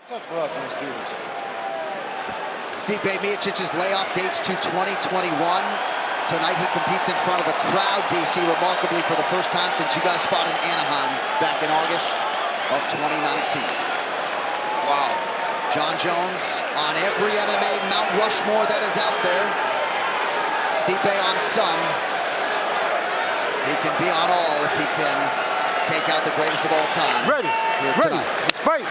Let's go out and let's do this. Stipe Miocic's layoff dates to 2021. Tonight he competes in front of a crowd, DC, remarkably for the first time since you guys fought in Anaheim back in August of 2019. Wow. Jon Jones on every MMA Mount Rushmore that is out there. Stipe on some. He can be on all if he can take out the greatest of all time. Ready, tonight. Let's fight.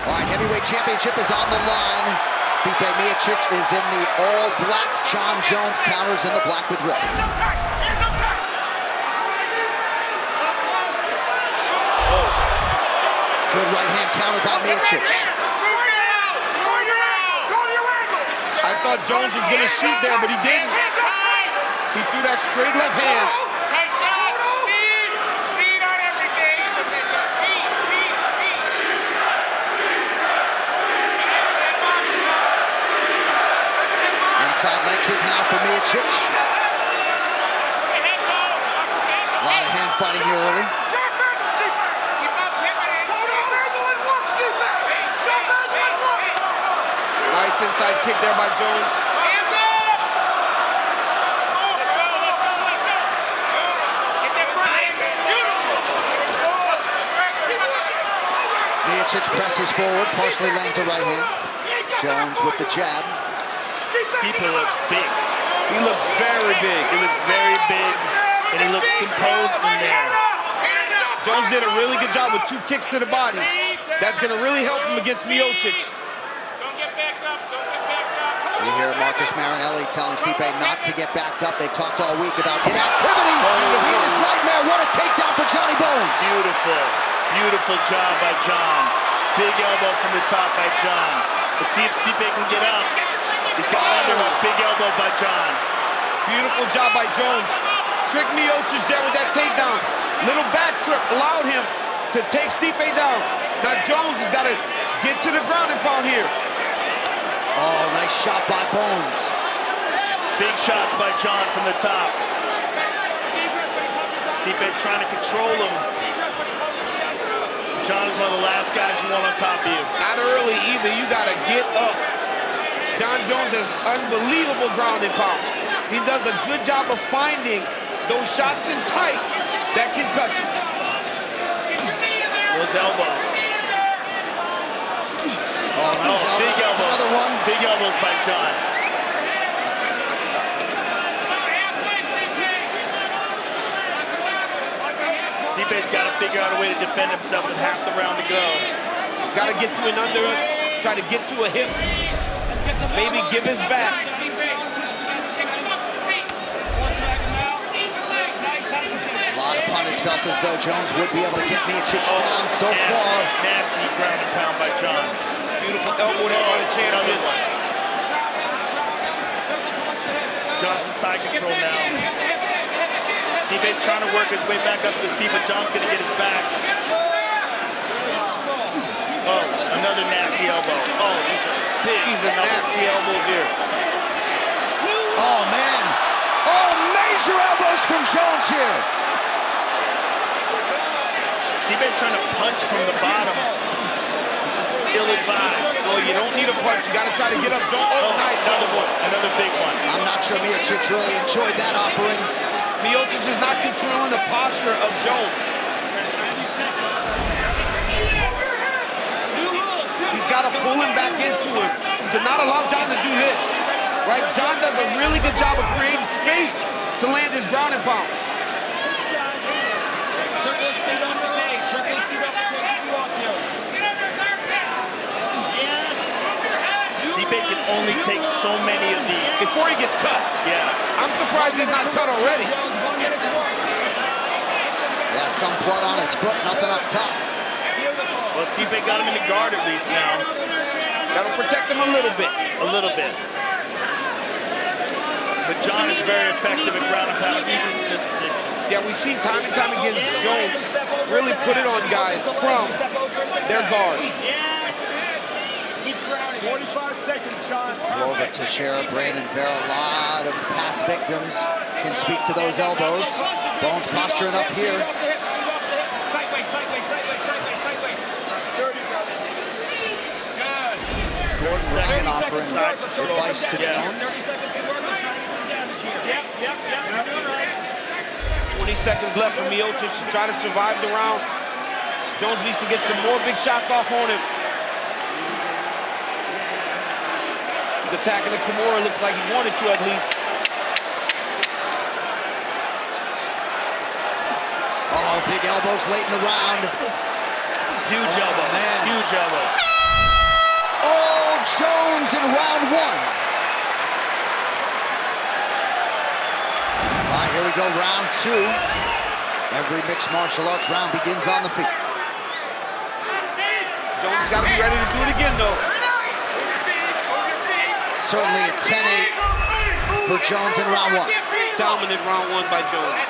All right, heavyweight championship is on the line. Stipe Miocic is in the all-black. Jon Jones counters in the black with red. Good right hand counter by Miocic. I thought Jones was going to shoot there, but he didn't. He threw that straight left hand. Inside leg kick now for Miocic. A lot of hand fighting here early. Nice inside kick there by Jones. Miocic presses forward, partially lands a right hand. Jones with the jab. Stipe looks big. He looks very big. He looks very big, and he looks composed in there. Jones did a really good job with 2 kicks to the body. That's going to really help him against Miocic. You hear Marcus Marinelli telling Stipe not to get backed up. They've talked all week about inactivity. He and his nightmare. What a takedown for Johnny Bones. Beautiful, beautiful job by Jon. Big elbow from the top by Jon. Let's see if Stipe can get up. He's got under a big elbow by Jon. Beautiful job by Jones. Tricked Miocic there with that takedown. Little back trip allowed him to take Stipe down. Now Jones has got to get to the ground and pound here. Oh, nice shot by Bones. Big shots by Jon from the top. Stipe trying to control him. Jon is one of the last guys you want on top of you. Not early either. You got to get up. Jon Jones has unbelievable ground and pound. He does a good job of finding those shots in tight that can cut you. Those elbows. Oh, nice big elbow. Another one. Big elbows by Jon. Stipe's got to figure out a way to defend himself with half the round to go. He's got to get to an under, try to get to a hip. Maybe give his back. A lot of pundits felt as though Jones would be able to get Miocic down so far. Nasty ground and pound by Jon. Beautiful elbow there by the champion. Jon's in side control now. Stipe's trying to work his way back up to his feet, but Jon's going to get his back. Oh, another nasty elbow. Oh, he's a nasty elbow here. Oh, man. Oh, major elbows from Jones here. Stipe's trying to punch from the bottom, which is ill-advised. So you don't need a punch. You got to try to get up. Jones. Oh, nice. Another one. Another big one. I'm not sure Miocic really enjoyed that offering. Miocic is not controlling the posture of Jones. He's got to pull him back into it to not allow Jon to do this. Right? Jon does a really good job of creating space to land his ground and pound. Stipe can only take so many of these before he gets cut. Yeah. I'm surprised he's not cut already. Yeah, some blood on his foot, nothing up top. Well, Stipe got him in the guard at least now. Got to protect him a little bit. A little bit. But Jon is very effective at ground and pound, even from this position. Yeah, we've seen time and time again Jones really put it on guys from their guard. 45 seconds, Jon. Over to Sheriff Brandon Vera. A lot of past victims can speak to those elbows. Bones posturing up here. Gordon Ryan offering advice to Jones. 20 seconds left for Miocic to try to survive the round. Jones needs to get some more big shots off on him. He's attacking the Kimura, looks like he wanted to at least. Oh, big elbows late in the round. Huge elbow, man. Huge elbow. Oh, Jones in round one. All right, here we go, round two. Every mixed martial arts round begins on the feet. Jones has got to be ready to do it again, though. Certainly a 10-8 for Jones in round one. Dominant round one by Jones.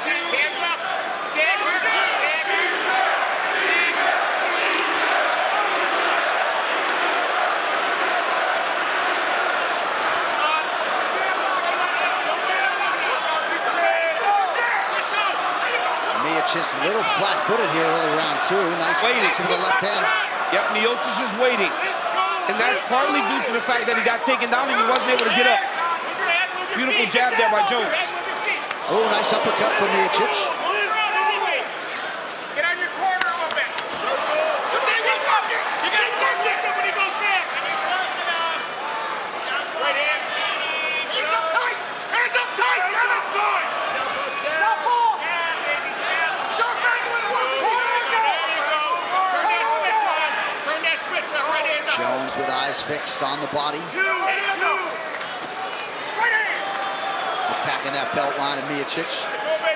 Just a little flat-footed here early round two. Nice action with the left hand. Yep, Miocic is waiting. And that's partly due to the fact that he got taken down and he wasn't able to get up. Beautiful jab there by Jones. Oh, nice uppercut from Miocic. Get on your corner a little bit. You gotta start lifting when he goes back. Right hand. Hands up tight. Hands up tight. Hands up tight. Southpaw. Sharp angle in one. Turn that switch on. Right hand up. Jones with eyes fixed on the body. Attacking that belt line of Miocic.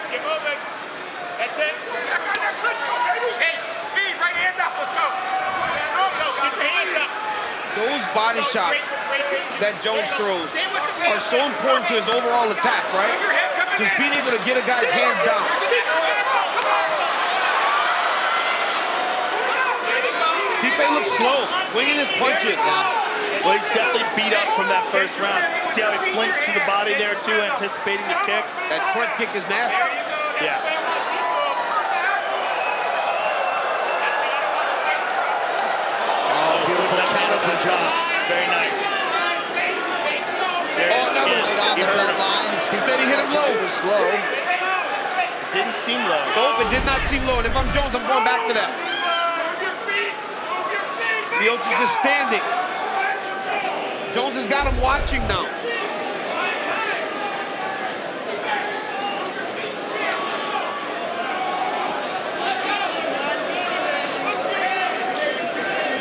Get moving. That's it. Back on that switch, go, baby. Hey, speed, right hand up. Let's go. Get your hands up. Those body shots that Jones throws are so important to his overall attack, right? Just being able to get a guy's hands down. Stipe looks slow, winging his punches. Well, he's definitely beat up from that first round. See how he flinched to the body there, too, anticipating the kick? That front kick is nasty. Yeah. Oh, beautiful counter from Jones. Very nice. Oh, another one. Right on the belt line. Stipe Then he hit him low. slow. Didn't seem low. Nope, it did not seem low. And if I'm Jones, I'm going back to that. Miocic is standing. Jones has got him watching now.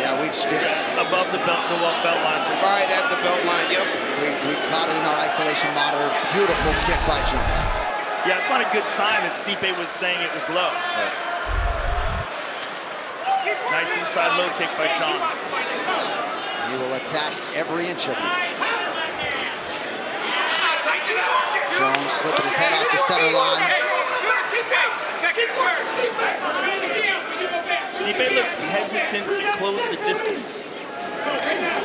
Yeah, we just Above the belt line. Right at the belt line, yep. we caught it in our isolation monitor. Beautiful kick by Jones. Yeah, it's not a good sign that Stipe was saying it was low. Nice inside low kick by John. He will attack every inch of you. Jones slipping his head off the center line. Stipe looks hesitant to close the distance.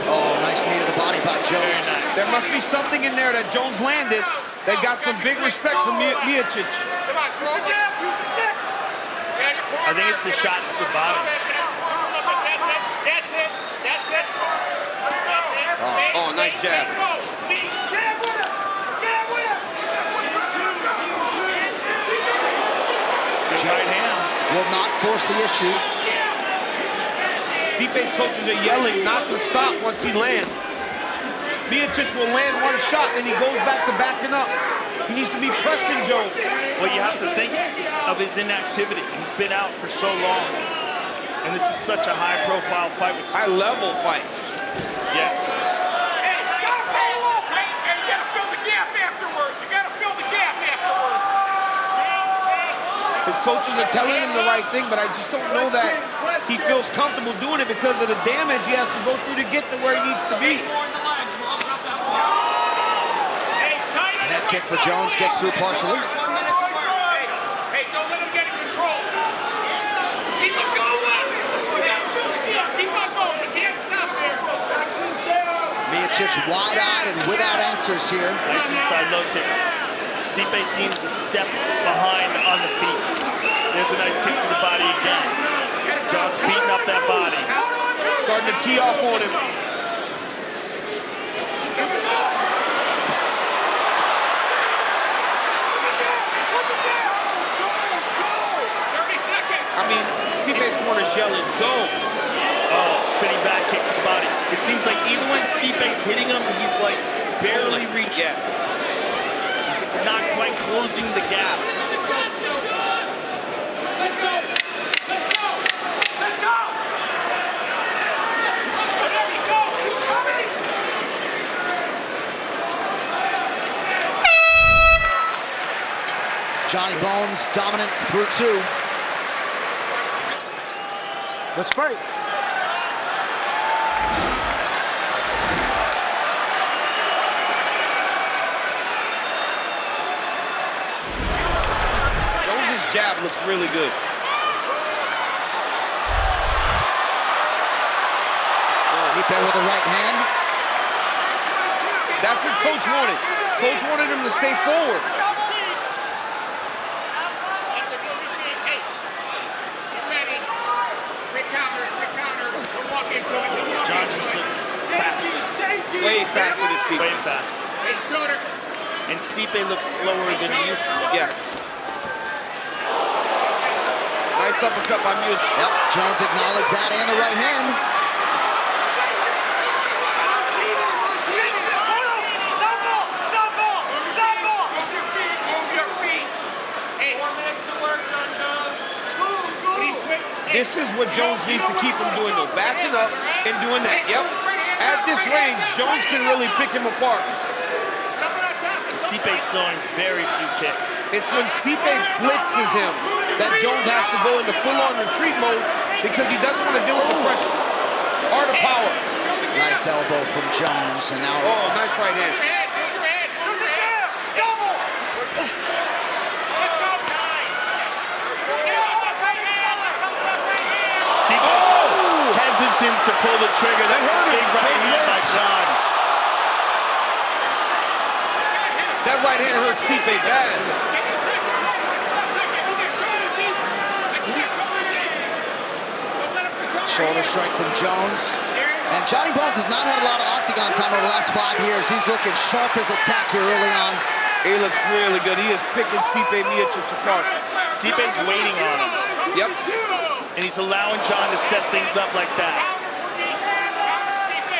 Oh, nice knee to the body by Jones. There must be something in there that Jones landed that got some big respect from Miocic. I think it's the shots to the body. That's it. Oh, nice jab. Right hand. Will not force the issue. Stipe's coaches are yelling not to stop once he lands. Miocic will land one shot, then he goes back to backing up. He needs to be pressing Jones. Well, you have to think of his inactivity. He's been out for so long. And this is such a high-profile fight. High-level fight. Yes. Hey, you gotta fill the gap afterwards. His coaches are telling him the right thing, but I just don't know that he feels comfortable doing it because of the damage he has to go through to get to where he needs to be. Head kick for Jones, gets through partially. Hey, don't let him get in control. Keep on going. Keep on going. You can't stop there. Miocic wide-eyed and without answers here. Nice inside low kick. Stipe seems a step behind on the feet. There's a nice kick to the body again. John's beating up that body. Starting to tee off on him. go. Oh, spinning back kick to the body. It seems like even when Stipe's hitting him, he's like barely reaching. Yeah. He's not quite closing the gap. Let's go! Let's go! Let's go! There we go! He's coming! Johnny Bones dominant through 2. Let's fight. Jones's jab looks really good. Stipe with the right hand. That's what Coach wanted. Coach wanted him to stay forward. Hey, get ready. Quick counter, quick counter. Don't walk into it. John just looks faster. Way faster this people. Way faster. Hey, shoulder. And Stipe looks slower than he used to. Yes. Nice uppercut by Miocic. Yep, Jones acknowledged that and the right hand. This is what Jones needs to keep him doing, though. Backing up and doing that. Yep. At this range, Jones can really pick him apart. Stipe's throwing very few kicks. It's when Stipe blitzes him that Jones has to go into full-on retreat mode because he doesn't want to deal with the pressure. Art of power. Nice elbow from Jones, and now... Oh, nice right hand. Hesitant to pull the trigger. That hurt him. Big right hand by John. That right hand hurt Stipe bad. Shoulder strike from Jones. And Johnny Bones has not had a lot of Octagon time over the last 5 years. He's looking sharp as attack here early on. He looks really good. He is picking Stipe Miocic apart. Stipe's waiting on him. Yep. And he's allowing John to set things up like that.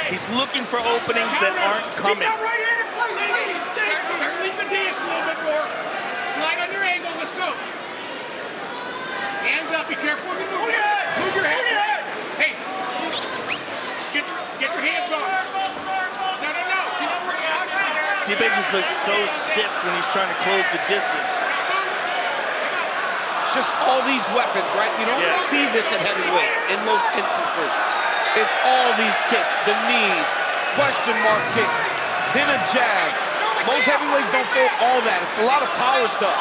He's looking for openings that aren't coming. Leave the dance a little bit more. Slide on your angle. Let's go. Hands up. Be careful. Move your head. Hey. Get your hands off. No. Stipe just looks so stiff when he's trying to close the distance. It's just all these weapons, right? You don't see this at heavyweight in most instances. It's all these kicks, the knees, question mark kicks, then a jab. Most heavyweights don't throw all that. It's a lot of power stuff.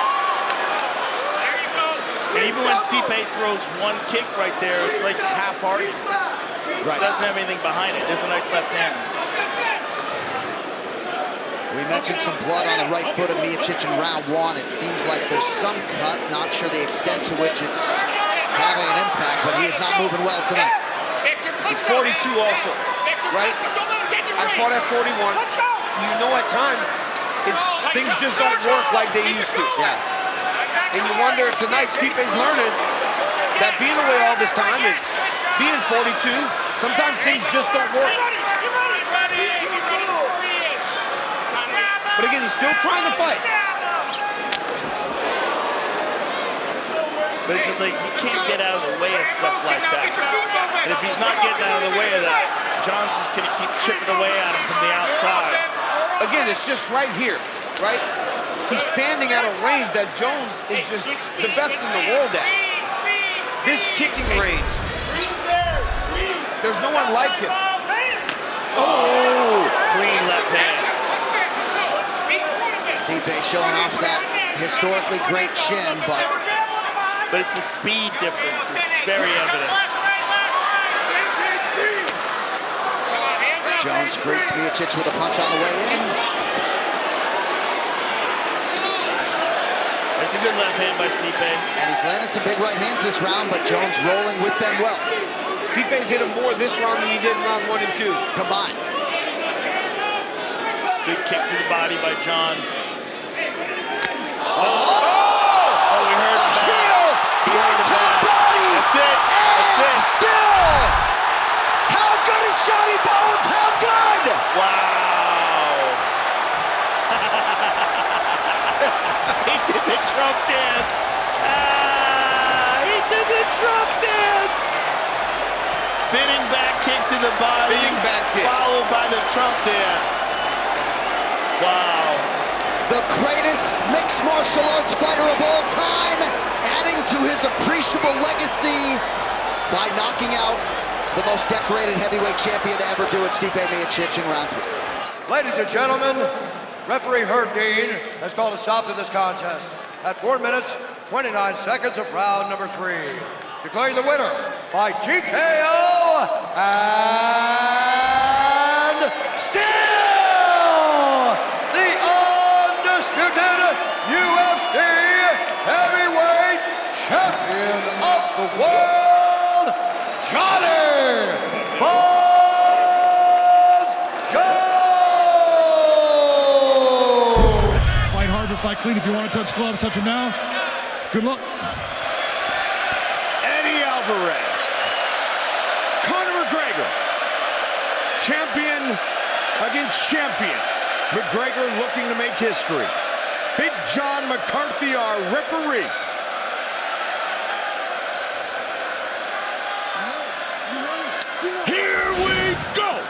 And even when Stipe throws one kick right there, it's like half-hearted. Right. Doesn't have anything behind it. There's a nice left hand. We mentioned some blood on the right foot of Miocic in round 1. It seems like there's some cut, not sure the extent to which it's having an impact, but he is not moving well tonight. He's 42 also, right? I fought at 41. You know at times, things just don't work like they used to. Yeah. And you wonder tonight, Stipe's learning that being away all this time is being 42. Sometimes things just don't work. But again, he's still trying to fight. But it's just like he can't get out of the way of stuff like that. And if he's not getting out of the way of that, John's just going to keep chipping away at him from the outside. Again, it's just right here, right? He's standing at a range that Jones is just the best in the world at. This kicking range, there's no one like him. Oh! Clean left hand. Stipe showing off that historically great chin, but it's the speed difference. It's very evident. Jones greets Miocic with a punch on the way in. There's a good left hand by Stipe. And he's landed some big right hands this round, but Jones rolling with them well. Stipe's hit him more this round than he did in round 1 and 2. Combined. Good kick to the body by John. Oh, we heard a him. heel! Right to the body! That's it. And still body bones, how good! Wow. He did the Trump dance. He did the Trump dance. Spinning back kick to the body. Spinning back kick. Followed by the Trump dance. Wow. The greatest mixed martial arts fighter of all time, adding to his appreciable legacy by knocking out the most decorated heavyweight champion to ever do it, Stipe Miocic, in round 3. Ladies and gentlemen, referee Herb Dean has called a stop to this contest at 4 minutes, 29 seconds of round number 3. Declaring the winner by TKO and still the undisputed UFC heavyweight champion of the world, Johnny Bones Jones! Fight hard or fight clean. If you want to touch gloves, touch them now. Good luck. Alvarez, Conor McGregor, champion against champion. McGregor looking to make history. Big John McCarthy, our referee. Here we go.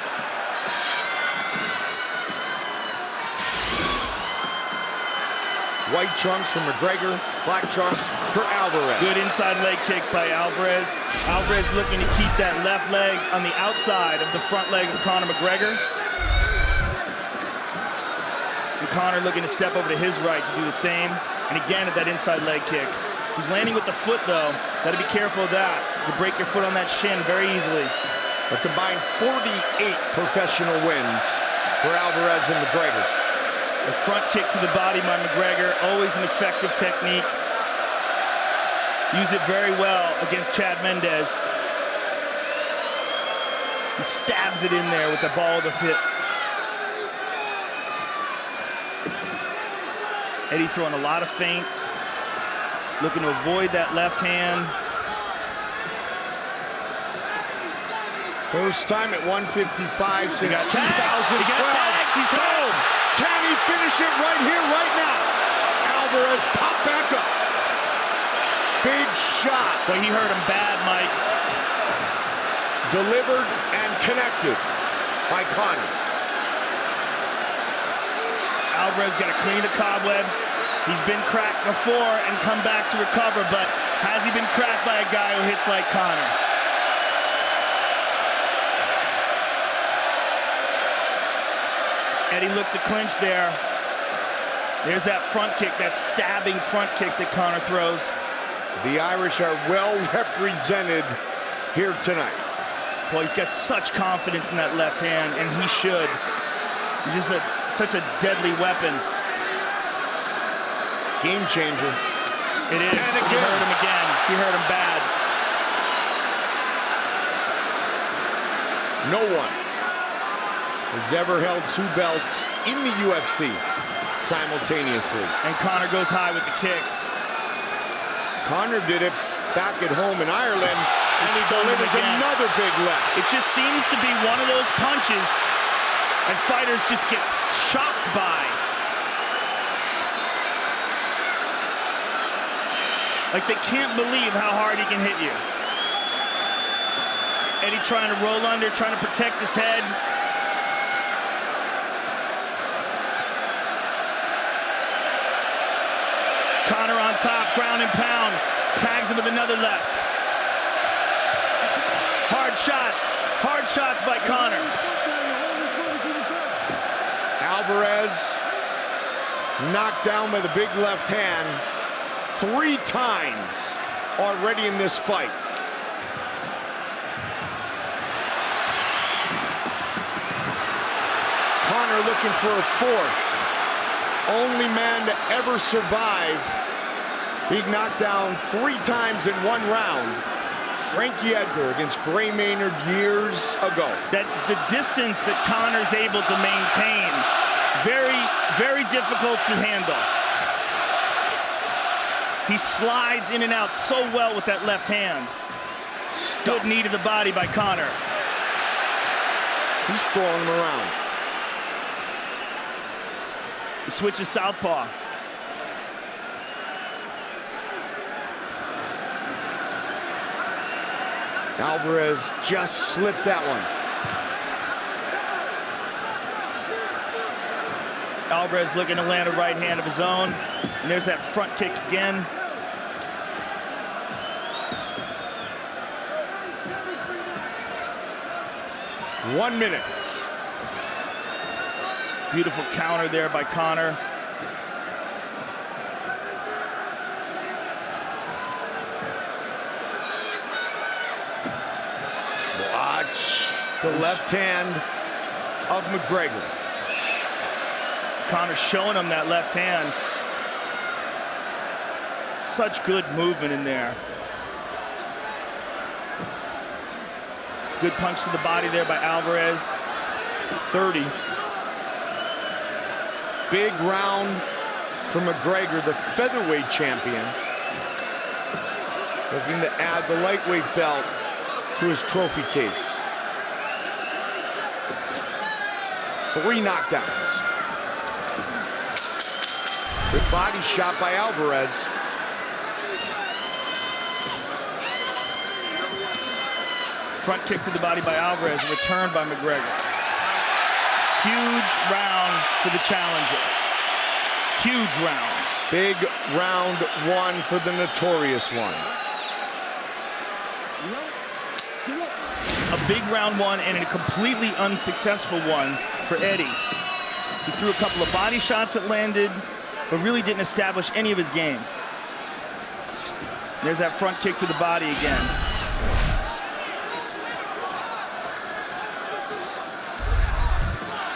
White trunks for McGregor, black trunks for Alvarez. Good inside leg kick by Alvarez. Alvarez looking to keep that left leg on the outside of the front leg of Conor McGregor. And Conor looking to step over to his right to do the same. And again at that inside leg kick. He's landing with the foot though. Got to be careful of that. You can break your foot on that shin very easily. A combined 48 professional wins for Alvarez and McGregor. The front kick to the body by McGregor, always an effective technique. Use it very well against Chad Mendes. He stabs it in there with the ball of the hip. Eddie throwing a lot of feints, looking to avoid that left hand. First time at 155 since 2012. He got tagged. He's home. Can he finish it right here, right now? Alvarez pop back up. Big shot. But he hurt him bad, Mike. Delivered and connected by Conor. Alvarez got to clean the cobwebs. He's been cracked before and come back to recover, but has he been cracked by a guy who hits like Conor? Eddie looked to clinch there. There's that front kick, that stabbing front kick that Conor throws. The Irish are well represented here tonight. Well, he's got such confidence in that left hand, and he should. He's just such a deadly weapon. Game changer. It is. And He again. hurt him again. He hurt him bad. No one has ever held 2 belts in the UFC simultaneously. And Conor goes high with the kick. Conor did it back at home in Ireland, and he stunned him delivers again. another big left. It just seems to be one of those punches and fighters just get shocked by. Like they can't believe how hard he can hit you. Eddie trying to roll under, trying to protect his head. Conor on top, ground and pound. Tags him with another left. Hard shots by Conor. Alvarez knocked down by the big left hand 3 times already in this fight. Conor looking for a 4th. Only man to ever survive being knocked down 3 times in 1 round. Frankie Edgar against Gray Maynard years ago. That the distance that Conor's able to maintain, very, very difficult to handle. He slides in and out so well with that left hand. Good knee to the body by Conor. He's throwing him around. He switches southpaw. Alvarez just slipped that one. Alvarez looking to land a right hand of his own. And there's that front kick again. One minute. Beautiful counter there by Conor. Watch the left hand of McGregor. Conor showing him that left hand. Such good movement in there. Good punch to the body there by Alvarez. 30. Big round for McGregor, the featherweight champion. Looking to add the lightweight belt to his trophy case. 3 knockdowns. Good body shot by Alvarez. Front kick to the body by Alvarez, returned by McGregor. Huge round for the challenger. Huge round. Big round 1 for the notorious one. A big round 1 and a completely unsuccessful one for Eddie. He threw a couple of body shots that landed, but really didn't establish any of his game. There's that front kick to the body again.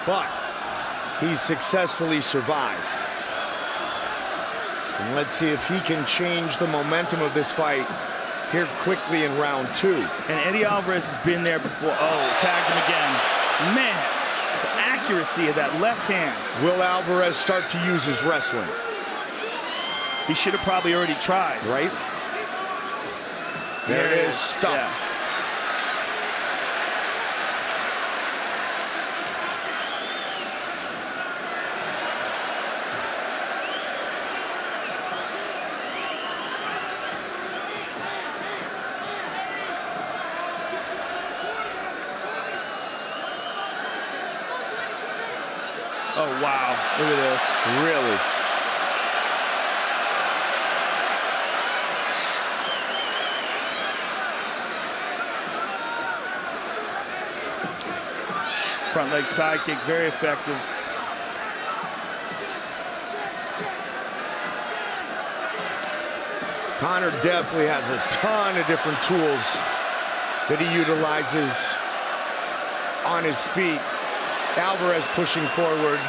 But he successfully survived. And let's see if he can change the momentum of this fight here quickly in round 2. And Eddie Alvarez has been there before. Oh, tagged him again. Man, the accuracy of that left hand. Will Alvarez start to use his wrestling? He should have probably already tried. Right? There it is, stumped. Yeah. Oh, wow. Look at this. Really? Front leg side kick, very effective. Conor definitely has a ton of different tools that he utilizes on his feet. Alvarez pushing forward.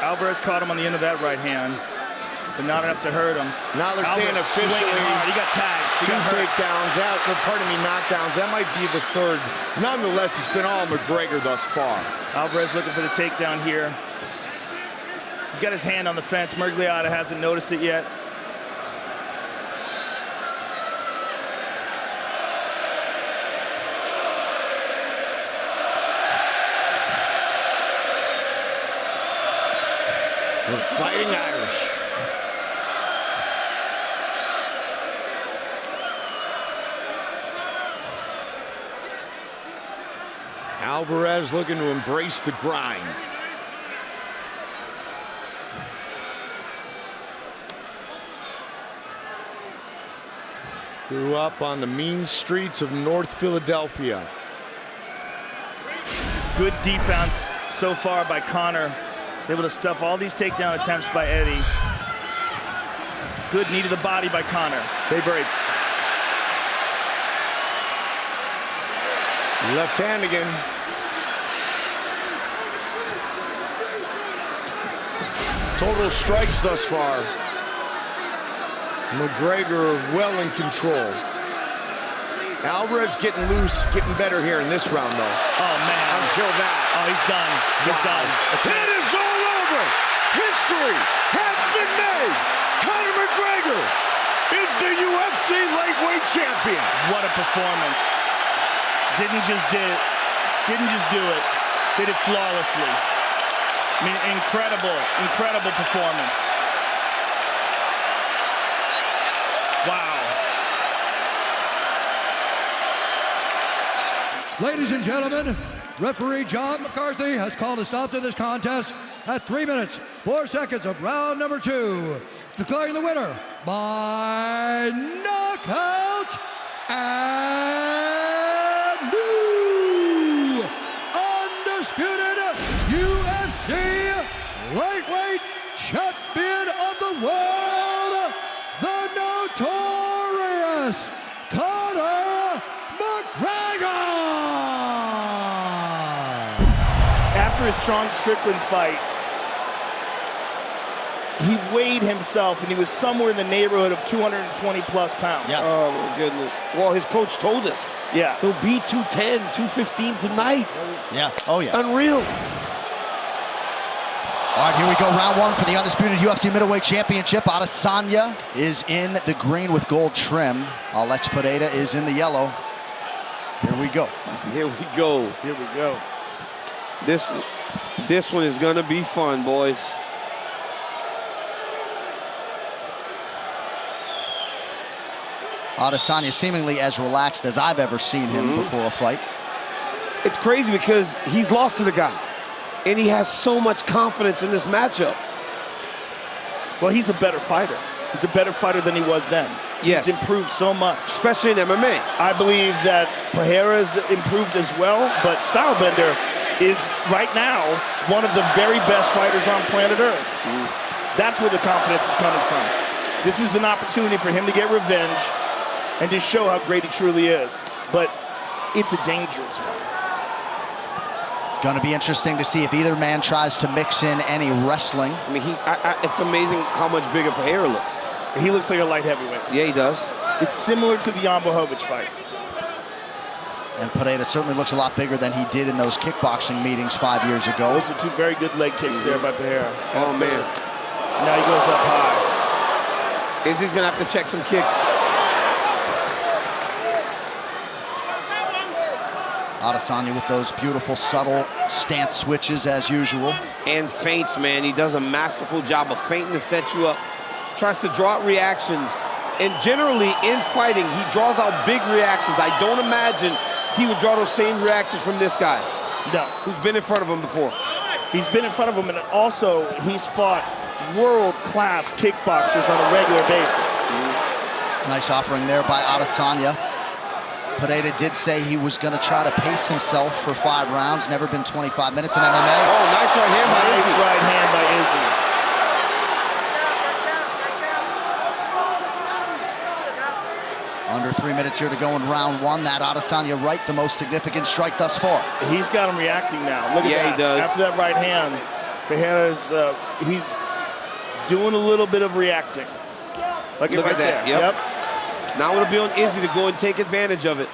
Alvarez caught him on the end of that right hand, but not enough to hurt him. Now they're saying Alvarez officially he got tagged. 2 takedowns, knockdowns. That might be the 3rd. Nonetheless, it's been all McGregor thus far. Alvarez looking for the takedown here. He's got his hand on the fence. Miragliotta hasn't noticed it yet. The Fighting Irish. Alvarez looking to embrace the grind. Grew up on the mean streets of North Philadelphia. Good defense so far by Conor. Able to stuff all these takedown attempts by Eddie. Good knee to the body by Conor. They break. Left hand again. Total strikes thus far. McGregor well in control. Alvarez getting loose, getting better here in this round, though. Oh, man. Until that. Oh, he's done. He's done. It is all over. History has been made. Conor McGregor is the UFC lightweight champion. What a performance. Didn't just do it. Did it flawlessly. I mean, incredible performance. Wow. Ladies and gentlemen, referee John McCarthy has called a stop to this contest at 3 minutes, 4 seconds of round number 2, declaring the winner by knockout and new undisputed UFC lightweight champion of the world, the notorious McGregor! After his Sean Strickland fight, he weighed himself and he was somewhere in the neighborhood of 220 plus pounds. Yeah. Oh my goodness. Well, his coach told us. Yeah. He'll be 210, 215 tonight. Yeah. Oh, yeah. Unreal. All right, here we go. Round 1 for the undisputed UFC middleweight championship. Adesanya is in the green with gold trim. Alex Pereira is in the yellow. Here we go. Here we go. Here we go. This one is gonna be fun, boys. Adesanya seemingly as relaxed as I've ever seen him before a fight. It's crazy because he's lost to the guy, and he has so much confidence in this matchup. Well, he's a better fighter. He's a better fighter than he was then. Yes. He's improved so much. Especially in MMA. I believe that Pereira's improved as well, but Stylebender is right now one of the very best fighters on planet Earth. That's where the confidence is coming from. This is an opportunity for him to get revenge and to show how great he truly is. But it's a dangerous one. Going to be interesting to see if either man tries to mix in any wrestling. I mean, it's amazing how much bigger Pereira looks. He looks like a light heavyweight. Yeah, he does. It's similar to the Jan Blachowicz fight. And Pereira certainly looks a lot bigger than he did in those kickboxing meetings 5 years ago. Those are two very good leg kicks there by Pereira. Oh, man. Now he goes up high. Izzy's gonna have to check some kicks. Adesanya with those beautiful, subtle stance switches as usual. And feints, man. He does a masterful job of feinting to set you up. Tries to draw out reactions. And generally, in fighting, he draws out big reactions. I don't imagine he would draw those same reactions from this guy. No. Who's been in front of him before. He's been in front of him, and also he's fought world-class kickboxers on a regular basis. Nice offering there by Adesanya. Pereira did say he was going to try to pace himself for 5 rounds. Never been 25 minutes in MMA. Oh, nice right hand by Izzy. Nice right hand by Izzy. Under 3 minutes here to go in round 1. That Adesanya right, the most significant strike thus far. He's got him reacting now. Look at that. Yeah, he does. After that right hand, Pereira's he's doing a little bit of reacting. Look at right that. There. Yep. Now it'll be on Izzy to go and take advantage of it.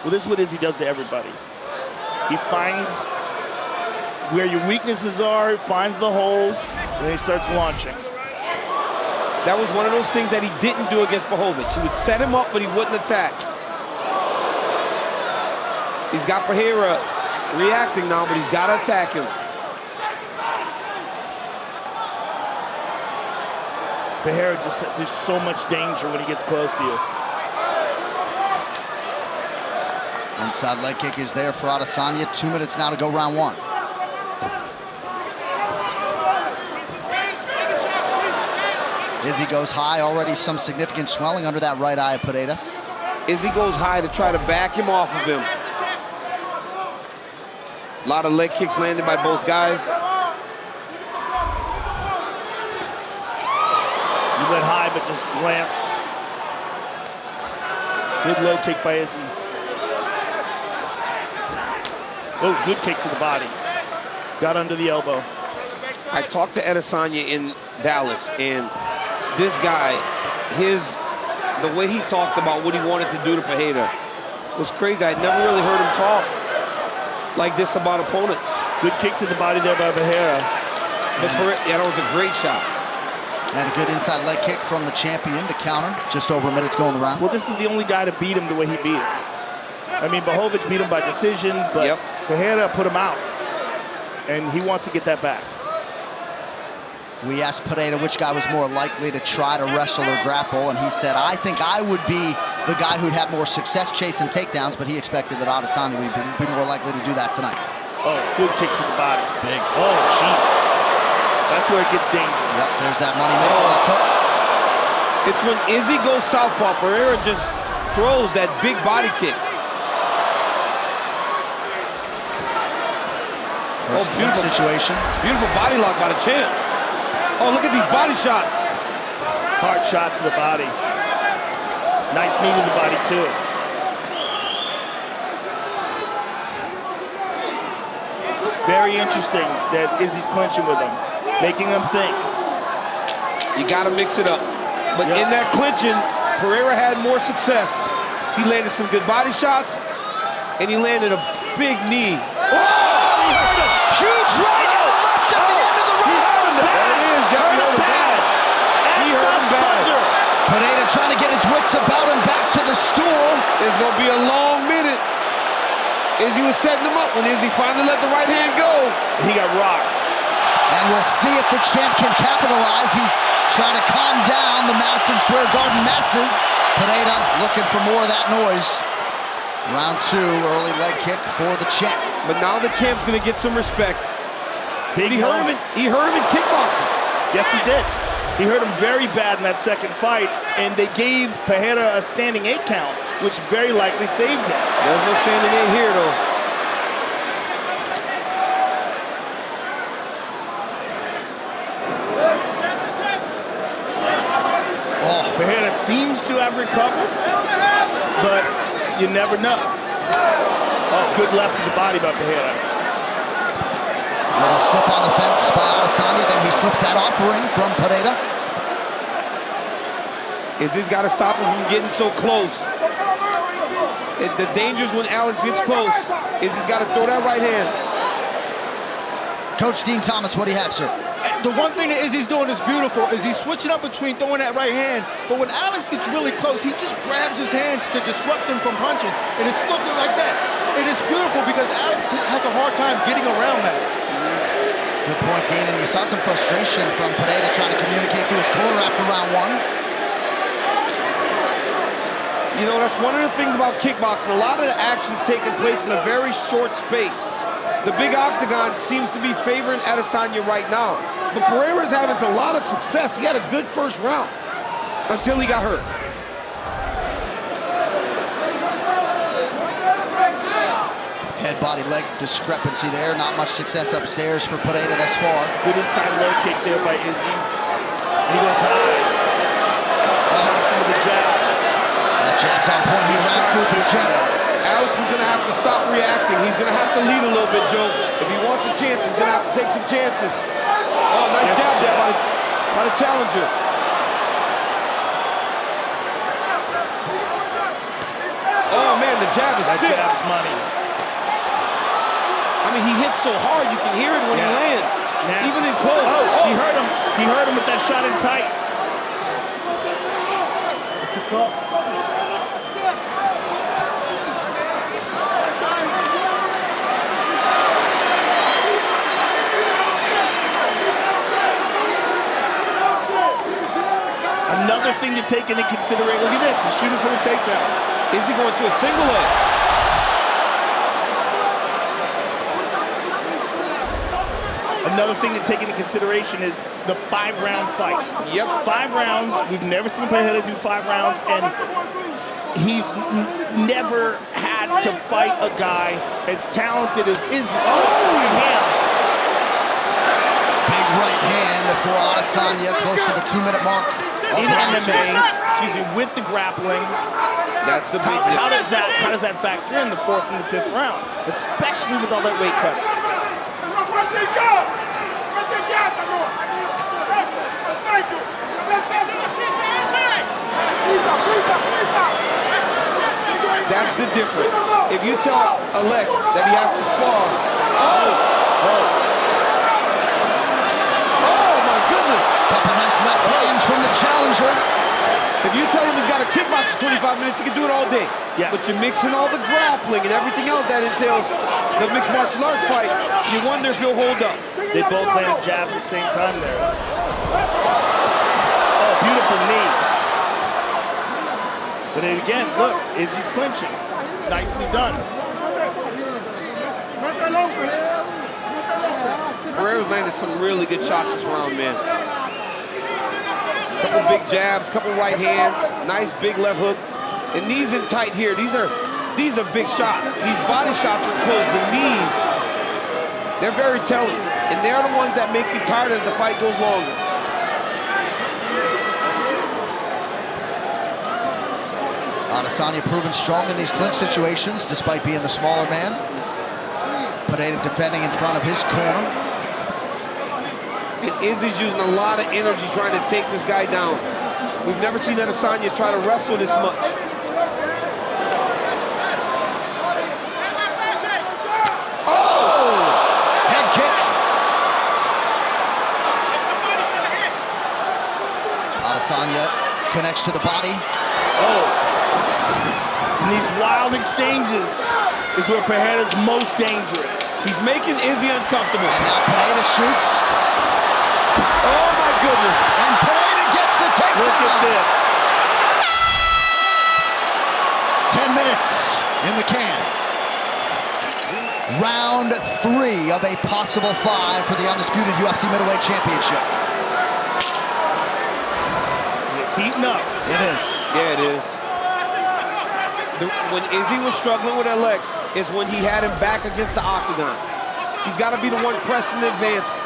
Well, this is what Izzy does to everybody. He finds where your weaknesses are, finds the holes, and then he starts launching. That was one of those things that he didn't do against Blachowicz. He would set him up, but he wouldn't attack. He's got Pereira reacting now, but he's got to attack him. Pereira just, there's so much danger when he gets close to you. Inside leg kick is there for Adesanya. 2 minutes now to go round 1. Izzy goes high, already some significant swelling under that right eye of Pereira. Izzy goes high to try to back him off of him. A lot of leg kicks landed by both guys. He went high, but just glanced. Good low kick by Izzy. Oh, good kick to the body. Got under the elbow. I talked to Adesanya in Dallas, and this guy, the way he talked about what he wanted to do to Pereira was crazy. I'd never really heard him talk like this about opponents. Good kick to the body there by Pereira. Yeah, that was a great shot. And a good inside leg kick from the champion to counter. Just over a minute's going around. Well, this is the only guy to beat him the way he beat him. I mean, Blachowicz beat him by decision, but Pereira put him out, and he wants to get that back. We asked Pereira which guy was more likely to try to wrestle or grapple, and he said, I think I would be the guy who'd have more success chasing takedowns, but he expected that Adesanya would be more likely to do that tonight. Oh, good kick to the body. Big. Oh, Jesus. That's where it gets dangerous. Yep, there's that money middle left hook. It's when Izzy goes southpaw, Pereira just throws that big body kick. First beautiful situation. Beautiful body lock by the champ. Oh, look at these body shots. Hard shots to the body. Nice knee to the body, too. Very interesting that Izzy's clinching with him, making him think. You got to mix it up. But in that clinching, Pereira had more success. He landed some good body shots, and he landed a big knee. Huge right in the left at the end of the round. There it is. He hurt him bad. He hurt him bad. Pereira trying to get his wits about him back to the stool. It's going to be a long minute. Izzy was setting him up when Izzy finally let the right hand go. He got rocked. And we'll see if the champ can capitalize. He's trying to calm down the Madison Square Garden masses. Pereira looking for more of that noise. Round 2, early leg kick for the champ. But now the champ's going to get some respect. Big He hurt him in kickboxing. Yes, he did. He hurt him very bad in that second fight, and they gave Pereira a standing 8 count, which very likely saved him. There's no standing 8 here, though. Pereira seems to have recovered, but you never know. Oh, good left to the body by Pereira. Little slip on the fence by Adesanya, then he slips that offering from Pereira. Izzy's got to stop him from getting so close. The danger's when Alex gets close. Izzy's got to throw that right hand. Coach Dean Thomas, what do you have, sir? The one thing that Izzy's doing is beautiful is he's switching up between throwing that right hand, but when Alex gets really close, he just grabs his hands to disrupt him from punching, and it's looking like that. It is beautiful because Alex has a hard time getting around that. Good point, Dean, and you saw some frustration from Pereira trying to communicate to his corner after round 1. You know, that's one of the things about kickboxing. A lot of the action's taking place in a very short space. The big octagon seems to be favoring Adesanya right now. But Pereira's having a lot of success. He had a good first round until he got hurt. Head, body, leg discrepancy there. Not much success upstairs for Pereira thus far. Good inside leg kick there by Izzy. And he goes high. Some of the jab. That jab's on point here, round 2 for the champ. Alex is going to have to stop reacting. He's going to have to lead a little bit, Joe. If he wants a chance, he's going to have to take some chances. Oh, nice jab there by the challenger. Oh, man, the jab is stiff. That jab's money. I mean, he hits so hard, you can hear it when he lands. Nasty. Even in close. Oh, he hurt him. He hurt him with that shot in tight. What's it called? Another thing to take into consideration. Look at this. He's shooting for the takedown. Is he going to a single leg? Another thing to take into consideration is the 5-round fight. Yep. 5 rounds. We've never seen Pereira do 5 rounds, and he's never had to fight a guy as talented as Izzy. Oh, yeah. Big right hand for Adesanya, close to the 2-minute mark. In MMA, excuse me, with the grappling. That's the big how does that factor in the 4th and the 5th round, especially with all that weight cut? That's the difference. If you tell Alex that he has to spar, oh my goodness! Couple nice left hands from the challenger. If you tell him he's got to kickbox for 25 minutes, he can do it all day. Yeah. But you're mixing all the grappling and everything else that entails. the mixed martial arts fight, you wonder if he'll hold up. They both landed jabs at the same time there. Oh, beautiful knee. But then again, look, Izzy's clinching. Nicely done. Pereira's landed some really good shots this round, man. Couple big jabs, couple right hands, nice big left hook. And knees in tight here. These are big shots. These body shots are close. The knees, they're very telling. And they're the ones that make you tired as the fight goes longer. Adesanya proven strong in these clinch situations, despite being the smaller man. Pereira defending in front of his corner. And Izzy's using a lot of energy trying to take this guy down. We've never seen Adesanya try to wrestle this much. Oh! Head kick. Adesanya connects to the body. Oh. And these wild exchanges is where Pereira's most dangerous. He's making Izzy uncomfortable. And now Pereira shoots. Oh my goodness. And Pereira gets the takedown. Look at this. 10 minutes in the can. Round 3 of a possible 5 for the undisputed UFC middleweight championship. It's heating up. It is. Yeah, it is. When Izzy was struggling with Alex is when he had him back against the Octagon. He's got to be the one pressing and advancing.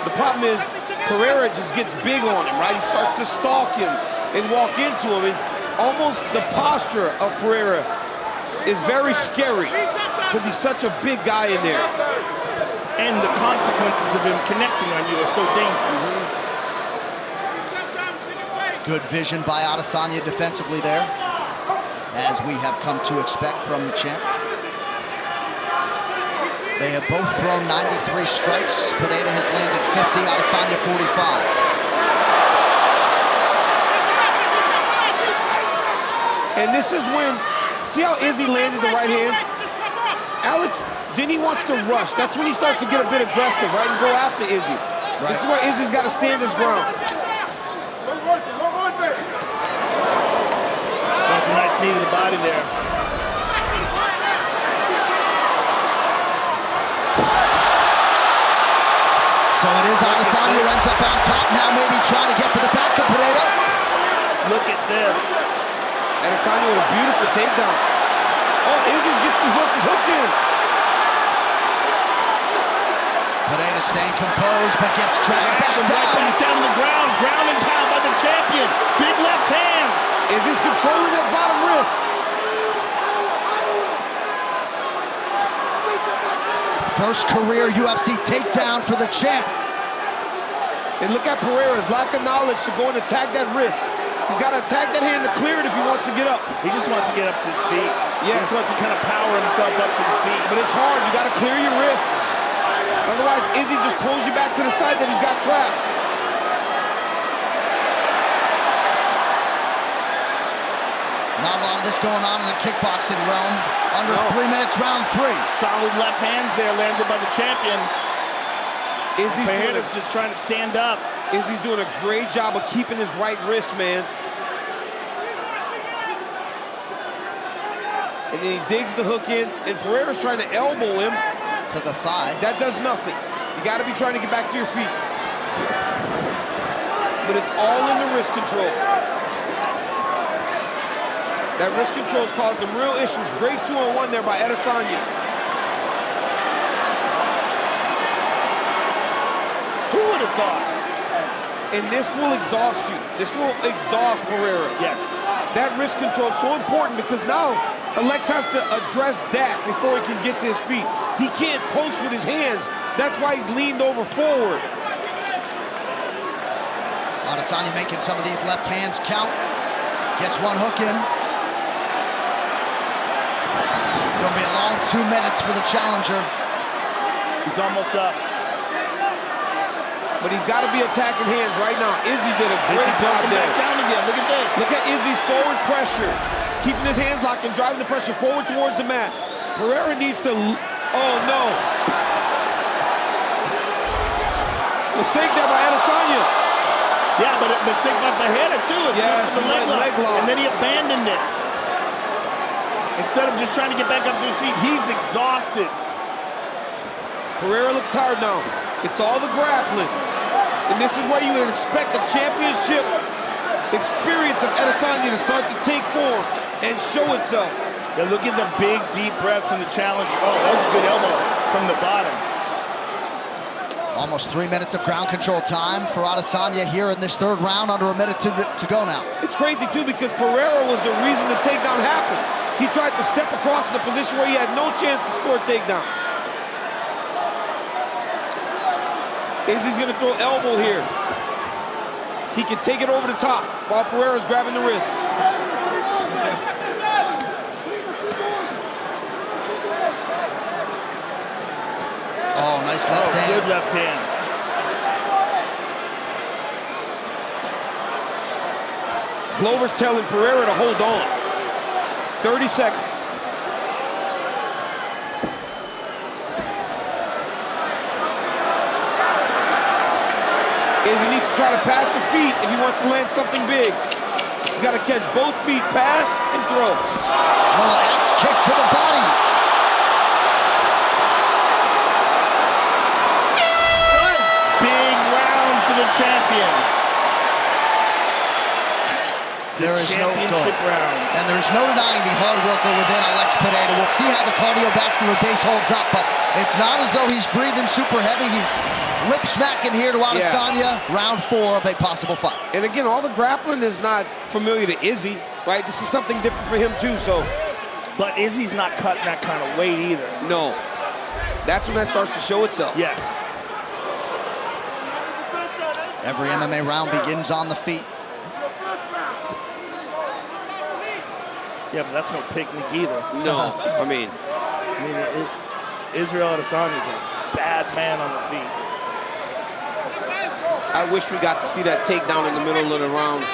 The problem is Pereira just gets big on him, right? He starts to stalk him and walk into him. And almost the posture of Pereira is very scary because he's such a big guy in there. And the consequences of him connecting on you are so dangerous. Good vision by Adesanya defensively there, as we have come to expect from the champ. They have both thrown 93 strikes. Pereira has landed 50, Adesanya 45. And this is when, see how Izzy landed the right hand? Alex, then he wants to rush. That's when he starts to get a bit aggressive, right, and go after Izzy. Right. This is where Izzy's got to stand his ground. That's a nice knee to the body there. So it is Adesanya who ends up on top now, maybe trying to get to the back of Pereira. Look at this. Adesanya with a beautiful takedown. Oh, Izzy gets his hook in. Pereira staying composed, but gets dragged back down. Down the ground, ground and pound by the champion. Big left hands. Izzy's controlling that bottom wrist. First career UFC takedown for the champ. And look at Pereira's lack of knowledge to go and attack that wrist. He's got to attack that hand to clear it if he wants to get up. He just wants to get up to his feet. Yes. He just wants to kind of power himself up to the feet. But it's hard. You got to clear your wrist. Otherwise, Izzy just pulls you back to the side that he's got trapped. Not a lot of this going on in the kickboxing realm. Under 3 minutes, round 3. Solid left hands there landed by the champion. Izzy's just trying to stand up. Izzy's doing a great job of keeping his right wrist, man. And then he digs the hook in, and Pereira's trying to elbow him. To the thigh. That does nothing. You got to be trying to get back to your feet. But it's all in the wrist control. That wrist control's caused them real issues. Great 2-on-1 there by Adesanya. Who would have thought? And this will exhaust you. This will exhaust Pereira. Yes. That wrist control is so important because now Alex has to address that before he can get to his feet. He can't post with his hands. That's why he's leaned over forward. Adesanya making some of these left hands count. Gets one hook in. It's going to be a long 2 minutes for the challenger. He's almost up. But he's got to be attacking hands right now. Izzy did a great job there. Back down again. Look at this. Look at Izzy's forward pressure. keeping his hands locked and driving the pressure forward towards the mat. Pereira needs to, oh no. Mistake there by Adesanya. Yeah, but a mistake by Pereira too. Yes, the leg lock. And then he abandoned it. Instead of just trying to get back up to his feet, he's exhausted. Pereira looks tired now. It's all the grappling. And this is where you would expect the championship experience of Adesanya to start to take form and show itself. Yeah, look at the big, deep breaths from the challenger. Oh, that was a good elbow from the bottom. Almost 3 minutes of ground control time for Adesanya here in this third round, under a minute to go now. It's crazy too because Pereira was the reason the takedown happened. He tried to step across in a position where he had no chance to score a takedown. Izzy's gonna throw elbow here. He can take it over the top while Pereira's grabbing the wrist. Oh, nice left hand. Good left hand. Glover's telling Pereira to hold on. 30 seconds. Izzy needs to try to pass the feet if he wants to land something big. He's got to catch both feet, pass, and throw. Little axe kick to the body. Big round for the champion. There is no championship round. And there's no denying the hard worker within Alex Pereira. We'll see how the cardiovascular base holds up, but it's not as though he's breathing super heavy. He's lip smacking here to Adesanya. Yeah. Round 4 of a possible fight. And again, all the grappling is not familiar to Izzy, right? This is something different for him too, so. But Izzy's not cutting that kind of weight either. No. That's when that starts to show itself. Yes. Every MMA round begins on the feet. Yeah, but that's no picnic either. No, I mean, Israel Adesanya's a bad man on the feet. I wish we got to see that takedown in the middle of the rounds.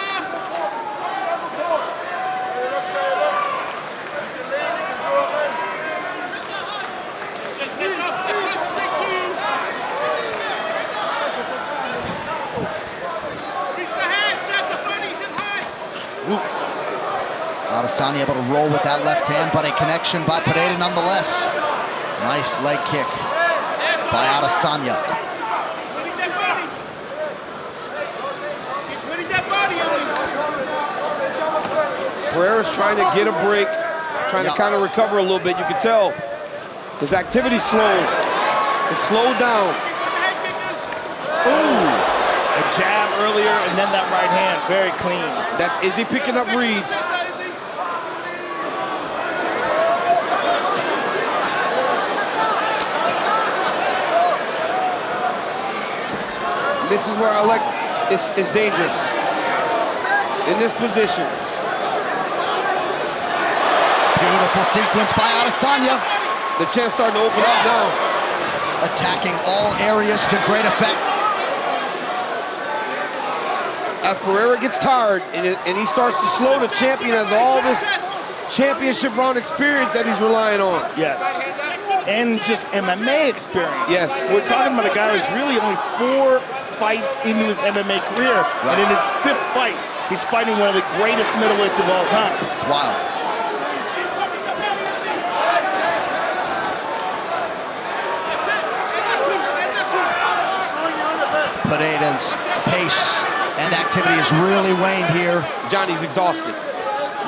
Adesanya able to roll with that left hand, but a connection by Pereira nonetheless. Nice leg kick by Adesanya. Pereira's trying to get a break, trying to kind of recover a little bit. You can tell his activity's slow. It's slowed down. Ooh, a jab earlier and then that right hand, very clean. That's Izzy picking up reads. This is where I like, it's dangerous. In this position. Beautiful sequence by Adesanya. The champ's starting to open up now. Attacking all areas to great effect. As Pereira gets tired and he starts to slow, the champion has all this championship round experience that he's relying on. Yes. And just MMA experience. Yes. We're talking about a guy who's really only 4 fights into his MMA career, and in his 5th fight, he's fighting one of the greatest middleweights of all time. It's wild. Pereira's pace and activity has really waned here. Johnny's exhausted.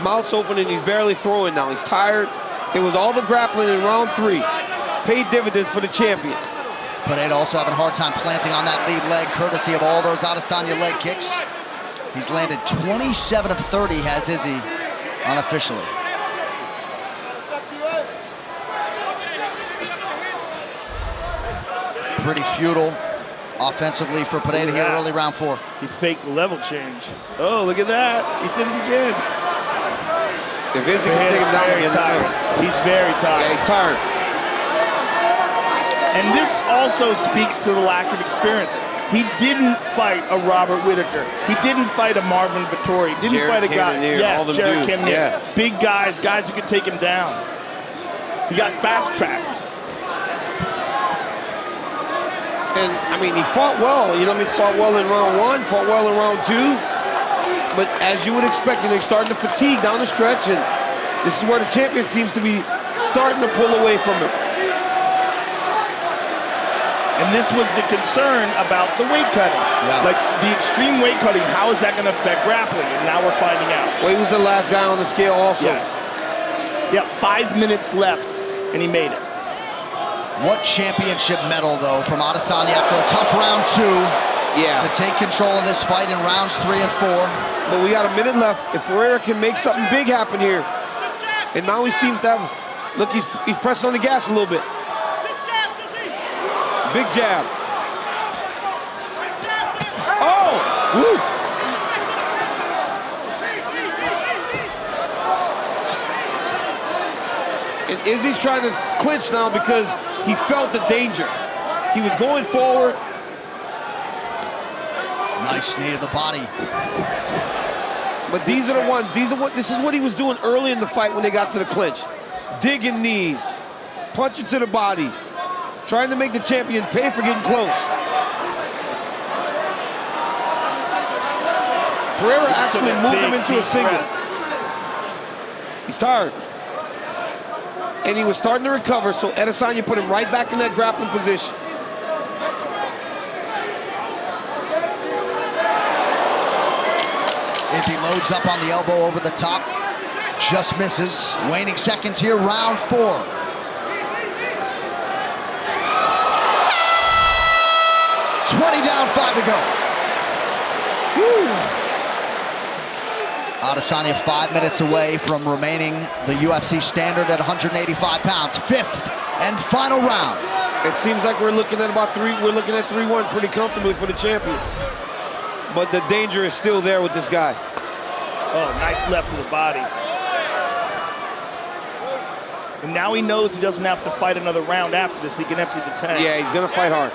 Mouth's open and he's barely throwing now. He's tired. It was all the grappling in round 3. Paid dividends for the champion. Pereira also having a hard time planting on that lead leg, courtesy of all those Adesanya leg kicks. He's landed 27 of 30, has Izzy, unofficially. Pretty futile offensively for Pereira here early round 4. He faked a level change. Oh, look at that. He did it again. If Izzy can take him down again, he's very tired. Yeah, he's tired. And this also speaks to the lack of experience. He didn't fight a Robert Whittaker. He didn't fight a Marvin Vettori. Didn't fight a guy. Yes, Jared Cannonier. Big guys who could take him down. He got fast-tracked. And, I mean, he fought well. You know, he fought well in round 1, fought well in round 2. But as you would expect, you know, he's starting to fatigue down the stretch, and this is where the champion seems to be starting to pull away from him. And this was the concern about the weight cutting. Yeah. Like, the extreme weight cutting, how is that going to affect grappling? And now we're finding out. Well, he was the last guy on the scale also. Yes. Yeah, 5 minutes left, and he made it. What championship medal, though, from Adesanya after a tough round 2 to take control of this fight in rounds 3 and 4. But we got a minute left. If Pereira can make something big happen here, and now he seems to have, look, he's pressing on the gas a little bit. Big jab. Oh! Woo. And Izzy's trying to clinch now because he felt the danger. He was going forward. Nice knee to the body. But these are the ones, this is what he was doing early in the fight when they got to the clinch. Digging knees, punching to the body, trying to make the champion pay for getting close. Pereira actually moved him into a single. He's tired. And he was starting to recover, so Adesanya put him right back in that grappling position. Izzy loads up on the elbow over the top. Just misses. Waning seconds here, round 4. Down, 5 to go. Woo. Adesanya 5 minutes away from remaining the UFC standard at 185 pounds. 5th and final round. It seems like we're looking at 3-1 pretty comfortably for the champion. But the danger is still there with this guy. Oh, nice left to the body. And now he knows he doesn't have to fight another round after this. He can empty the tank. Yeah, he's gonna fight hard.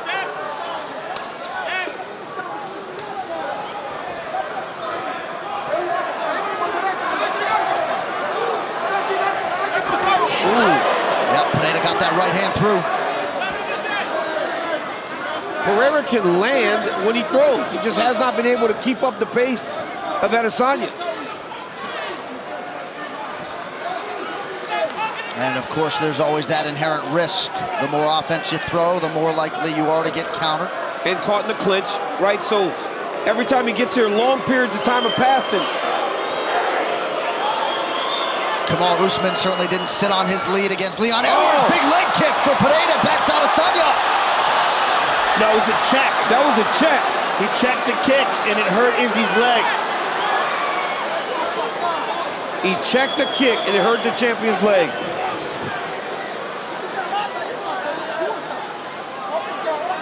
Pereira got that right hand through. Pereira can land when he throws. He just has not been able to keep up the pace of Adesanya. And of course, there's always that inherent risk. The more offense you throw, the more likely you are to get countered. And caught in the clinch, right? So every time he gets here, long periods of time of passing. Kamal Usman certainly didn't sit on his lead against Leon Edwards. Big leg kick for Pereira, backs Adesanya. No, it was a check. That was a check. He checked the kick, and it hurt Izzy's leg. He checked the kick, and it hurt the champion's leg.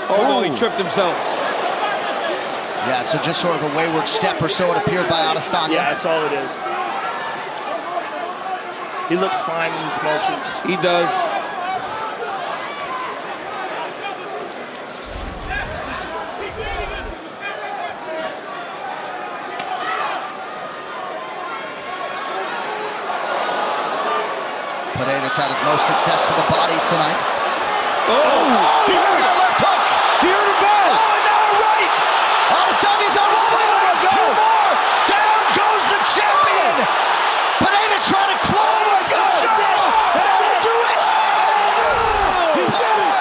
Oh, no, he tripped himself. Yeah, so just sort of a wayward step or so, it appeared, by Adesanya. Yeah, that's all it is. He looks fine in his motions. He does. Pereira's had his most success to the body tonight. Oh! He hurt that left hook! He hurt a bell! Oh, and now a right! Adesanya's on one more! Two more! Down goes the champion! Pereira trying to close! That'll do it! He did it!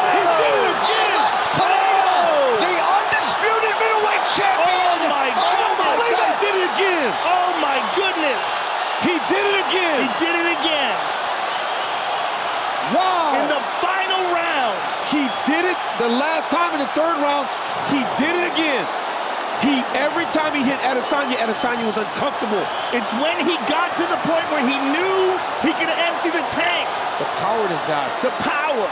He did it again! Alex Pereira, the undisputed middleweight champion! Oh my God! I don't believe it! He did it again! Oh my goodness! He did it again! He did it again! Wow! In the final round! He did it the last time in the 3rd round. He did it again. Every time he hit Adesanya, Adesanya was uncomfortable. It's when he got to the point where he knew he could empty the tank. The power of this guy. The power.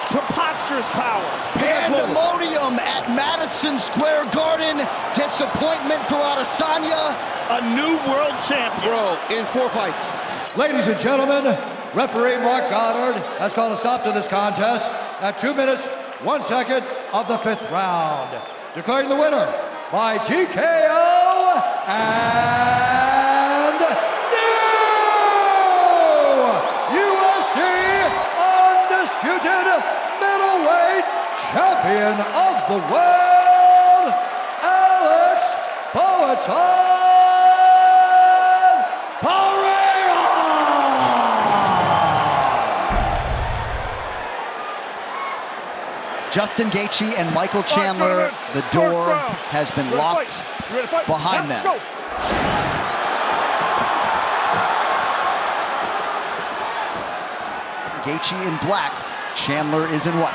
Preposterous power. Pandemonium at Madison Square Garden. Disappointment for Adesanya. A new world champion. Bro, in 4 fights. Ladies and gentlemen, referee Mark Goddard has called a stop to this contest at 2 minutes, 1 second of the 5th round. Declaring the winner by TKO and new UFC undisputed middleweight champion of the world, Alex Pereira! Justin Gaethje and Michael Chandler, the door has been locked behind them. Gaethje in black, Chandler is in white.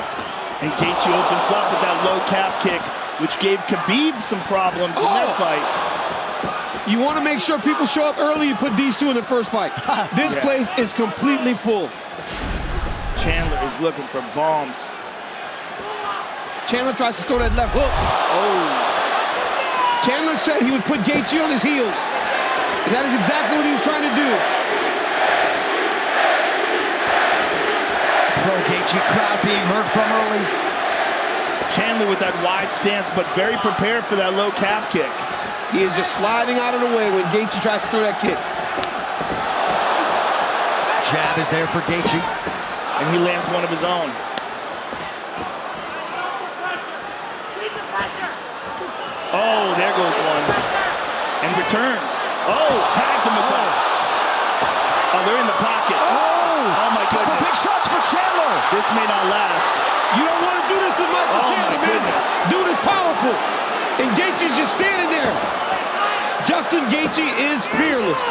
And Gaethje opens up with that low calf kick, which gave Khabib some problems in their fight. You want to make sure people show up early, you put these two in the first fight. This place is completely full. Chandler is looking for bombs. Chandler tries to throw that left hook. Oh. Chandler said he would put Gaethje on his heels. And that is exactly what he was trying to do. Pro Gaethje crowd being heard from early. Chandler with that wide stance, but very prepared for that low calf kick. He is just sliding out of the way when Gaethje tries to throw that kick. Jab is there for Gaethje. And he lands one of his own. Oh, there goes one. And returns. Oh, tagged him with that. Oh, they're in the pocket. Oh my goodness. Big shots for Chandler. This may not last. You don't want to do this with Michael Chandler, my man. goodness. Dude is powerful. And Gaethje's just standing there. Justin Gaethje is fearless.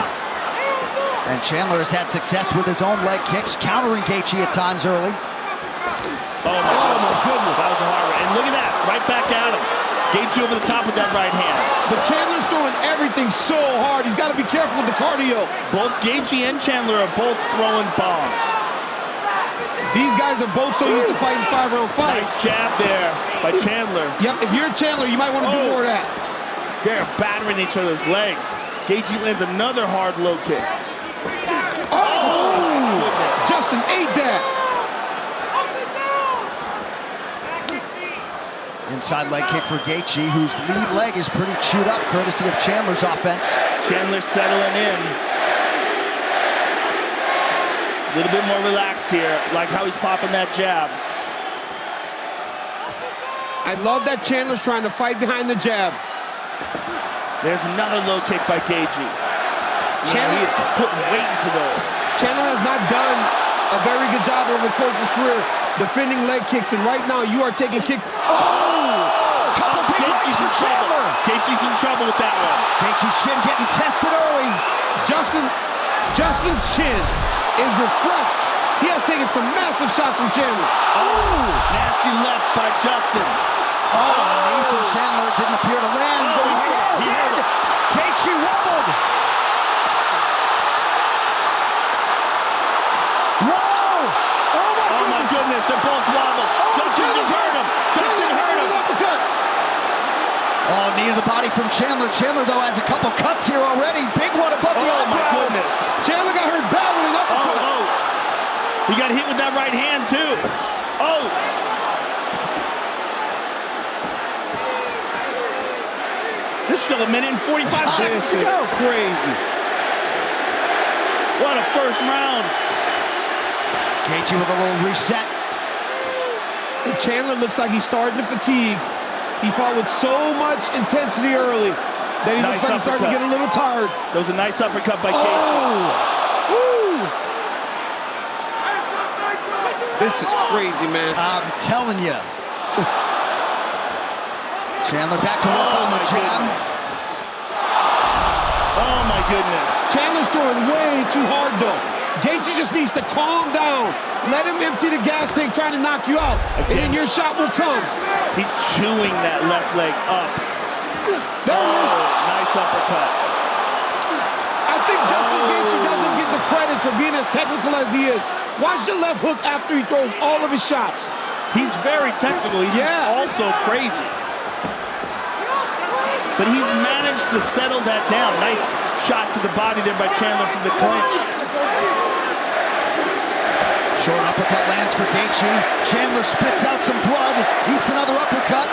And Chandler has had success with his own leg kicks, countering Gaethje at times early. Oh my goodness. That was a hard one. And look at that, right back at him. Gaethje over the top with that right hand. But Chandler's throwing everything so hard. He's got to be careful with the cardio. Both Gaethje and Chandler are both throwing bombs. These guys are both so used to fighting 5-round fights. Nice jab there by Chandler. Yep, if you're Chandler, you might want to do more of that. They're battering each other's legs. Gaethje lands another hard low kick. Oh! Justin ate that. Inside leg kick for Gaethje, whose lead leg is pretty chewed up, courtesy of Chandler's offense. Chandler settling in. A little bit more relaxed here, like how he's popping that jab. I love that Chandler's trying to fight behind the jab. There's another low kick by Gaethje. Chandler is putting weight into those. Chandler has not done a very good job over the course of his career defending leg kicks, and right now you are taking kicks. Couple big rights for Chandler. Gaethje's in trouble with that one. Gaethje's shin getting tested early. Justin's chin is refreshed. He has taken some massive shots from Chandler. Oh, nasty left by Justin. Nathan Chandler didn't appear to land. He did. Gaethje wobbled. Whoa! Oh my goodness, they're both wobbled. Justin just hurt him. Justin hurt him. Oh, knee to the body from Chandler. Chandler, though, has a couple cuts here already. Big one above the eyebrow. Oh my goodness. Chandler got hurt bad with an uppercut. He got hit with that right hand too. There's still a minute and 45 seconds to go. Crazy. What a first round. Gaethje with a little reset. And Chandler looks like he's starting to fatigue. He fought with so much intensity early that he looks like he's starting to get a little tired. That was a nice uppercut by Gaethje. This is crazy, man. I'm telling you. Chandler back to work on the jab. Oh my goodness. Chandler's throwing way too hard, though. Gaethje just needs to calm down. Let him empty the gas tank trying to knock you out. And then your shot will come. He's chewing that left leg up. There it is. Nice uppercut. I think Justin Gaethje doesn't get the credit for being as technical as he is. Watch the left hook after he throws all of his shots. He's very technical. He's just also crazy. But he's managed to settle that down. Nice shot to the body there by Chandler from the clinch. Short uppercut lands for Gaethje. Chandler spits out some blood, eats another uppercut.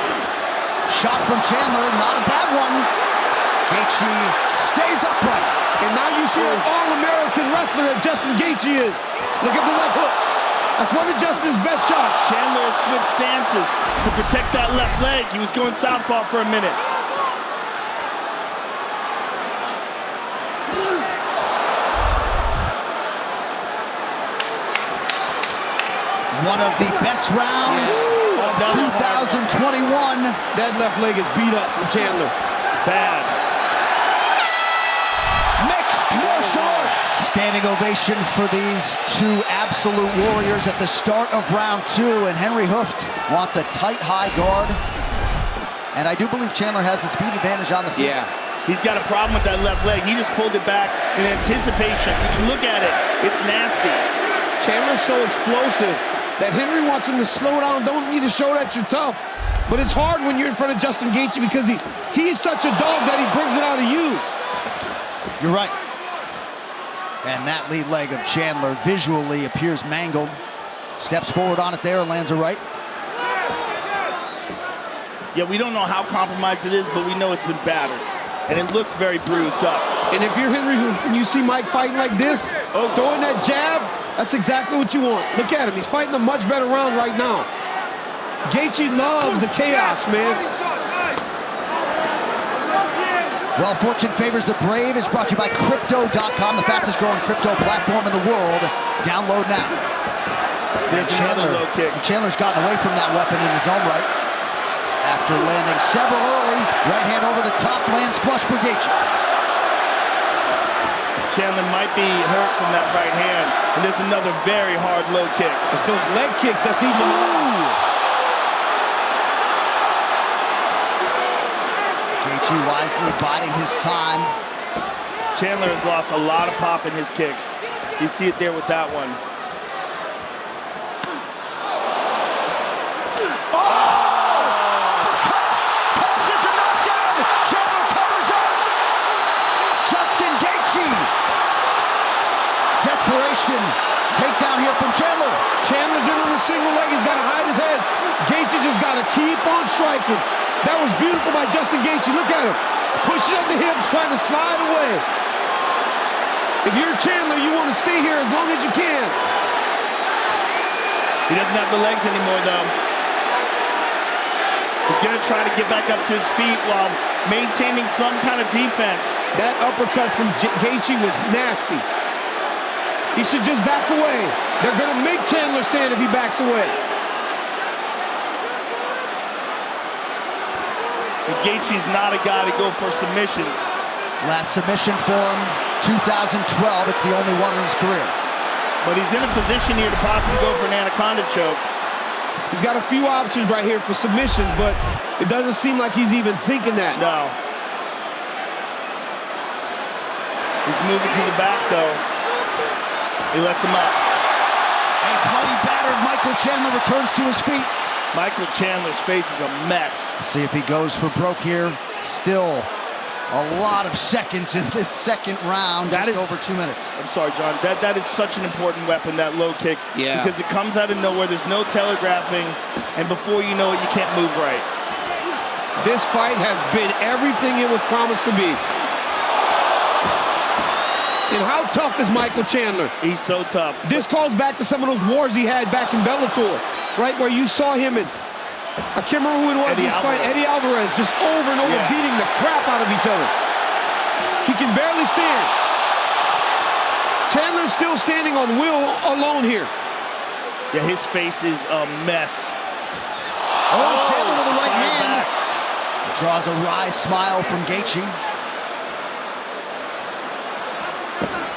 Shot from Chandler, not a bad one. Gaethje stays upright. And now you see an all-American wrestler that Justin Gaethje is. Look at the left hook. That's one of Justin's best shots. Chandler switched stances to protect that left leg. He was going southpaw for a minute. One of the best rounds of 2021. That left leg is beat up from Chandler. Bad. Mixed martial arts. Standing ovation for these two absolute warriors at the start of round 2. And Henry Hooft wants a tight high guard. And I do believe Chandler has the speed advantage on the field. Yeah. He's got a problem with that left leg. He just pulled it back in anticipation. You can look at it. It's nasty. Chandler's so explosive that Henry wants him to slow down. Don't need to show that you're tough. But it's hard when you're in front of Justin Gaethje because he's such a dog that he brings it out of you. You're right. And that lead leg of Chandler visually appears mangled. Steps forward on it there and lands a right. Yeah, we don't know how compromised it is, but we know it's been battered. And it looks very bruised up. And if you're Henry Hooft and you see Mike fighting like this, throwing that jab, that's exactly what you want. Look at him. He's fighting a much better round right now. Gaethje loves the chaos, man. Well, fortune favors the brave is brought to you by Crypto.com, the fastest growing crypto platform in the world. Download now. There's another low kick. And Chandler's gotten away from that weapon in his own right. After landing several early, right hand over the top, lands flush for Gaethje. Chandler might be hurt from that right hand. And there's another very hard low kick. It's those leg kicks that's eating him alive. Gaethje wisely biding his time. Chandler has lost a lot of pop in his kicks. You see it there with that one. Desperation. Takedown here from Chandler. Chandler's in on the single leg. He's got to hide his head. Gaethje just got to keep on striking. That was beautiful by Justin Gaethje. Look at him. Pushing up the hips, trying to slide away. If you're Chandler, you want to stay here as long as you can. He doesn't have the legs anymore, though. He's going to try to get back up to his feet while maintaining some kind of defense. That uppercut from Gaethje was nasty. He should just back away. They're going to make Chandler stand if he backs away. And Gaethje's not a guy to go for submissions. Last submission for him, 2012. It's the only one in his career. But he's in a position here to possibly go for an anaconda choke. He's got a few options right here for submissions, but it doesn't seem like he's even thinking that. No. He's moving to the back, though. He lets him up. And bloody battered Michael Chandler returns to his feet. Michael Chandler's face is a mess. See if he goes for broke here. Still a lot of seconds in this second round, just over 2 minutes. I'm sorry, John. That is such an important weapon, that low kick. Yeah. Because it comes out of nowhere. There's no telegraphing. And before you know it, you can't move right. This fight has been everything it was promised to be. And how tough is Michael Chandler? He's so tough. This calls back to some of those wars he had back in Bellator, right? Where you saw him in, I can't remember who it was, he was fighting Eddie Alvarez, just over and over, beating the crap out of each other. He can barely stand. Chandler's still standing on will alone here. Yeah, his face is a mess. Oh, Chandler with the right hand. Draws a wry smile from Gaethje.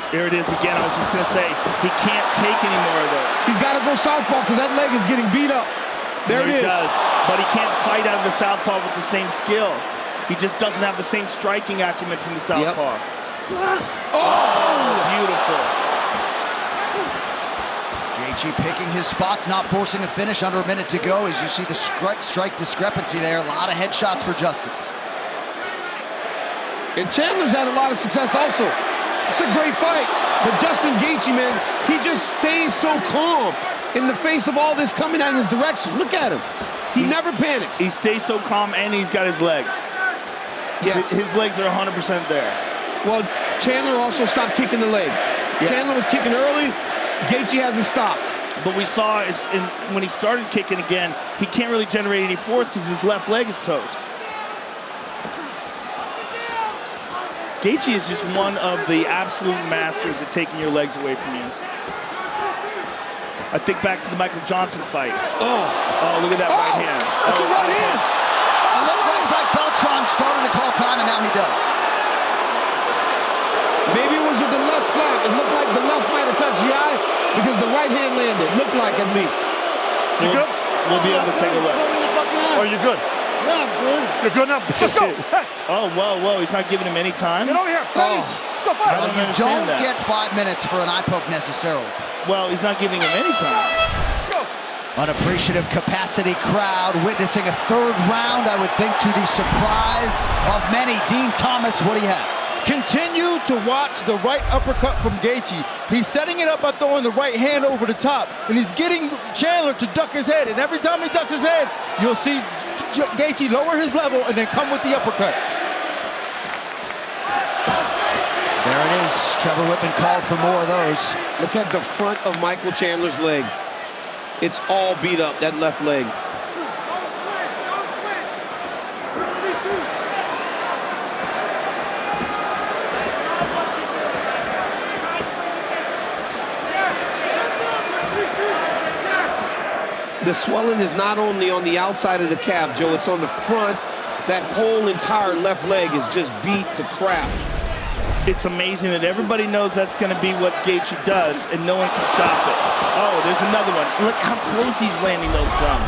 There it is again. I was just going to say, he can't take any more of those. He's got to go southpaw because that leg is getting beat up. There it is. He does, but he can't fight out of the southpaw with the same skill. He just doesn't have the same striking acumen from the southpaw. Yep. Oh, beautiful. Gaethje picking his spots, not forcing a finish. Under a minute to go. As you see the strike discrepancy there. A lot of headshots for Justin. And Chandler's had a lot of success also. It's a great fight. But Justin Gaethje, man, he just stays so calm in the face of all this coming out in his direction. Look at him. He never panics. He stays so calm, and he's got his legs. Yes. His legs are 100% there. Well, Chandler also stopped kicking the leg. Yeah. Chandler was kicking early. Gaethje hasn't stopped. But we saw when he started kicking again, he can't really generate any force because his left leg is toast. Gaethje is just one of the absolute masters at taking your legs away from you. I think back to the Michael Johnson fight. Oh, look at that right hand. That's a right hand. It looked like Beltran started to call time, and now he does. Maybe it was with the left slap. It looked like the left might have touched the eye because the right hand landed. Looked like, at least. You good? We'll be able to take a look. Are you good? Yeah, I'm good. You're good now? Let's go. Hey, Oh, whoa. He's not giving him any time? get over here. Ready? Let's go fight. I Well, you understand don't that. get 5 minutes for an eye poke necessarily. Well, he's not giving him any time. Unappreciative capacity crowd witnessing a third round, I would think, to the surprise of many. Dean Thomas, what do you have? Continue to watch the right uppercut from Gaethje. He's setting it up by throwing the right hand over the top, and he's getting Chandler to duck his head. And every time he ducks his head, you'll see Gaethje lower his level and then come with the uppercut. There it is. Trevor Whitman called for more of those. Look at the front of Michael Chandler's leg. It's all beat up, that left leg. The swelling is not only on the outside of the calf, Joe, it's on the front. That whole entire left leg is just beat to crap. It's amazing that everybody knows that's going to be what Gaethje does, and no one can stop it. Oh, there's another one. Look how close he's landing those from.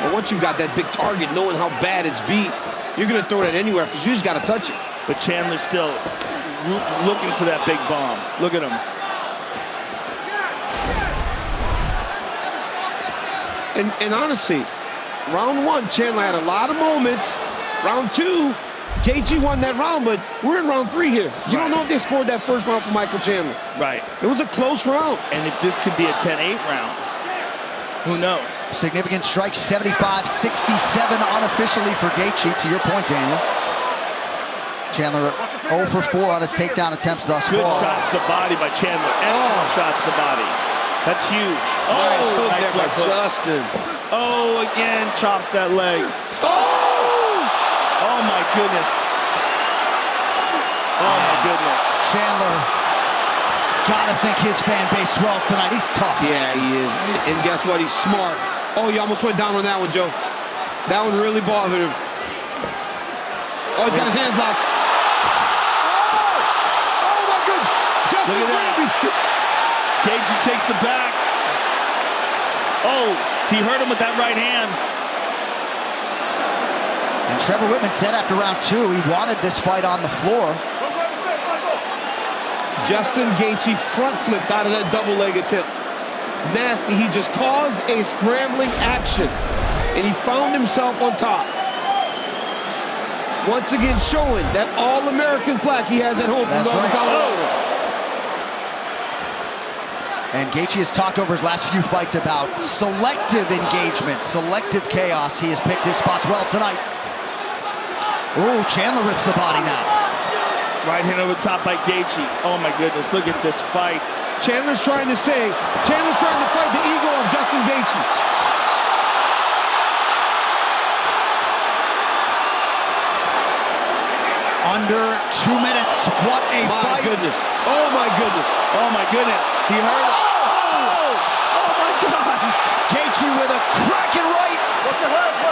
But once you've got that big target, knowing how bad it's beat, you're going to throw that anywhere because you just got to touch it. But Chandler's still looking for that big bomb. Look at him. And honestly, round one, Chandler had a lot of moments. Round two, Gaethje won that round, but we're in round three here. You don't know if they scored that first round for Michael Chandler. Right. It was a close round. And if this could be a 10-8 round, who knows? Significant strike, 75-67 unofficially for Gaethje. To your point, Daniel. Chandler 0 for 4 on his takedown attempts thus Good far. shots to the body by Chandler. Excellent shots to the body. That's huge. Nice hook nice there by left hook. Justin. Oh, again, chops that leg. Oh, my goodness. Oh, my goodness. Chandler, gotta think his fan base swells tonight. He's tough. Yeah, he is. And guess what? He's smart. Oh, he almost went down on that one, Joe. That one really bothered him. Oh, he's got his hands locked. Oh, my goodness. Justin Look at that. Gaethje takes the back. Oh, he hurt him with that right hand. And Trevor Whitman said after round 2 he wanted this fight on the floor. Justin Gaethje front flipped out of that double leg attempt. Nasty. He just caused a scrambling action, and he found himself on top. Once again showing that All-American plaque he has at home from That's Northern right. Colorado. And Gaethje has talked over his last few fights about selective engagement, selective chaos. He has picked his spots well tonight. Oh, Chandler rips the body now. Right hand over top by Gaethje. Oh my goodness, look at this fight. Chandler's trying to fight the ego of Justin Gaethje. Under 2 minutes. What a My fight. goodness. Oh my goodness. Oh my goodness, he hurt him. Oh my God. Gaethje with a cracking right.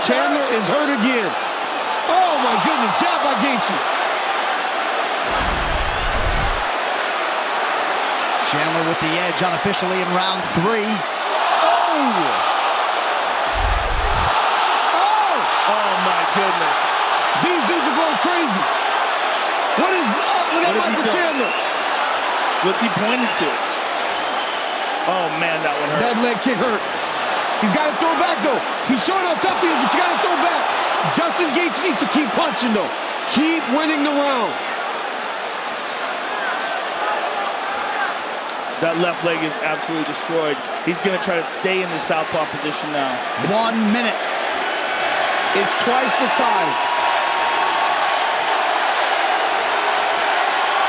Chandler is hurt again. Oh my goodness, jab by Gaethje. Chandler with the edge unofficially in round 3. Oh my goodness. These dudes are going crazy. Look at What is he Michael doing? Chandler. What's he pointing to? Oh man, that one hurt. That leg kick hurt. He's got to throw back though. He's showing how tough he is, but you got to throw back. Justin Gaethje needs to keep punching though. Keep winning the round. That left leg is absolutely destroyed. He's going to try to stay in the southpaw position now. 1 minute. It's twice the size.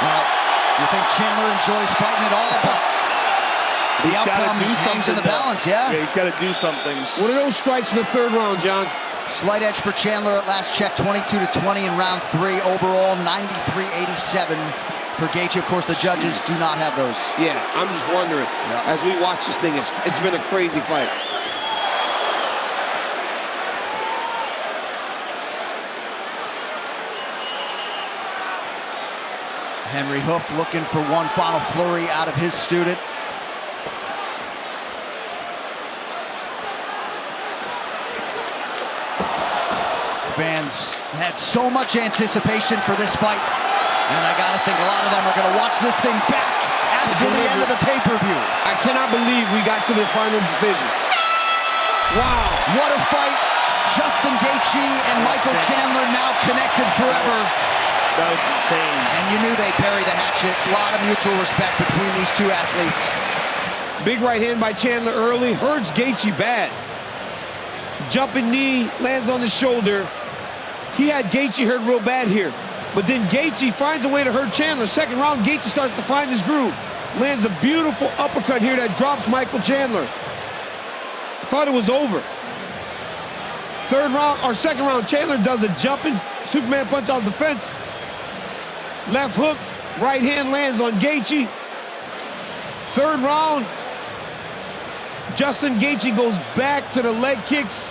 Well, you think Chandler enjoys fighting it all, but the outcome hangs in the balance, yeah? Yeah, he's got to do something. What are those strikes in the third round, John? Slight edge for Chandler at last check, 22-20 in round 3. Overall, 93-87 for Gaethje. Of course, the judges do not have those. Yeah, I'm just wondering. As we watch this thing, it's been a crazy fight. Henry Hoof looking for one final flurry out of his student. Fans had so much anticipation for this fight, and I gotta think a lot of them are gonna watch this thing back after the end of the pay-per-view. I cannot believe we got to the final decision. Wow. What a fight. Justin Gaethje and Michael Chandler now connected forever. That was insane. And you knew they buried the hatchet. A lot of mutual respect between these two athletes. Big right hand by Chandler early. Hurts Gaethje bad. Jumping knee, lands on the shoulder. He had Gaethje hurt real bad here. But then Gaethje finds a way to hurt Chandler. Second round, Gaethje starts to find his groove. Lands a beautiful uppercut here that drops Michael Chandler. Thought it was over. Third round, or second round, Chandler does a jumping Superman punch off the fence. Left hook, right hand lands on Gaethje. Third round, Justin Gaethje goes back to the leg kicks.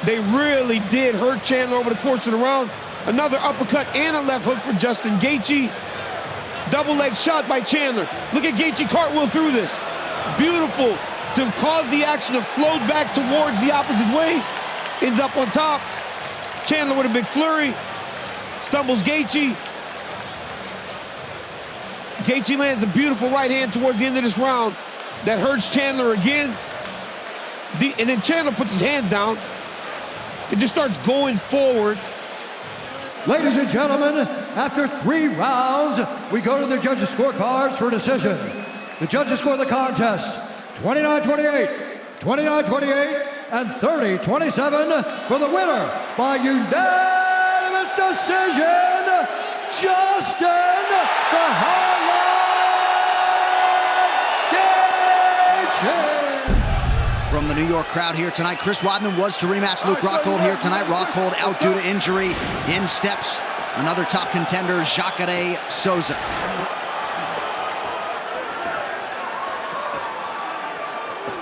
They really did hurt Chandler over the course of the round. Another uppercut and a left hook for Justin Gaethje. Double leg shot by Chandler. Look at Gaethje cartwheel through this. Beautiful to cause the action to float back towards the opposite way. Ends up on top. Chandler with a big flurry. Stumbles Gaethje. Gaethje lands a beautiful right hand towards the end of this round. That hurts Chandler again. And then Chandler puts his hands down. It just starts going forward. Ladies and gentlemen, after 3 rounds, we go to the judges' scorecards for decision. The judges score the contest 29-28, 29-28, and 30-27 for the winner by unanimous decision, Justin the Highlight Gaethje. From the New York crowd here tonight, Chris Weidman was to rematch Luke Rockhold here tonight. Rockhold out due to injury. In steps another top contender, Jacare Souza.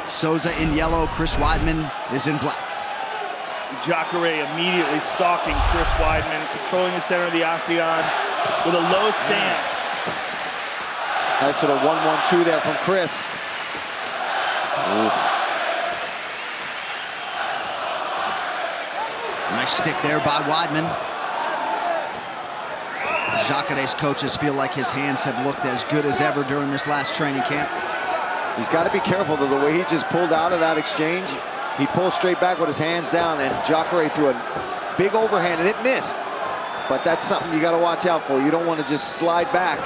Souza in yellow, Chris Weidman is in black. Jacare immediately stalking Chris Weidman, controlling the center of the octagon with a low stance. Nice little 1-1-2 there from Chris. Oof. Nice stick there by Weidman. Jacare's coaches feel like his hands have looked as good as ever during this last training camp. He's got to be careful, though, the way he just pulled out of that exchange. He pulled straight back with his hands down, and Jacare threw a big overhand, and it missed. But that's something you got to watch out for. You don't want to just slide back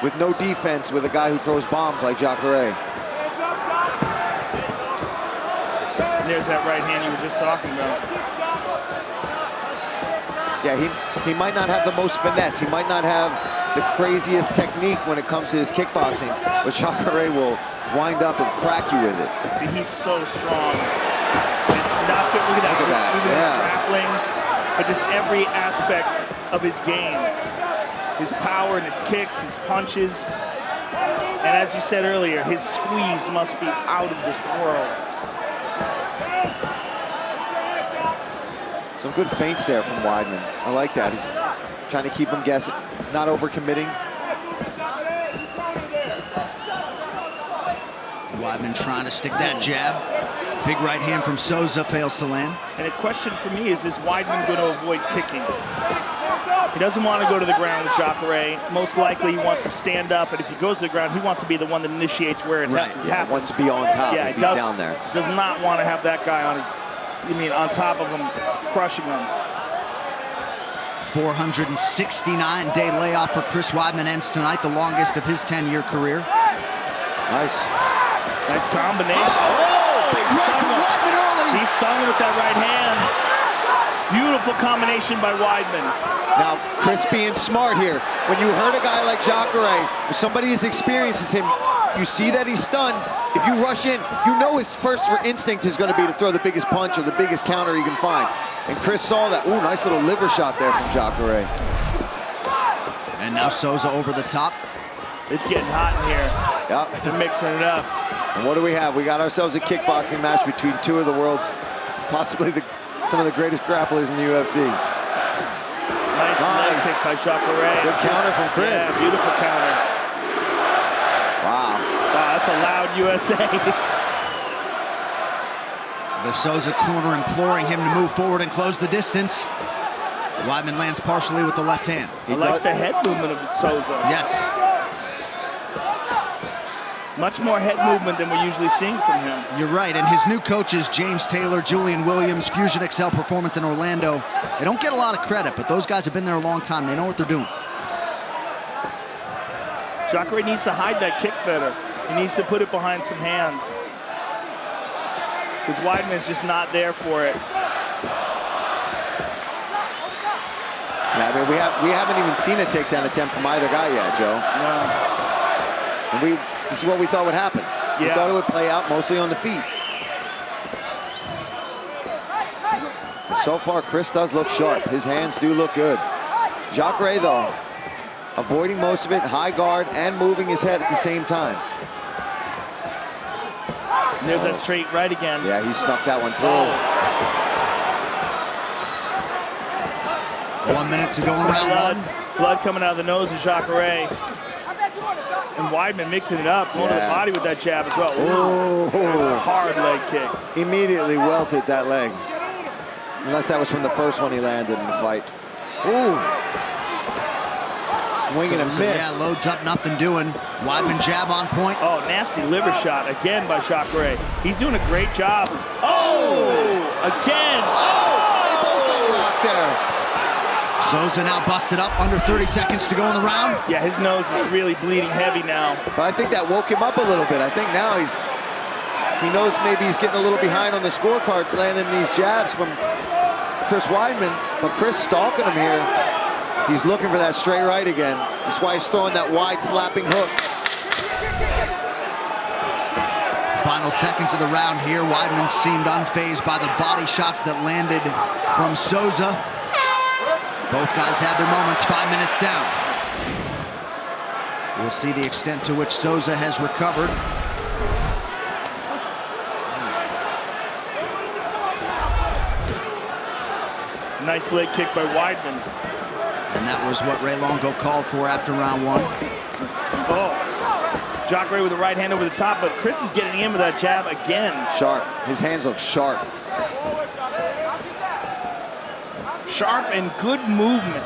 with no defense with a guy who throws bombs like Jacare. And there's that right hand you were just talking about. Yeah, he might not have the most finesse. He might not have the craziest technique when it comes to his kickboxing, but Jacare will wind up and crack you with it. He's so strong. Not just, look at that. Even his grappling, but just every aspect of his game. His power and his kicks, his punches. And as you said earlier, his squeeze must be out of this world. Some good feints there from Weidman. I like that. He's trying to keep him guessing, not overcommitting. Weidman trying to stick that jab. Big right hand from Souza fails to land. And a question for me is Weidman going to avoid kicking? He doesn't want to go to the ground with Jacare. Most likely he wants to stand up, and if he goes to the ground, he wants to be the one that initiates where it happens. Yeah, wants to be on top if he's down there. Does not want to have that guy on his, on top of him, crushing him. 469-day layoff for Chris Weidman ends tonight, the longest of his 10-year career. Nice. Nice combination. Oh! Big right from Weidman early. He stung him with that right hand. Beautiful combination by Weidman. Now, Chris being smart here. When you hurt a guy like Jacare, or somebody as experienced as him, you see that he's stunned. If you rush in, you know his first instinct is going to be to throw the biggest punch or the biggest counter he can find. And Chris saw that. Ooh, nice little liver shot there from Jacare. And now Souza over the top. It's getting hot in here. Yep. They're mixing it up. And what do we have? We got ourselves a kickboxing match between two of the world's, possibly some of the greatest grapplers in the UFC. Nice leg kick by Jacare. Good counter from Chris. Yeah, beautiful counter. Wow. Wow, that's a loud USA. The Souza corner imploring him to move forward and close the distance. Weidman lands partially with the left hand. I like the head movement of Souza. Yes. Much more head movement than we're usually seeing from him. You're right, and his new coaches, James Taylor, Julian Williams, Fusion XL Performance in Orlando, they don't get a lot of credit, but those guys have been there a long time. They know what they're doing. Jacare needs to hide that kick better. He needs to put it behind some hands. Because Weidman's just not there for it. Yeah, I mean, we haven't even seen a takedown attempt from either guy yet, Joe. No. And this is what we thought would happen. We thought it would play out mostly on the feet. And so far, Chris does look sharp. His hands do look good. Jacare, though, avoiding most of it, high guard, and moving his head at the same time. And there's that straight right again. Yeah, he snuck that one through. Oh. 1 minute to go in round one. Blood coming out of the nose of Jacare. And Weidman mixing it up, going to the body with that jab as well. Ooh, there's a hard leg kick. Immediately welted that leg. Unless that was from the first one he landed in the fight. Ooh. Swinging and miss. Yeah, loads up, nothing doing. Weidman jab on point. Oh, nasty liver shot again by Jacare. He's doing a great job. Oh, again. Oh, they both got rocked there. Souza now busted up, under 30 seconds to go in the round. Yeah, his nose is really bleeding heavy now. But I think that woke him up a little bit. I think now he knows maybe he's getting a little behind on the scorecards, landing these jabs from Chris Weidman. But Chris stalking him here. He's looking for that straight right again. That's why he's throwing that wide slapping hook. Final seconds of the round here. Weidman seemed unfazed by the body shots that landed from Souza. Both guys had their moments, 5 minutes down. We'll see the extent to which Souza has recovered. Nice leg kick by Weidman. And that was what Ray Longo called for after round one. Oh, Jacare with the right hand over the top, but Chris is getting in with that jab again. Sharp. His hands look sharp. Sharp and good movement.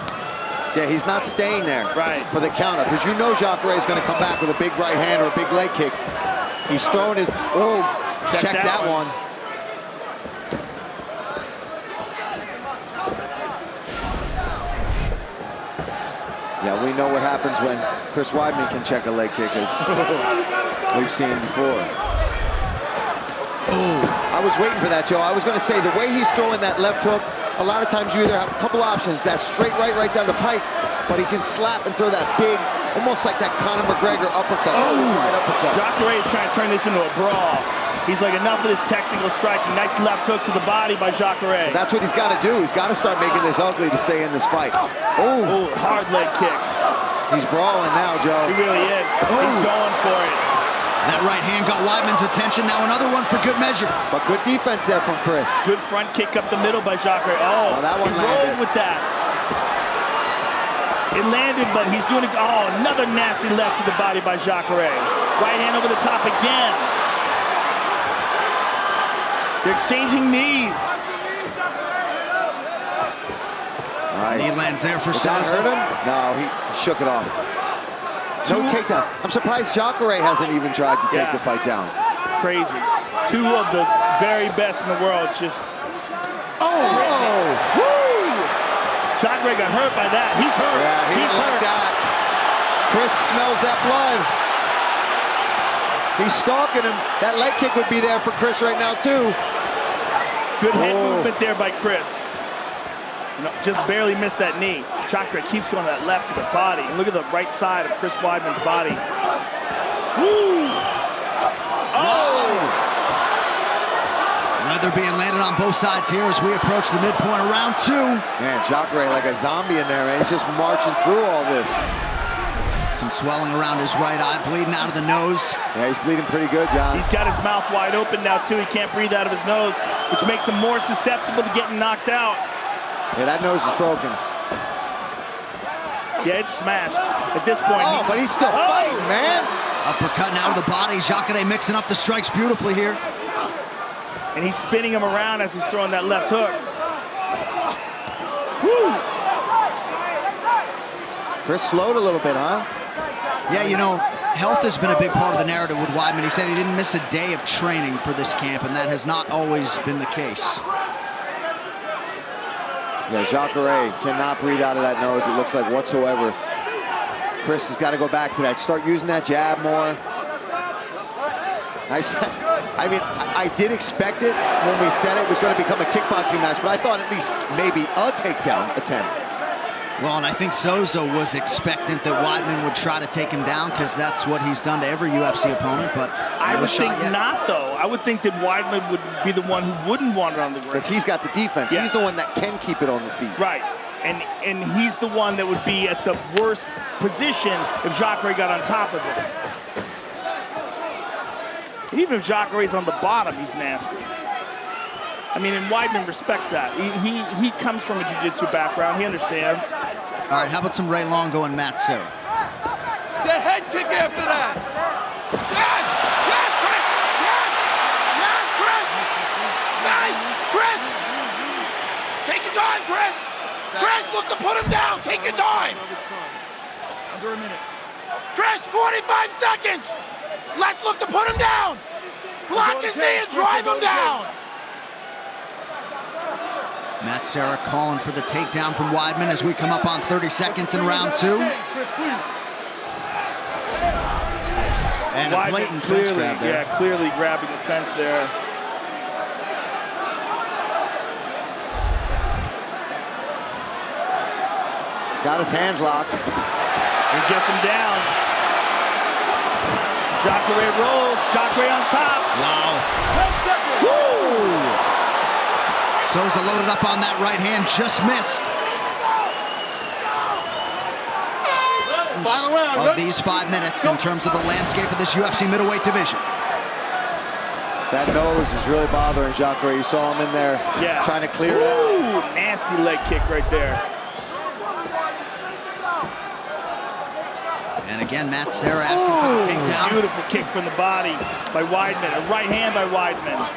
Yeah, he's not staying there for the counter, because you know Jacare is going to come back with a big right hand or a big leg kick. He's throwing his, check that one. Yeah, we know what happens when Chris Weidman can check a leg kick, as we've seen before. Oh, I was waiting for that, Joe. I was going to say, the way he's throwing that left hook, a lot of times you either have a couple options, that straight right down the pipe, but he can slap and throw that big, almost like that Conor McGregor uppercut. Oh, right uppercut. Jacare is trying to turn this into a brawl. He's like, enough of this technical striking. Nice left hook to the body by Jacare. That's what he's got to do. He's got to start making this ugly to stay in this fight. Oh, hard leg kick. He's brawling now, Joe. He really is. He's going for it. That right hand got Weidman's attention. Now another one for good measure. But good defense there from Chris. Good front kick up the middle by Jacare. Oh, that one he landed. rolled with that. It landed, but he's doing it. Oh, another nasty left to the body by Jacare. Right hand over the top again. They're exchanging knees. Nice. Knee lands there for Did that hurt Souza. him? No, he shook it off. No takedown. I'm surprised Jacare hasn't even tried to take the fight down. Crazy. Two of the very best in the world just... Oh! Woo! Jacare got hurt by that. He's hurt. Yeah, he didn't like that. Chris smells that blood. He's stalking him. That leg kick would be there for Chris right now, too. Good head movement there by Chris. Just barely missed that knee. Jacare keeps going to that left to the body. And look at the right side of Chris Weidman's body. Woo! Oh! Leather being landed on both sides here as we approach the midpoint of round 2. Man, Jacare like a zombie in there, man. He's just marching through all this. Some swelling around his right eye, bleeding out of the nose. Yeah, he's bleeding pretty good, John. He's got his mouth wide open now, too. He can't breathe out of his nose, which makes him more susceptible to getting knocked out. Yeah, that nose is broken. Yeah, it's smashed. At this point, but he's still fighting, man. Uppercut now to the body. Jacare mixing up the strikes beautifully here. And he's spinning him around as he's throwing that left hook. Woo! Chris slowed a little bit, huh? Yeah, you know, health has been a big part of the narrative with Weidman. He said he didn't miss a day of training for this camp, and that has not always been the case. Yeah, Jacare cannot breathe out of that nose, it looks like, whatsoever. Chris has got to go back to that. Start using that jab more. I mean, I did expect it when we said it was going to become a kickboxing match, but I thought at least maybe a takedown attempt. Well, and I think Souza was expectant that Weidman would try to take him down because that's what he's done to every UFC opponent, but I would think not, though. I would think that Weidman would be the one who wouldn't want it on the ground. Because he's got the defense. Yeah. He's the one that can keep it on the feet. Right. And he's the one that would be at the worst position if Jacare got on top of it. Even if Jacare's on the bottom, he's nasty. I mean, and Weidman respects that. He comes from a jiu-jitsu background. He understands. All right, how about some Ray Longo and Matt Serra? The head kick after that. Yes! Yes, Chris! Yes! Yes, Chris! Nice! Chris! Take your time, Chris! Chris, look to put him down! Take your time! Under a minute. Chris, 45 seconds! Let's look to put him down! Block his knee and drive him down! Matt Serra calling for the takedown from Weidman as we come up on 30 seconds in round 2. And a blatant fence grab there. Yeah, clearly grabbing the fence there. He's got his hands locked. He gets him down. Jacare rolls. Jacare on top. Wow. 10 seconds. Woo! Souza loaded up on that right hand, just missed. Final round, of these 5 minutes in terms of the landscape of this UFC middleweight division. That nose is really bothering Jacare. You saw him in there trying to clear it out. Nasty leg kick right there. And again, Matt Serra asking for the takedown. Beautiful kick from the body by Weidman. A right hand by Weidman.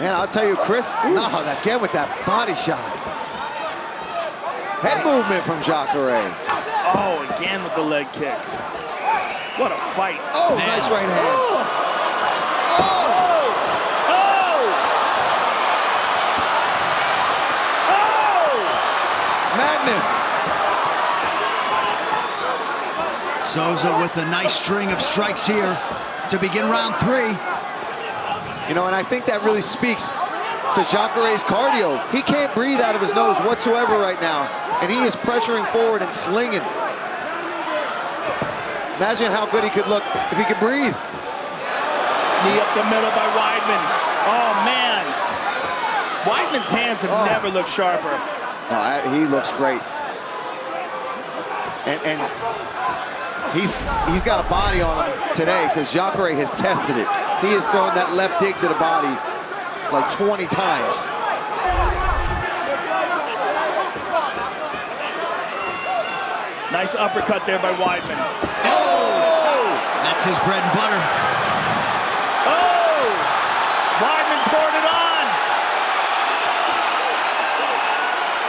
Man, I'll tell you, Chris, again with that body shot. Head movement from Jacare. Oh, again with the leg kick. What a fight. Oh, man. Nice right hand. It's madness. Souza with a nice string of strikes here to begin round 3. You know, and I think that really speaks to Jacare's cardio. He can't breathe out of his nose whatsoever right now, and he is pressuring forward and slinging. Imagine how good he could look if he could breathe. Knee up the middle by Weidman. Oh, man. Weidman's hands have never looked sharper. Oh, he looks great. And he's got a body on him today because Jacare has tested it. He has thrown that left dig to the body like 20 times. Nice uppercut there by Weidman. Oh! That's his bread and butter. Oh! Weidman poured it on.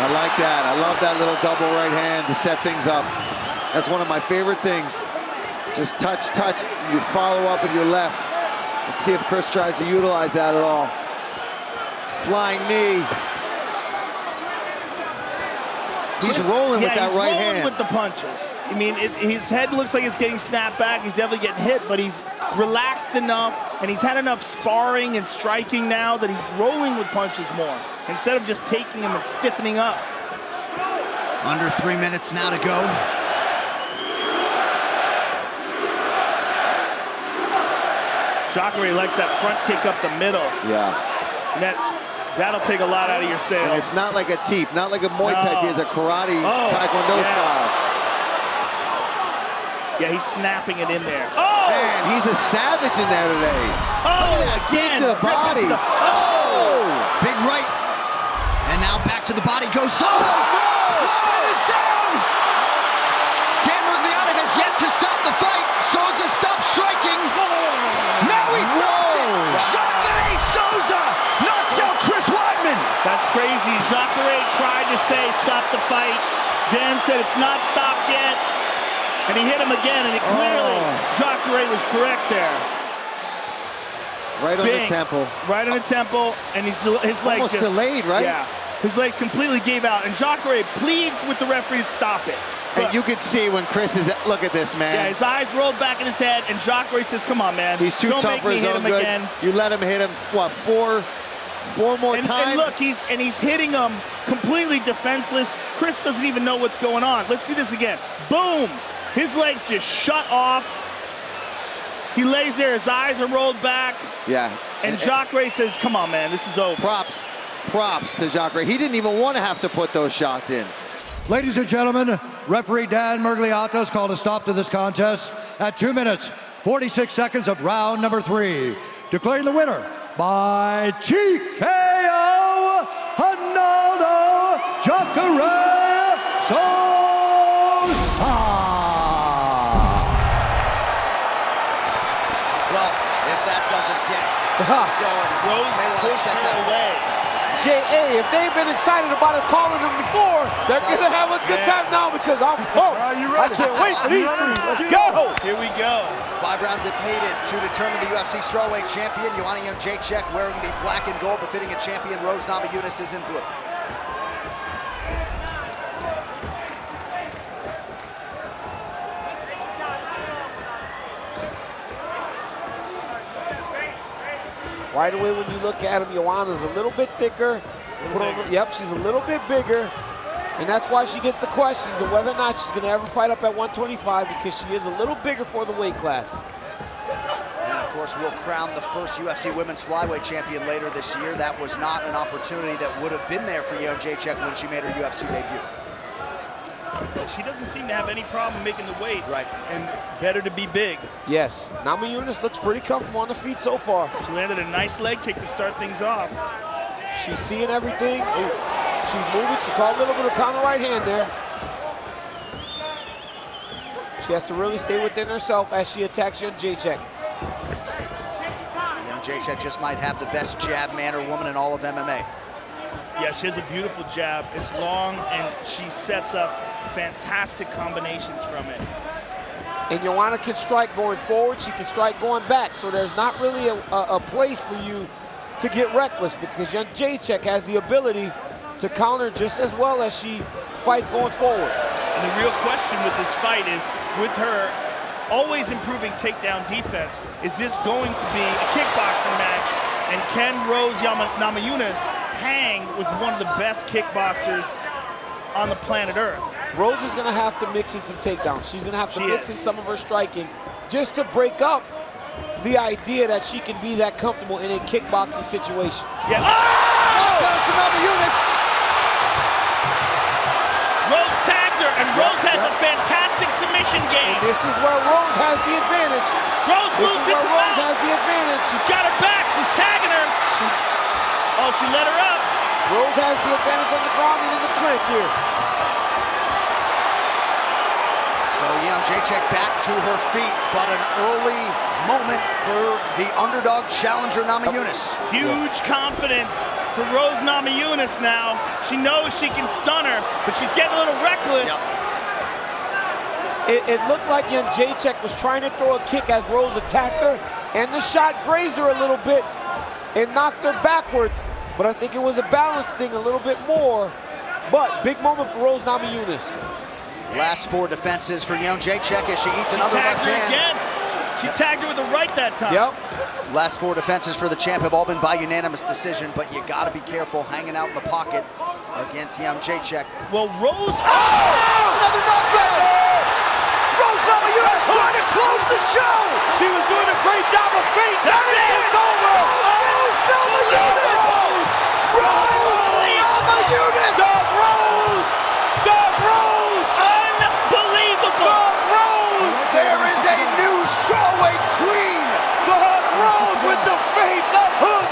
I like that. I love that little double right hand to set things up. That's one of my favorite things. Just touch, touch. You follow up with your left. Let's see if Chris tries to utilize that at all. Flying knee. He's rolling with that right hand. With the punches. I mean, his head looks like it's getting snapped back. He's definitely getting hit, but he's relaxed enough, and he's had enough sparring and striking now that he's rolling with punches more, instead of just taking them and stiffening up. Under 3 minutes now to go. Jacare likes that front kick up the middle. Yeah. And that'll take a lot out of your sail. And it's not like a teep, not like a Muay Thai. He has a karate, taekwondo style. Yeah, he's snapping it in there. Oh! Man, he's a savage in there today. Oh, look at that kick to the body. Oh! Big right. And now back to the body goes Souza. Weidman is down! Dan Miragliotta has yet to stop the fight. Souza stops striking. Now he stops it. Jacare Souza knocks out Chris Weidman. That's crazy. Jacare tried to say stop the fight. Dan said it's not stopped yet. And he hit him again, and clearly Jacare was correct there. Right on the temple. Right on the temple, and his legs almost just delayed, right? Yeah, his legs completely gave out, and Jacare pleads with the referee to stop it. And you can see when Chris is, look at this, man. Yeah, his eyes rolled back in his head, and Jacare says, come on, man. He's too tough for his own good. Again. You let him hit him, what, four more times? And look, he's hitting him completely defenseless. Chris doesn't even know what's going on. Let's see this again. Boom! His legs just shut off. He lays there, his eyes are rolled back. Yeah. And Jacare says, come on, man, this is over. Props to Jacare. He didn't even want to have to put those shots in. Ladies and gentlemen, referee Dan Miragliotta has called a stop to this contest at 2 minutes, 46 seconds of round number 3. Declaring the winner by TKO, Ronaldo Jacare Souza. Well, if that doesn't get going, Rose they want to check that away. J.A., if they've been excited about us calling them before, they're going to have a good time now because I can't wait for these three. Let's go. Here we go. 5 rounds if needed to determine the UFC strawweight champion. Jedrzejczyk wearing the black and gold, befitting a champion. Rose Namajunas is in blue. Right away when you look at him, Joanna's a little bit thicker. Yep, she's a little bit bigger. And that's why she gets the questions of whether or not she's going to ever fight up at 125, because she is a little bigger for the weight class. And of course, we'll crown the first UFC women's flyweight champion later this year. That was not an opportunity that would have been there for Jedrzejczyk when she made her UFC debut. But she doesn't seem to have any problem making the weight. Right. And better to be big. Yes, Namajunas looks pretty comfortable on the feet so far. She landed a nice leg kick to start things off. She's seeing everything. She's moving. She caught a little bit of counter right hand there. She has to really stay within herself as she attacks Jedrzejczyk. Jedrzejczyk just might have the best jab man or woman in all of MMA. Yeah, she has a beautiful jab. It's long, and she sets up fantastic combinations from it. And Joanna can strike going forward. She can strike going back. So there's not really a place for you to get reckless, because Jedrzejczyk has the ability to counter just as well as she fights going forward. And the real question with this fight is, with her always improving takedown defense, is this going to be a kickboxing match? And can Rose Namajunas hang with one of the best kickboxers on the planet Earth? Rose is going to have to mix in some takedowns. She's going to have to mix in some of her striking just to break up the idea that she can be that comfortable in a kickboxing situation. Yeah. Knockdown to Namajunas. Rose tagged her, and Rose has a fantastic submission game. And this is where Rose has the advantage. Rose moves into the Rose has the advantage. She's got her back. She's tagging her. She let her up. Rose has the advantage on the ground and in the clinch here. So Jedrzejczyk back to her feet, but an early moment for the underdog challenger Namajunas. Huge confidence for Rose Namajunas now. She knows she can stun her, but she's getting a little reckless. It looked like Jedrzejczyk was trying to throw a kick as Rose attacked her, and the shot grazed her a little bit and knocked her backwards. But I think it was a balance thing a little bit more. But big moment for Rose Namajunas. Last 4 defenses for Jedrzejczyk as she eats another left hand. Again. She tagged her with the right that time. Yep. Last 4 defenses for the champ have all been by unanimous decision, but you gotta be careful hanging out in the pocket against Jedrzejczyk. Well, Rose. Another knockdown! Rose Namajunas trying to close the show! She was doing a great job of feinting. That's it! It's over! Rose Namajunas! Rose Namajunas! Dog Rose! Dog Rose! Unbelievable! Dog Rose! There is a new strawweight queen! Dog Rose with the feint, the hook!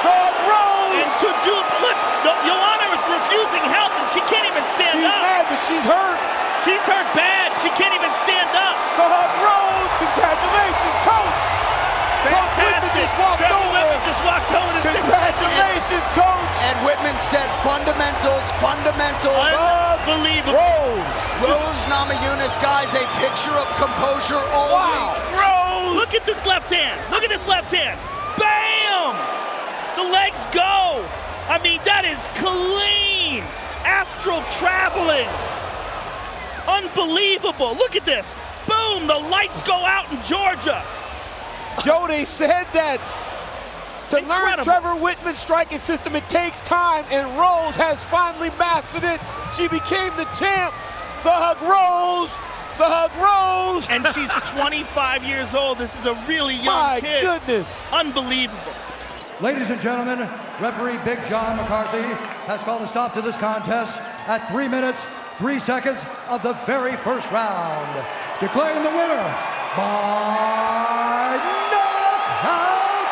Dog Rose! And to do, look, Joanna is refusing help and she can't even stand She's up. mad, but she's hurt. She's hurt bad. She can't even stand up. Dog Rose, congratulations, coach! Coach Whitman just walked Trevor over. Whitman just walked over to say Congratulations, coach! And Whitman said fundamentals, fundamentals. Unbelievable. Rose Namajunas, guys, a picture of composure all week. Rose! Look at this left hand. Look at this left hand. Bam! The legs go. I mean, that is clean. Astral traveling. Unbelievable. Look at this. Boom, the lights go out in Georgia. Joe, they said that to learn Incredible. Trevor Whitman's striking system, it takes time, and Rose has finally mastered it. She became the champ. Thug Rose. Thug Rose. And she's 25 years old. This is a really young My kid. goodness. Unbelievable. Ladies and gentlemen, referee Big John McCarthy has called a stop to this contest at 3 minutes, 3 seconds of the very first round. Declaring the winner by knockout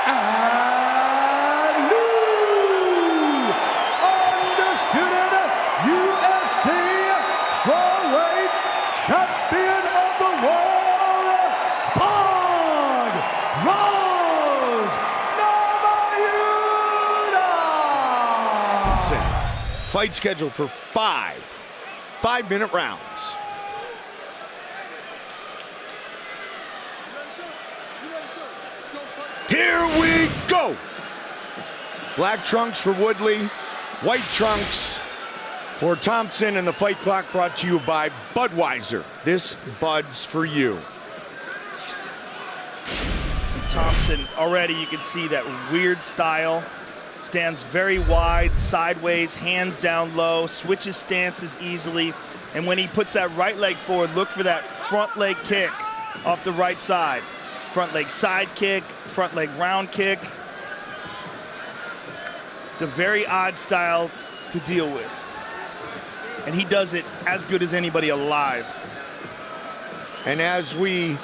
and new undisputed UFC strawweight champion of the world, Thug Rose Namajunas. Fight scheduled for 5-minute rounds. Here we go. Black trunks for Woodley, white trunks for Thompson, and the fight clock brought to you by Budweiser. This Bud's for you. Thompson, already you can see that weird style. Stands very wide, sideways, hands down low, switches stances easily. And when he puts that right leg forward, look for that front leg kick off the right side. Front leg side kick, front leg round kick. It's a very odd style to deal with. And he does it as good as anybody alive. And as we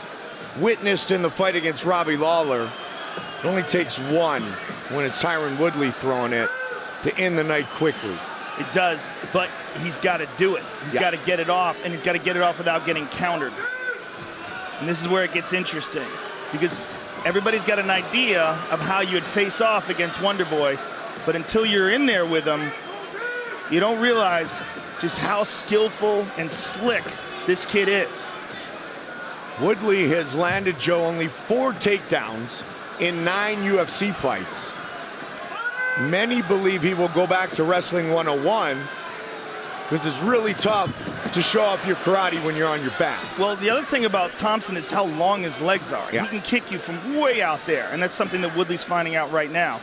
witnessed in the fight against Robbie Lawler, it only takes one when it's Tyron Woodley throwing it to end the night quickly. It does, but he's got to do it. He's got to get it off, and he's got to get it off without getting countered. And this is where it gets interesting, because everybody's got an idea of how you'd face off against Wonderboy, but until you're in there with him, you don't realize just how skillful and slick this kid is. Woodley has landed Joe only 4 takedowns in 9 UFC fights. Many believe he will go back to Wrestling 101 because it's really tough to show up your karate when you're on your back. Well, the other thing about Thompson is how long his legs are. Yeah. He can kick you from way out there, and that's something that Woodley's finding out right now.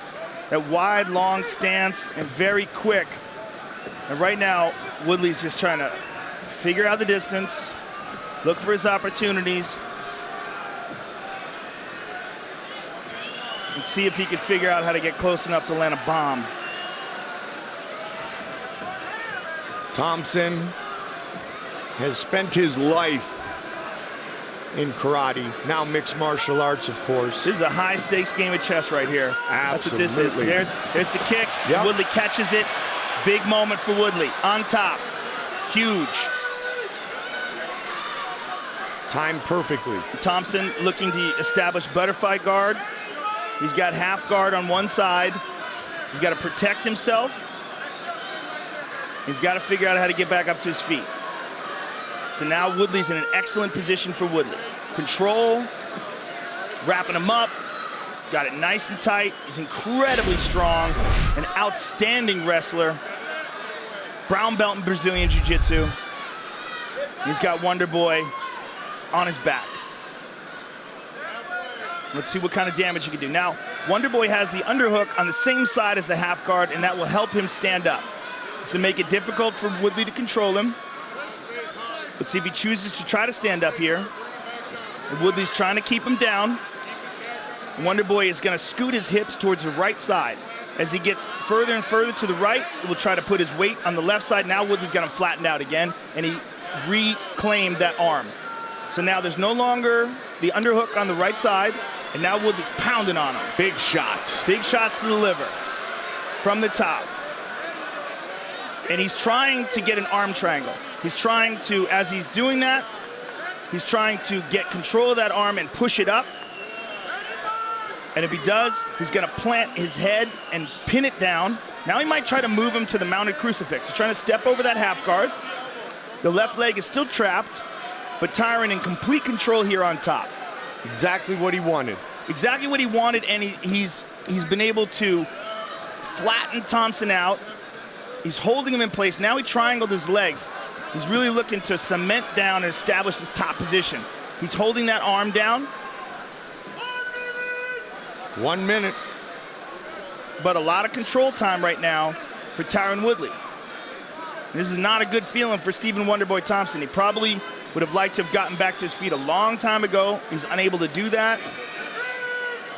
That wide, long stance and very quick. And right now, Woodley's just trying to figure out the distance, look for his opportunities, and see if he could figure out how to get close enough to land a bomb. Thompson has spent his life in karate, now mixed martial arts, of course. This is a high-stakes game of chess right here. Absolutely. That's what this is. There's the kick. Yep. Woodley catches it. Big moment for Woodley. On top. Huge. Timed perfectly. Thompson looking to establish butterfly guard. He's got half guard on one side. He's got to protect himself. He's got to figure out how to get back up to his feet. So now Woodley's in an excellent position for Woodley. Control, wrapping him up, got it nice and tight. He's incredibly strong, an outstanding wrestler. Brown belt in Brazilian Jiu-Jitsu. He's got Wonder Boy on his back. Let's see what kind of damage he can do. Now, Wonder Boy has the underhook on the same side as the half guard, and that will help him stand up. So make it difficult for Woodley to control him. Let's see if he chooses to try to stand up here. And Woodley's trying to keep him down. Wonder Boy is going to scoot his hips towards the right side. As he gets further and further to the right, he will try to put his weight on the left side. Now Woodley's got him flattened out again, and he reclaimed that arm. So now there's no longer the underhook on the right side, and now Woodley's pounding on him. Big shots. Big shots to the liver from the top. And he's trying to get an arm triangle. He's trying to, as he's doing that, he's trying to get control of that arm and push it up. And if he does, he's gonna plant his head and pin it down. Now he might try to move him to the mounted crucifix. He's trying to step over that half guard. The left leg is still trapped, but Tyron in complete control here on top. Exactly what he wanted. Exactly what he wanted, and he's been able to flatten Thompson out. He's holding him in place. Now he triangled his legs. He's really looking to cement down and establish his top position. He's holding that arm down. 1 minute. But a lot of control time right now for Tyron Woodley. This is not a good feeling for Stephen Wonderboy Thompson. He probably would have liked to have gotten back to his feet a long time ago. He's unable to do that.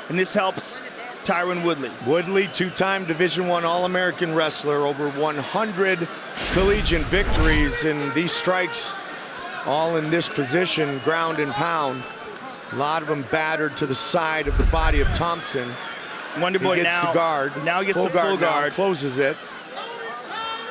And this helps Tyron Woodley. Woodley, two-time Division I All-American wrestler, over 100 collegiate victories, and these strikes all in this position, ground and pound. A lot of them battered to the side of the body of Thompson. Wonderboy he gets now, the guard. Now he gets the full guard. Closes it.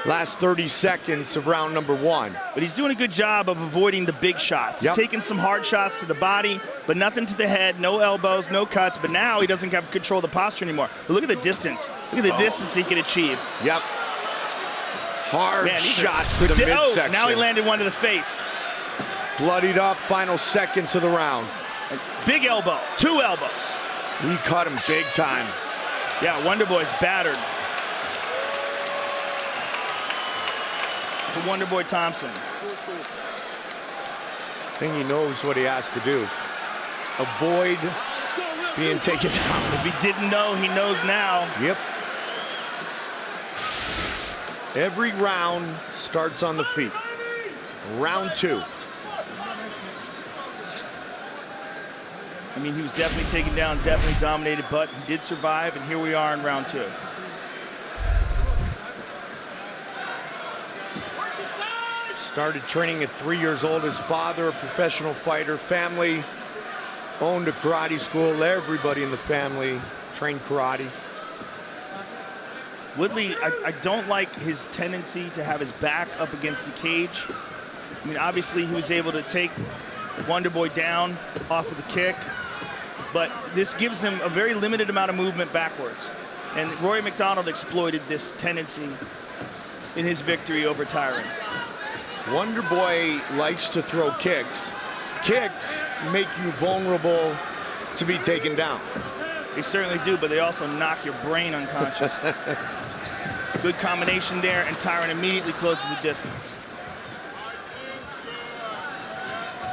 Last 30 seconds of round number 1. But he's doing a good job of avoiding the big shots. He's taking some hard shots to the body, but nothing to the head, no elbows, no cuts. But now he doesn't have control of the posture anymore. But look at the distance. Look at the distance he can achieve. Yep. Hard shots to the midsection. Now he landed one to the face. Bloodied up, final seconds of the round. Big elbow, 2 elbows. He caught him big time. Yeah, Wonderboy's battered. For Wonderboy Thompson. I think he knows what he has to do. Avoid being taken down. If he didn't know, he knows now. Yep. Every round starts on the feet. Round 2. I mean, he was definitely taken down, definitely dominated, but he did survive, and here we are in round 2. Started training at 3 years old. His father, a professional fighter. Family owned a karate school. Everybody in the family trained karate. Woodley, I don't like his tendency to have his back up against the cage. I mean, obviously he was able to take Wonderboy down off of the kick, but this gives him a very limited amount of movement backwards. And Rory McDonald exploited this tendency in his victory over Tyron. Wonderboy likes to throw kicks. Kicks make you vulnerable to be taken down. They certainly do, but they also knock your brain unconscious. Good combination there, and Tyron immediately closes the distance.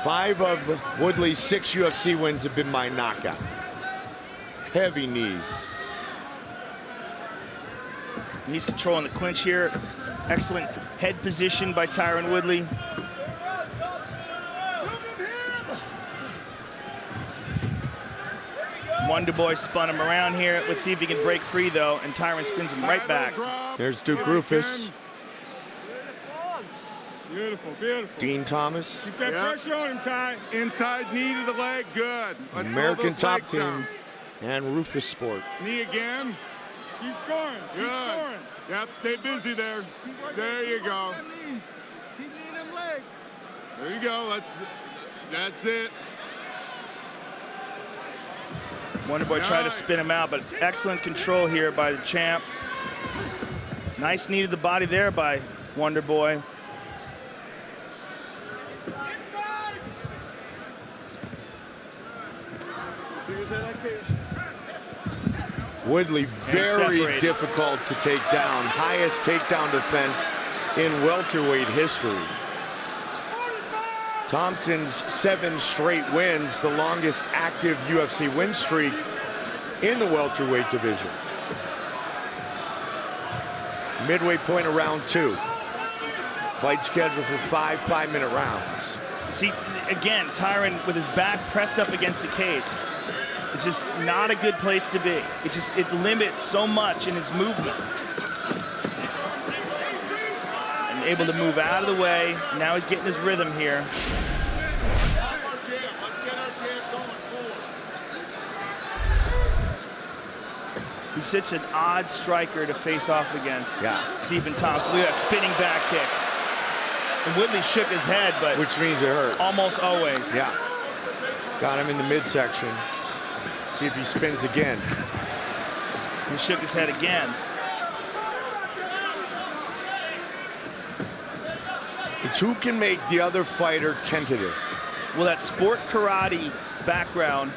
5 of Woodley's 6 UFC wins have been by knockout. Heavy knees. He's controlling the clinch here. Excellent head position by Tyron Woodley. Wonderboy spun him around here. Let's see if he can break free, though, and Tyron spins him right back. There's Duke Rufus. Beautiful, beautiful. Dean Thomas. Keep that pressure on him, Ty. Inside knee to the leg, good. Let's American slow those Top legs Team down. and Rufus Sport. Knee again. Keep scoring. Good. Keep scoring. Yep, stay busy there. There you go. Keep kneeing them legs. There you go. That's it. Wonderboy tried to spin him out, but excellent control here by the champ. Nice knee to the body there by Wonderboy. Woodley, very difficult to take down. Highest takedown defense in welterweight history. Thompson's 7 straight wins, the longest active UFC win streak in the welterweight division. Midway point of round 2. Fight scheduled for 5 5-minute rounds. See, again, Tyron with his back pressed up against the cage. It's just not a good place to be. It limits so much in his movement. And able to move out of the way. Now he's getting his rhythm here. He's such an odd striker to face off against. Yeah. Stephen Thompson. Look at that spinning back kick. And Woodley shook his head, but which means it hurt. Almost always. Yeah. Got him in the midsection. See if he spins again. He shook his head again. It's who can make the other fighter tentative. Well, that sport karate background,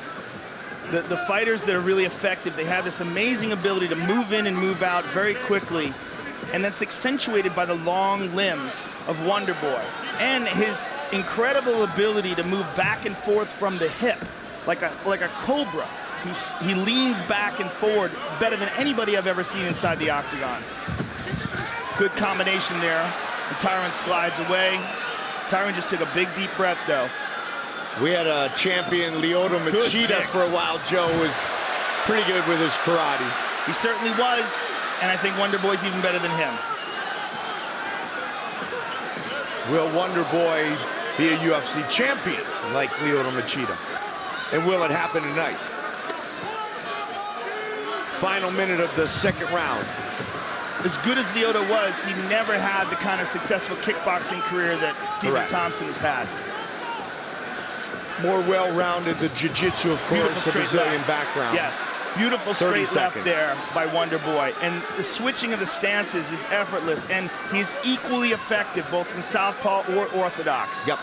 the fighters that are really effective, they have this amazing ability to move in and move out very quickly. And that's accentuated by the long limbs of Wonder Boy and his incredible ability to move back and forth from the hip like a cobra. He leans back and forward better than anybody I've ever seen inside the octagon. Good combination there. And Tyron slides away. Tyron just took a big deep breath though. We had a champion, Lyoto Machida, for a while. Joe was pretty good with his karate. He certainly was. And I think Wonder Boy's even better than him. Will Wonder Boy be a UFC champion like Lyoto Machida? And will it happen tonight? Final minute of the 2nd round. As good as Lyoto was, he never had the kind of successful kickboxing career that Stephen Thompson has had. More well-rounded, the jiu-jitsu, of course, the Brazilian background. Yes. Beautiful straight left there by Wonder Boy. And the switching of the stances is effortless, and he's equally effective both from southpaw or orthodox. Yep.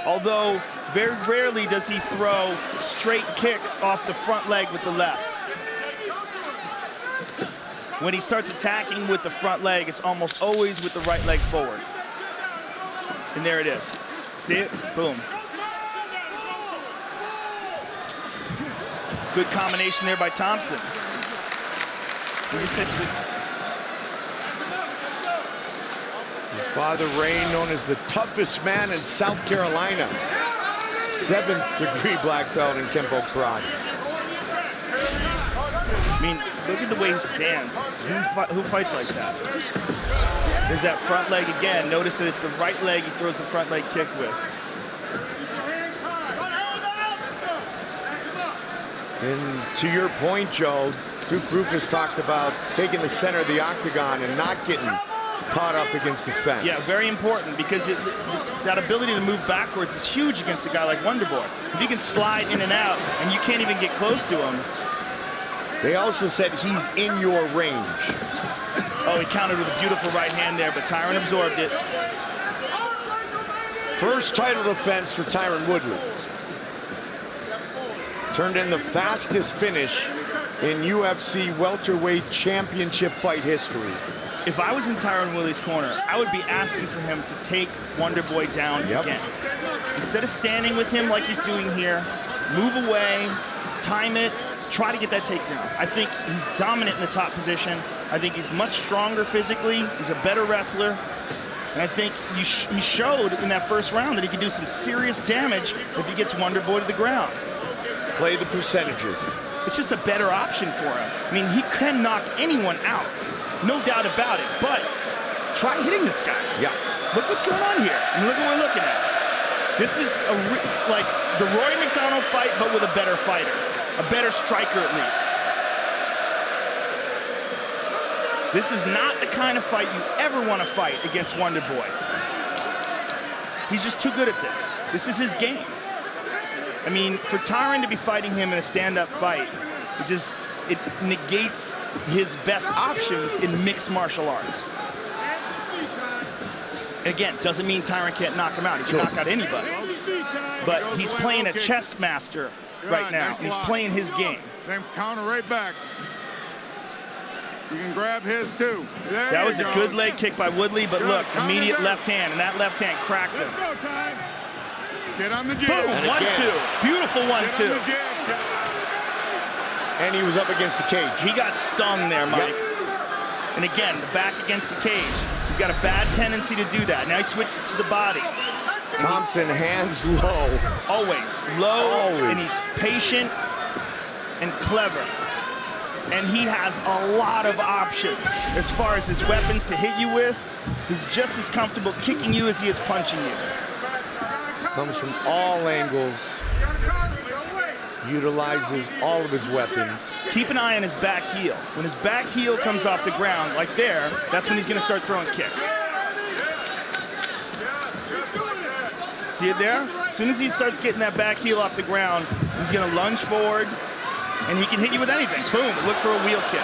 Although very rarely does he throw straight kicks off the front leg with the left. When he starts attacking with the front leg, it's almost always with the right leg forward. And there it is. See it? Boom. Good combination there by Thompson. Father Ray, known as the toughest man in South Carolina. 7th degree black belt in Kempo Karate. I mean, look at the way he stands. Who fights like that? There's that front leg again. Notice that it's the right leg he throws the front leg kick with. And to your point, Joe, Duke Rufus talked about taking the center of the octagon and not getting caught up against the fence. Yeah, very important, because that ability to move backwards is huge against a guy like Wonder Boy. If he can slide in and out and you can't even get close to him. They also said he's in your range. Oh, he countered with a beautiful right hand there, but Tyron absorbed it. First title defense for Tyron Woodley. Turned in the fastest finish in UFC welterweight championship fight history. If I was in Tyron Woodley's corner, I would be asking for him to take Wonder Boy down again. Instead of standing with him like he's doing here, move away, time it, try to get that takedown. I think he's dominant in the top position. I think he's much stronger physically. He's a better wrestler. And I think he showed in that first round that he could do some serious damage if he gets Wonder Boy to the ground. Play the percentages. It's just a better option for him. I mean, he can knock anyone out, no doubt about it, but try hitting this guy. Yeah. Look what's going on here, and look what we're looking at. This is like the Rory McDonald fight, but with a better fighter, a better striker at least. This is not the kind of fight you ever want to fight against Wonder Boy. He's just too good at this. This is his game. I mean, for Tyron to be fighting him in a stand-up fight, it negates his best options in mixed martial arts. Again, doesn't mean Tyron can't knock him out. He can knock out anybody. But he's playing a chess master right now. He's playing his game. Then counter right back. You can grab his too. That was a good leg kick by Woodley, but look, immediate left hand, and that left hand cracked him. Get on the jab. Boom, And 1-2. again. Beautiful Get on 1-2. the jab. And he was up against the cage. He got stung there, Mike. Yep. And again, the back against the cage. He's got a bad tendency to do that. Now he switched it to the body. Thompson, hands low. Always low, Always. and he's patient and clever. And he has a lot of options as far as his weapons to hit you with. He's just as comfortable kicking you as he is punching you. Comes from all angles. Utilizes all of his weapons. Keep an eye on his back heel. When his back heel comes off the ground, like there, that's when he's gonna start throwing kicks. See it there? As soon as he starts getting that back heel off the ground, he's gonna lunge forward, and he can hit you with anything. Boom, look for a wheel kick.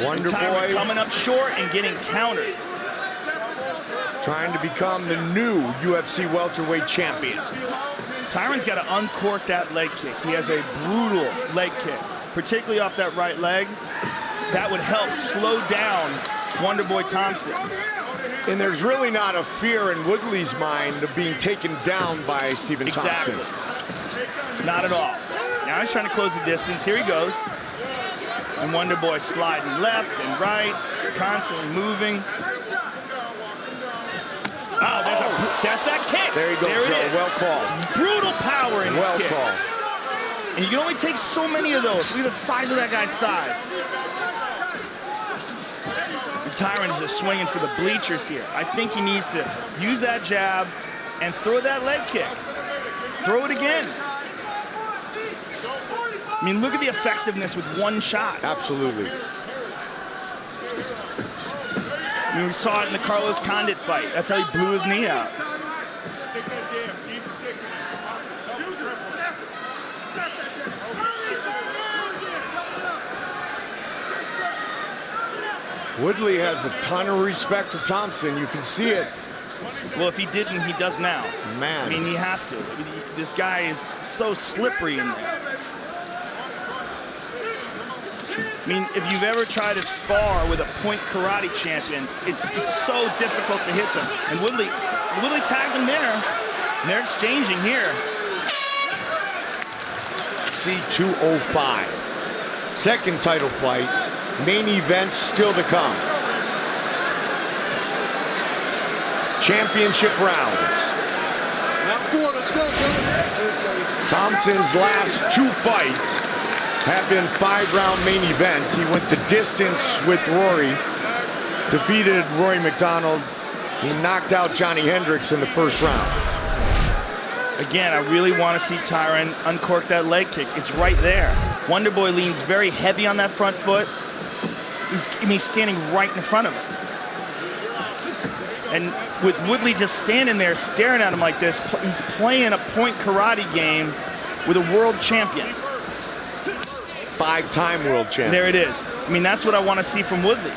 Wonder Tyron Boy coming up short and getting countered. trying to become the new UFC welterweight champion. Tyron's got to uncork that leg kick. He has a brutal leg kick, particularly off that right leg. That would help slow down Wonderboy Thompson. And there's really not a fear in Woodley's mind of being taken down by Stephen Exactly. Thompson. Not at all. Now he's trying to close the distance. Here he goes. And Wonderboy sliding left and right, constantly moving. Oh, that's that kick. There you go, there Joe. It is. Well called. Brutal power in Well his kicks. called. And you can only take so many of those. Look at the size of that guy's thighs. And Tyron is just swinging for the bleachers here. I think he needs to use that jab and throw that leg kick. Throw it again. I mean, look at the effectiveness with one shot. Absolutely. I mean, we saw it in the Carlos Condit fight. That's how he blew his knee out. Woodley has a ton of respect for Thompson. You can see it. Well, if he didn't, he does now. Man. I mean, he has to. I mean, this guy is so slippery in there. I mean, if you've ever tried to spar with a point karate champion, it's so difficult to hit them. And Woodley tagged him there. And they're exchanging here. C205. Second title fight. Main event still to come. Championship rounds. Round 4, let's go, gentlemen. Thompson's last 2 fights have been 5-round main events. He went the distance with Rory, defeated Rory McDonald. He knocked out Johnny Hendricks in the first round. Again, I really want to see Tyron uncork that leg kick. It's right there. Wonderboy leans very heavy on that front foot. He's standing right in front of him. And with Woodley just standing there staring at him like this, he's playing a point karate game with a world champion. 5-time world champion. There it is. I mean, that's what I want to see from Woodley.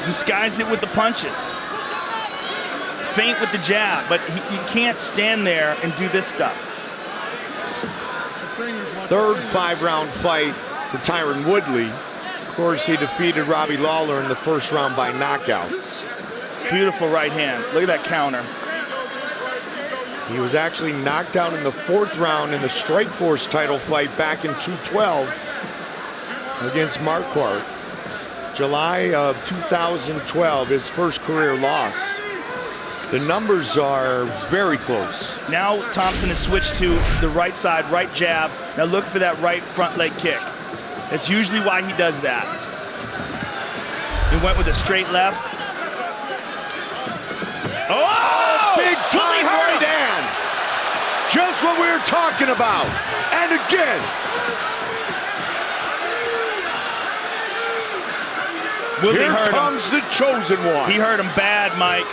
Disguise it with the punches. Feint with the jab, but he can't stand there and do this stuff. Third 5-round fight for Tyron Woodley. Of course, he defeated Robbie Lawler in the first round by knockout. Beautiful right hand. Look at that counter. He was actually knocked out in the 4th round in the Strikeforce title fight back in 2012 against Marquardt. July of 2012, his first career loss. The numbers are very close. Now Thompson has switched to the right side, right jab. Now look for that right front leg kick. That's usually why he does that. He went with a straight left. Oh! Big time right hand. Just what we were talking about. And again. Woodley Here hurt comes the chosen one. He hurt him bad, Mike.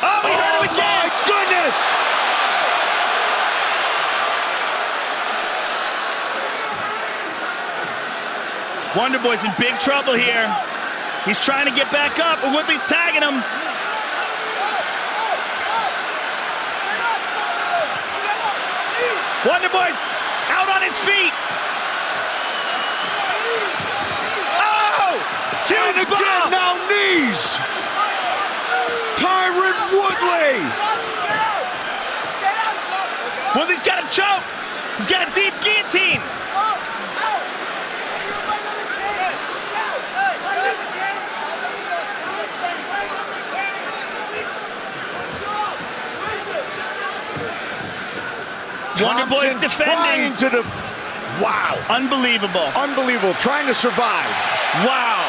Oh, he hurt him again! My goodness! Wonderboy's in big trouble here. He's trying to get back up, but Woodley's tagging him. Wonderboy's out on his feet. Oh! Huge is Tyron Woodley. Woodley's got a choke. He's got a deep guillotine. Wonderboy's defending. Wow. Unbelievable. Unbelievable. Trying to survive. Wow.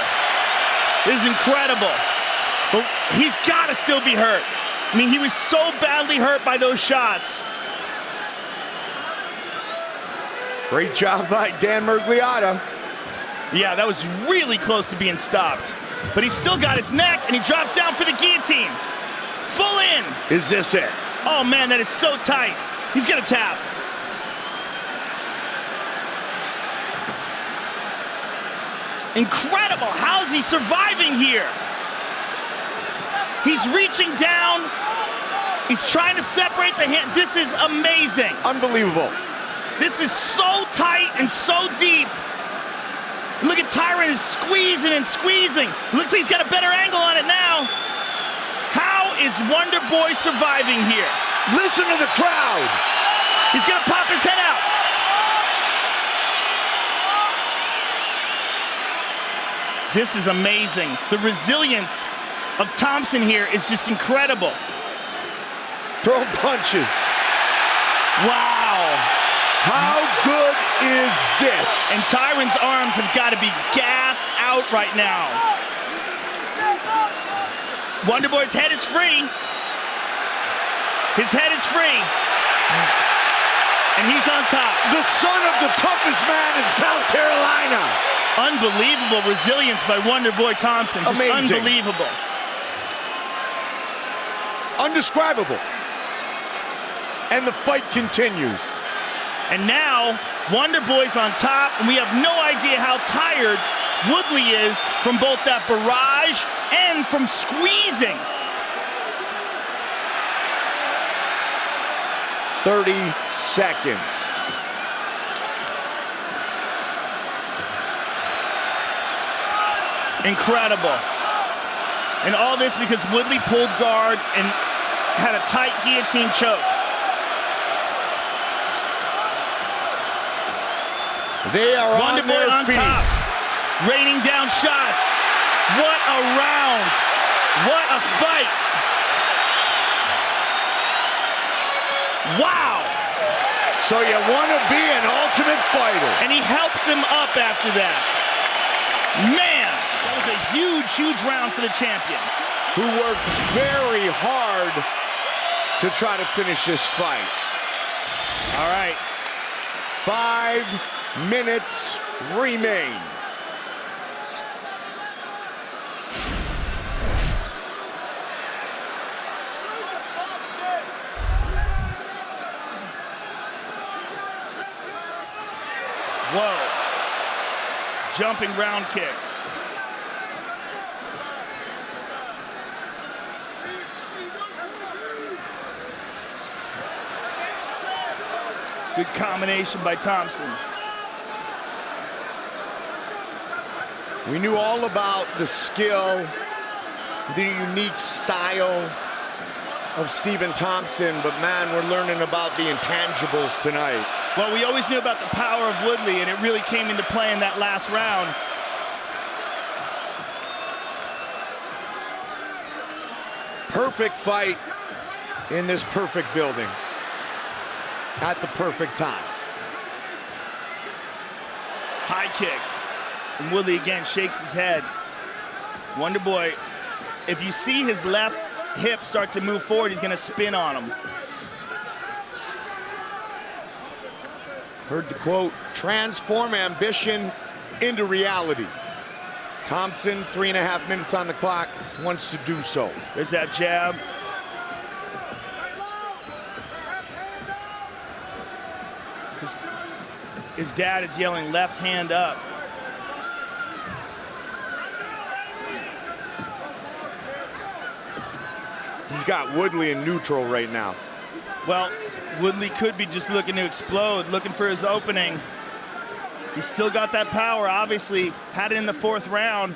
This is incredible. But he's got to still be hurt. I mean, he was so badly hurt by those shots. Great job by Dan Miragliotta. Yeah, that was really close to being stopped. But he's still got his neck, and he drops down for the guillotine. Full in. Is this it? Oh, man, that is so tight. He's gonna tap. Incredible. How is he surviving here? He's reaching down. He's trying to separate the hand. This is amazing. Unbelievable. This is so tight and so deep. Look at Tyron is squeezing and squeezing. Looks like he's got a better angle on it now. How is Wonderboy surviving here? Listen to the crowd. He's gonna pop his head out. This is amazing. The resilience of Thompson here is just incredible. Throw punches. Wow. How good is this? And Tyron's arms have got to be gassed out right now. Wonderboy's head is free. His head is free. And he's on top. The son of the toughest man in South Carolina. Unbelievable resilience by Wonderboy Thompson. Just amazing. Unbelievable. Undescribable. And the fight continues. And now, Wonderboy's on top, and we have no idea how tired Woodley is from both that barrage and from squeezing. 30 seconds. Incredible. And all this because Woodley pulled guard and had a tight guillotine choke. They are on their feet. Top, raining down shots. What a round. What a fight. Wow. So you want to be an ultimate fighter. And he helps him up after that. Man, that was a huge, huge round for the champion. Who worked very hard to try to finish this fight. All right. 5 minutes remain. Whoa. Jumping round kick. Good combination by Thompson. We knew all about the skill, the unique style of Stephen Thompson, but man, we're learning about the intangibles tonight. Well, we always knew about the power of Woodley, and it really came into play in that last round. Perfect fight in this perfect building at the perfect time. High kick. And Woodley again shakes his head. Wonderboy, if you see his left hip start to move forward, he's going to spin on him. Heard the quote, transform ambition into reality. Thompson, 3.5 minutes on the clock, wants to do so. There's that jab. His dad is yelling left hand up. He's got Woodley in neutral right now. Well, Woodley could be just looking to explode, looking for his opening. He's still got that power, obviously. Had it in the 4th round.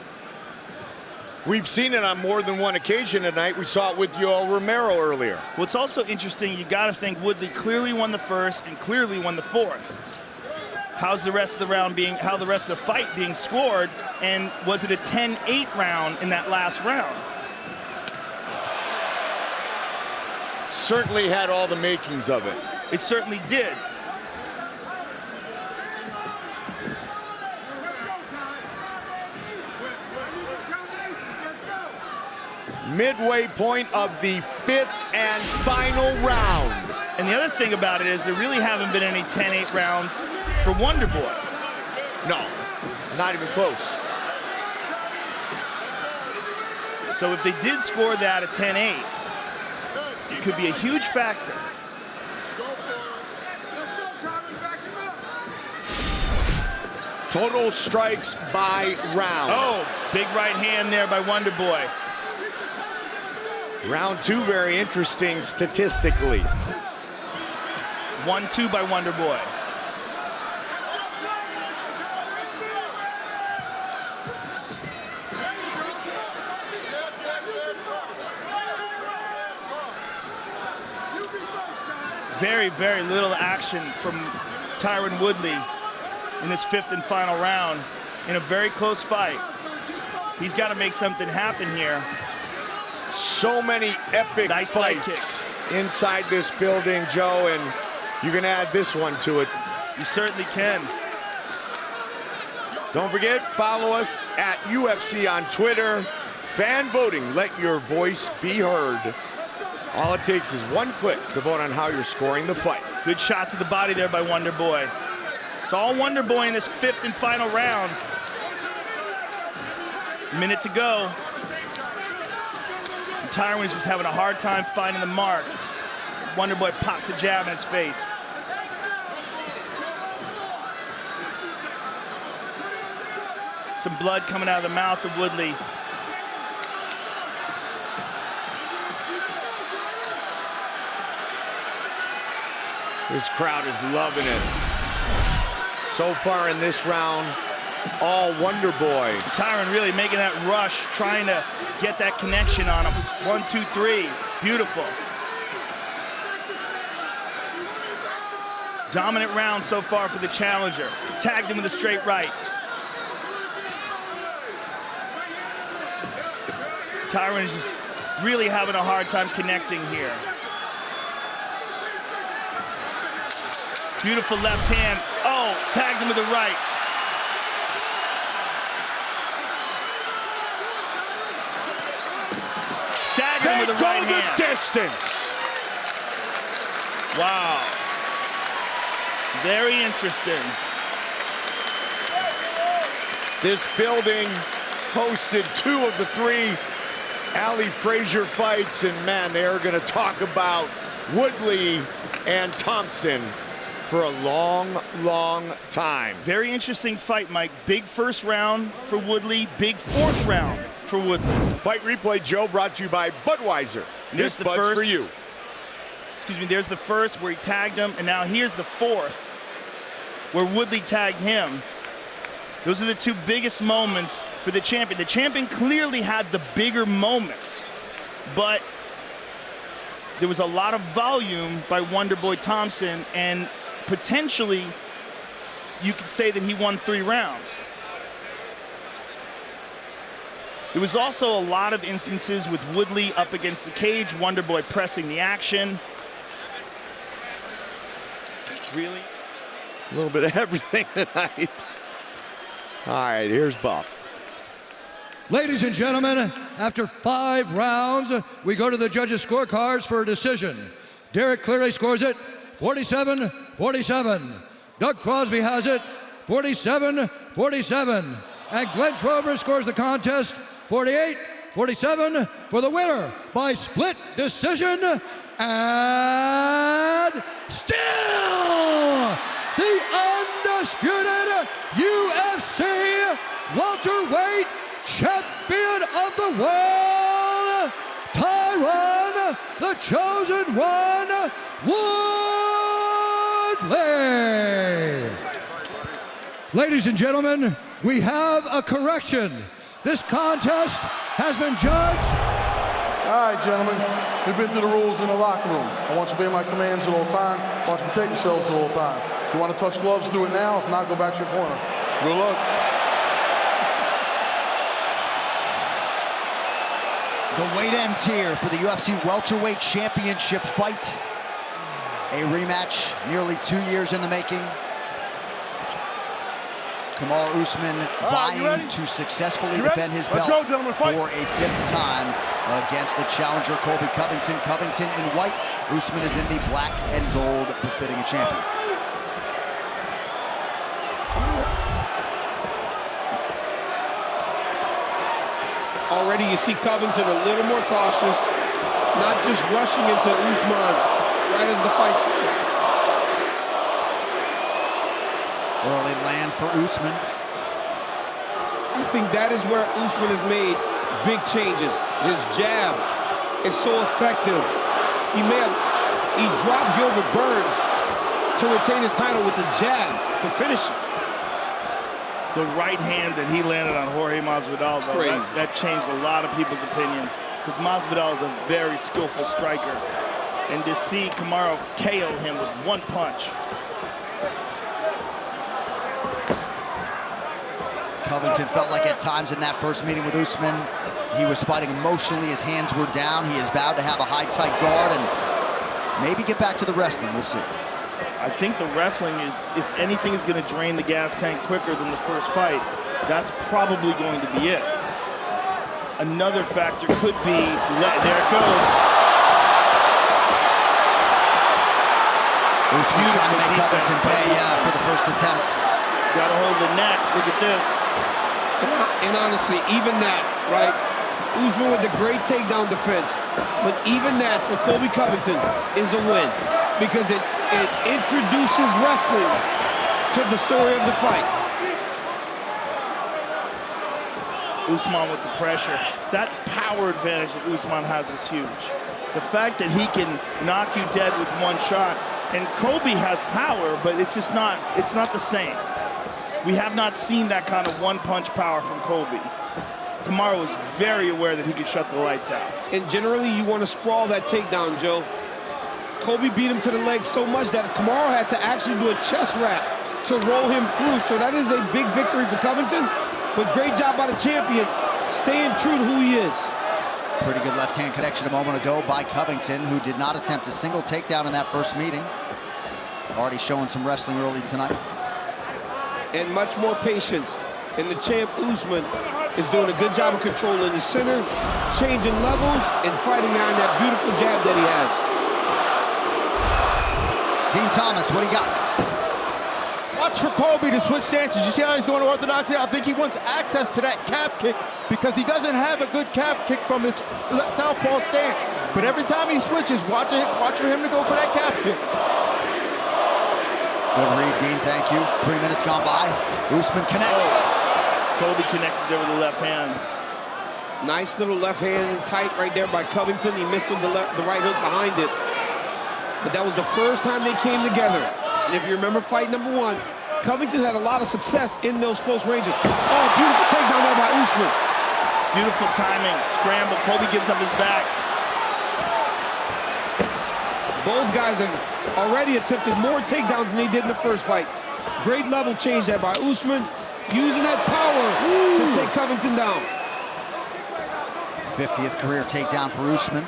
We've seen it on more than one occasion tonight. We saw it with Yoel Romero earlier. What's also interesting, you got to think Woodley clearly won the first and clearly won the fourth. How's the rest of the round being, how the rest of the fight being scored, and was it a 10-8 round in that last round? Certainly had all the makings of it. It certainly did. Midway point of the 5th and final round. And the other thing about it is there really haven't been any 10-8 rounds for Wonder Boy. No, not even close. So if they did score that at 10-8, it could be a huge factor. Total strikes by round. Oh, big right hand there by Wonder Boy. Round 2, very interesting statistically. 1-2 by Wonder Boy. Very, very little action from Tyron Woodley in this 5th and final round in a very close fight. He's got to make something happen here. So many epic nice fights inside this building, Joe, and you can add this one to it. You certainly can. Don't forget, follow us at UFC on Twitter. Fan voting, let your voice be heard. All it takes is one click to vote on how you're scoring the fight. Good shot to the body there by Wonder Boy. It's all Wonder Boy in this 5th and final round. Minute to go. Tyron is just having a hard time finding the mark. Wonder Boy pops a jab in his face. Some blood coming out of the mouth of Woodley. This crowd is loving it. So far in this round, all Wonder Boy. Tyron really making that rush, trying to get that connection on him. 1, 2, 3, beautiful. Dominant round so far for the challenger. Tagged him with a straight right. Tyron is just really having a hard time connecting here. Beautiful left hand. Oh, tagged him with the right. Staggered him with the right hand. They go the distance. Wow. Very interesting. This building hosted 2 of the 3 Ali Frazier fights, and man, they are going to talk about Woodley and Thompson for a long, long time. Very interesting fight, Mike. Big first round for Woodley, big 4th round for Woodley. Fight replay, Joe, brought to you by Budweiser. This Bud's first, for you. Excuse me, there's the first where he tagged him, and now here's the 4th where Woodley tagged him. Those are the 2 biggest moments for the champion. The champion clearly had the bigger moments, but there was a lot of volume by Wonder Boy Thompson, and potentially you could say that he won 3 rounds. There was also a lot of instances with Woodley up against the cage, Wonder Boy pressing the action. Really? A little bit of everything tonight. All right, here's Buff. Ladies and gentlemen, after 5 rounds, we go to the judges' scorecards for a decision. Derek clearly scores it 47-47. Doug Crosby has it 47-47. And Glenn Trober scores the contest 48-47 for the winner by split decision. And still the undisputed UFC welterweight champion of the world, Tyron, the chosen one, Woodley. Ladies and gentlemen, we have a correction. This contest has been judged. All right, gentlemen, we've been through the rules in the locker room. I want you to obey my commands at all time. I want you to protect yourselves at all time. If you want to touch gloves, do it now. If not, go back to your corner. Good luck. The wait ends here for the UFC welterweight championship fight. A rematch nearly 2 years in the making. Kamaru Usman vying to successfully defend his belt for a 5th time against the challenger Colby Covington. Covington in white, Usman is in the black and gold, befitting a champion. Already you see Covington a little more cautious, not just rushing into Usman right as the fight starts. Early land for Usman. I think that is where Usman has made big changes. His jab is so effective. He dropped Gilbert Burns to retain his title with the jab to finish it. The right hand that he landed on Jorge Masvidal, that changed a lot of people's opinions, because Masvidal is a very skillful striker. And to see Kamaru KO him with one punch. Covington felt like at times in that first meeting with Usman, he was fighting emotionally, his hands were down. He has vowed to have a high, tight guard and maybe get back to the wrestling. We'll see. I think the wrestling is, if anything is going to drain the gas tank quicker than the first fight, that's probably going to be it. Another factor could be, there it goes. Usman trying to make Covington pay for the first attempt. Got to hold the neck, look at this. And honestly, even that, right? Usman with the great takedown defense, but even that for Colby Covington is a win because it introduces wrestling to the story of the fight. Usman with the pressure. That power advantage that Usman has is huge. The fact that he can knock you dead with one shot, and Colby has power, but it's just not, it's not the same. We have not seen that kind of one-punch power from Colby. Kamaru was very aware that he could shut the lights out. And generally, you want to sprawl that takedown, Joe. Colby beat him to the leg so much that Kamaru had to actually do a chest wrap to roll him through. So that is a big victory for Covington. But great job by the champion, staying true to who he is. Pretty good left-hand connection a moment ago by Covington, who did not attempt a single takedown in that first meeting. Already showing some wrestling early tonight. And much more patience. And the champ, Usman, is doing a good job of controlling the center, changing levels, and fighting on that beautiful jab that he has. Dean Thomas, what do you got? Watch for Colby to switch stances. You see how he's going to orthodoxy? I think he wants access to that calf kick because he doesn't have a good calf kick from his southpaw stance. But every time he switches, watch for him to go for that calf kick. Good read, Dean, thank you. 3 minutes gone by. Usman connects. Colby connected there with the left hand. Nice little left hand tight right there by Covington. He missed the right hook behind it. But that was the first time they came together. And if you remember fight number 1, Covington had a lot of success in those close ranges. Oh, beautiful takedown there by Usman. Beautiful timing, scramble. Colby gives up his back. Both guys have already attempted more takedowns than they did in the first fight. Great level change there by Usman, using that power to take Covington down. 50th career takedown for Usman.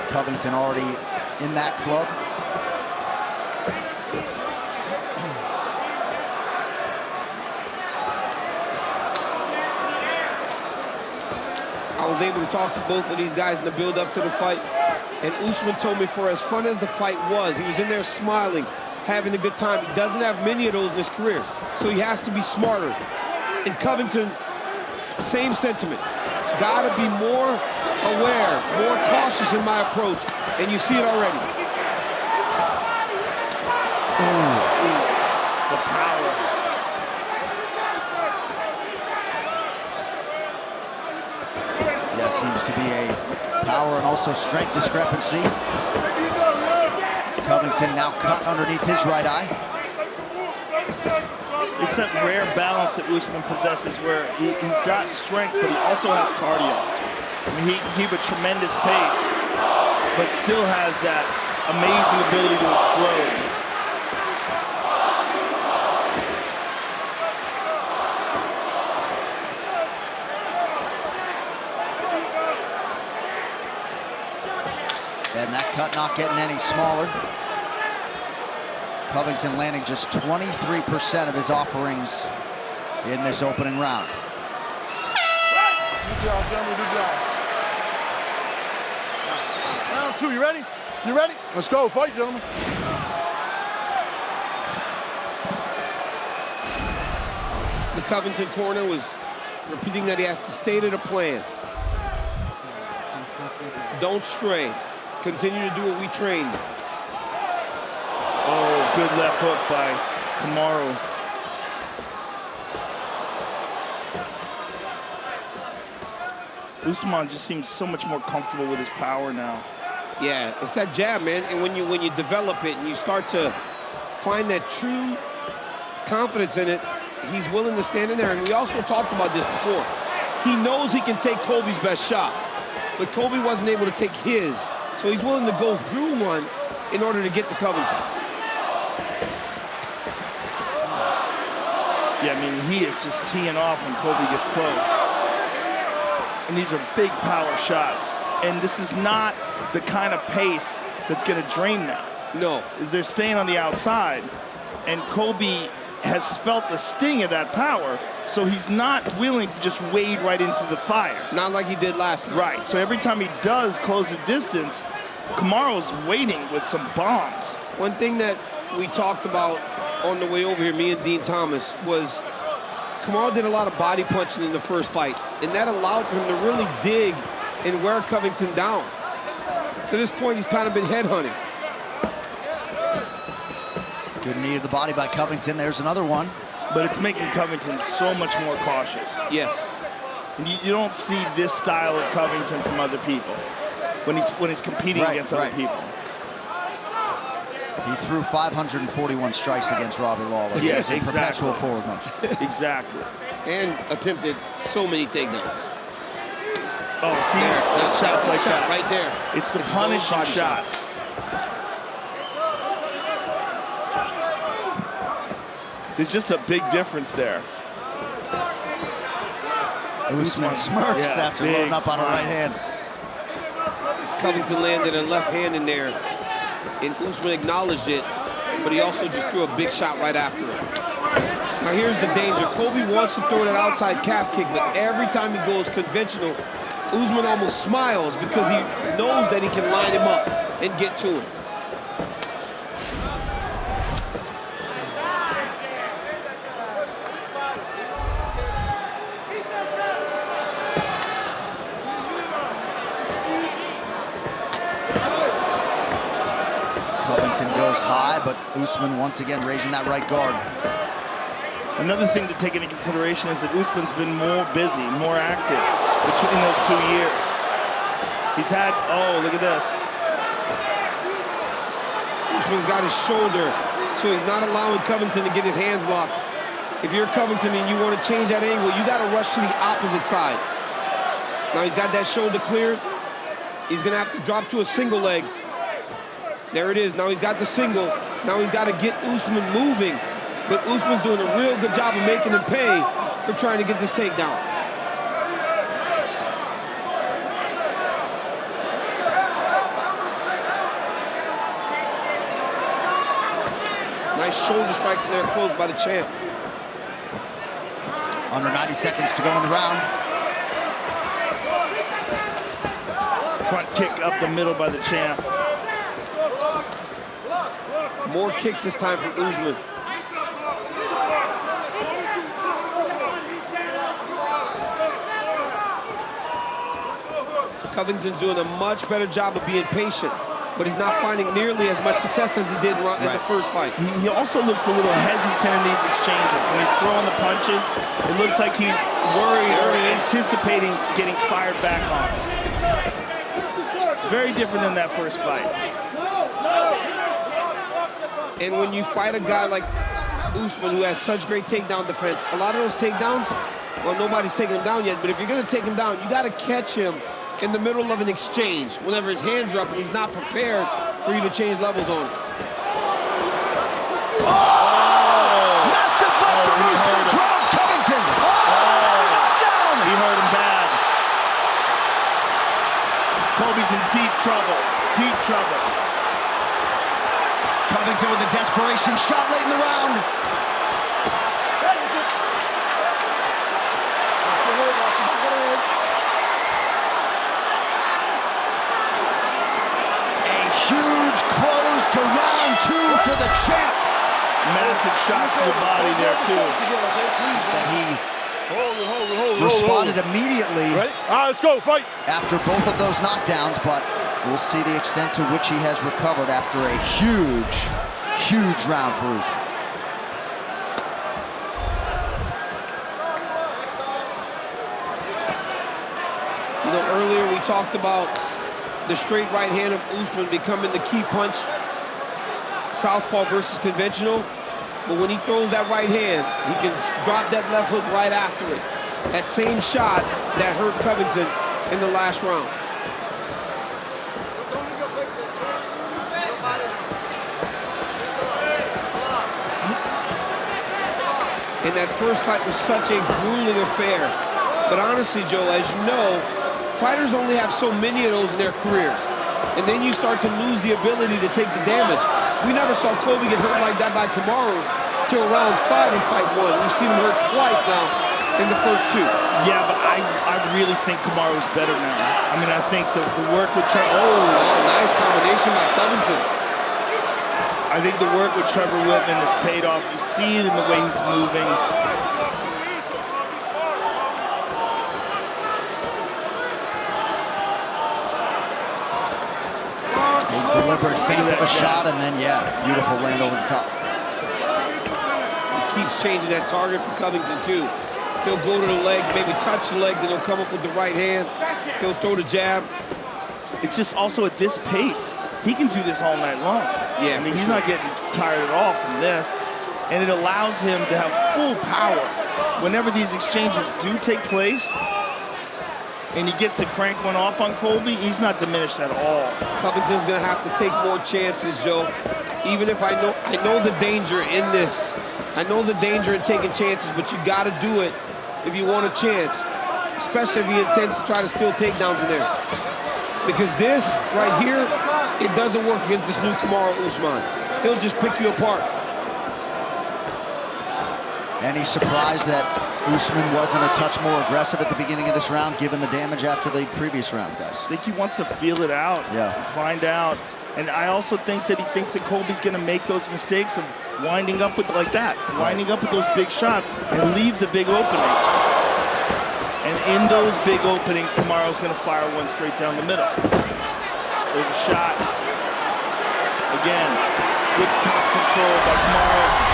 Covington already in that club. I was able to talk to both of these guys in the build-up to the fight. And Usman told me for as fun as the fight was, he was in there smiling, having a good time. He doesn't have many of those in his career, so he has to be smarter. And Covington, same sentiment. Gotta be more aware, more cautious in my approach, and you see it already. The power. Yeah, seems to be a power and also strength discrepancy. Covington now cut underneath his right eye. It's that rare balance that Usman possesses where he's got strength, but he also has cardio. I mean, he can keep a tremendous pace, but still has that amazing ability to explode. And that cut not getting any smaller. Covington landing just 23% of his offerings in this opening round. Good job, gentlemen, good job. Round 2, you ready? You ready? Let's go, fight, gentlemen. The Covington corner was repeating that he has to stay to the plan. Don't stray. Continue to do what we trained. Oh, good left hook by Kamaru. Usman just seems so much more comfortable with his power now. Yeah, it's that jab, man. And when you develop it and you start to find that true confidence in it, he's willing to stand in there. And we also talked about this before. He knows he can take Colby's best shot, but Colby wasn't able to take his. So he's willing to go through one in order to get to Covington. Yeah, I mean, he is just teeing off when Colby gets close. And these are big power shots. And this is not the kind of pace that's going to drain them. No. They're staying on the outside. And Colby has felt the sting of that power, so he's not willing to just wade right into the fire. Not like he did last time. Right, so every time he does close the distance, Kamaru's waiting with some bombs. One thing that we talked about on the way over here, me and Dean Thomas, was Kamaru did a lot of body punching in the first fight, and that allowed for him to really dig and wear Covington down. To this point, he's kind of been headhunting. Good knee to the body by Covington. There's another one. But it's making Covington so much more cautious. Yes. You don't see this style of Covington from other people when he's competing against other people. He threw 541 strikes against Robbie Lawler. Yes, exactly. exactly. Perpetual forward motion. Exactly. And attempted so many takedowns. Oh, see, shots like that. Right there. It's the punishing shots. There's just a big difference there. Usman smirks after loading up on a right hand. Covington landed a left hand in there, and Usman acknowledged it, but he also just threw a big shot right after it. Now here's the danger. Colby wants to throw that outside calf kick, but every time he goes conventional, Usman almost smiles because he knows that he can line him up and get to him. Covington goes high, but Usman once again raising that right guard. Another thing to take into consideration is that Usman's been more busy, more active between those 2 years. He's had, oh, look at this. Usman's got his shoulder, so he's not allowing Covington to get his hands locked. If you're Covington and you want to change that angle, you got to rush to the opposite side. Now he's got that shoulder cleared. He's going to have to drop to a single leg. There it is. Now he's got the single. Now he's got to get Usman moving. But Usman's doing a real good job of making him pay for trying to get this takedown. Nice shoulder strikes in there, closed by the champ. Under 90 seconds to go in the round. Front kick up the middle by the champ. More kicks this time from Usman. Covington's doing a much better job of being patient, but he's not finding nearly as much success as he did in the first fight. He also looks a little hesitant in these exchanges. When he's throwing the punches, it looks like he's worried or anticipating getting fired back on. Very different than that first fight. And when you fight a guy like Usman, who has such great takedown defense. A lot of those takedowns, well, nobody's taking him down yet, but if you're gonna take him down, you gotta catch him in the middle of an exchange, whenever his hands are up and he's not prepared for you to change levels on him. Massive left from Usman, crowds Covington. Knockdown. He hurt him bad. Colby's in deep trouble, deep trouble. Covington with a desperation shot late in the round. A huge close to round 2 for the champ. Massive shots to the body there, too. That he responded immediately. Ready? All right, let's go, fight. After both of those knockdowns, but we'll see the extent to which he has recovered after a huge, huge round for Usman. You know, earlier we talked about the straight right hand of Usman becoming the key punch, southpaw versus conventional. But when he throws that right hand, he can drop that left hook right after it. That same shot that hurt Covington in the last round. And that first fight was such a grueling affair. But honestly, Joe, as you know, fighters only have so many of those in their careers. And then you start to lose the ability to take the damage. We never saw Colby get hurt like that by Kamaru till round 5 in fight 1. We've seen him hurt twice now in the first 2. Yeah, but I really think Kamaru's better now. I mean, I think the work with Trevor... Oh, nice combination by Covington. I think the work with Trevor Weidman has paid off. You see it in the way he's moving. A deliberate feint of a shot, and then, yeah, beautiful land over the top. He keeps changing that target for Covington, too. He'll go to the leg, maybe touch the leg, then he'll come up with the right hand. He'll throw the jab. It's just also at this pace, he can do this all night long. Yeah, I mean, he's not getting tired at all from this. And it allows him to have full power. Whenever these exchanges do take place, and he gets to crank one off on Colby, he's not diminished at all. Covington's gonna have to take more chances, Joe. Even if I know the danger in this. I know the danger in taking chances, but you gotta do it if you want a chance. Especially if he intends to try to steal takedowns in there. Because this right here, it doesn't work against this new Kamaru Usman. He'll just pick you apart. And he's surprised that Usman wasn't a touch more aggressive at the beginning of this round, given the damage after the previous round, guys. I think he wants to feel it out, find out. And I also think that he thinks that Colby's gonna make those mistakes of winding up with like that, winding up with those big shots and leave the big openings. And in those big openings, Kamaru's gonna fire one straight down the middle. There's a shot. Again, good top control by Kamaru.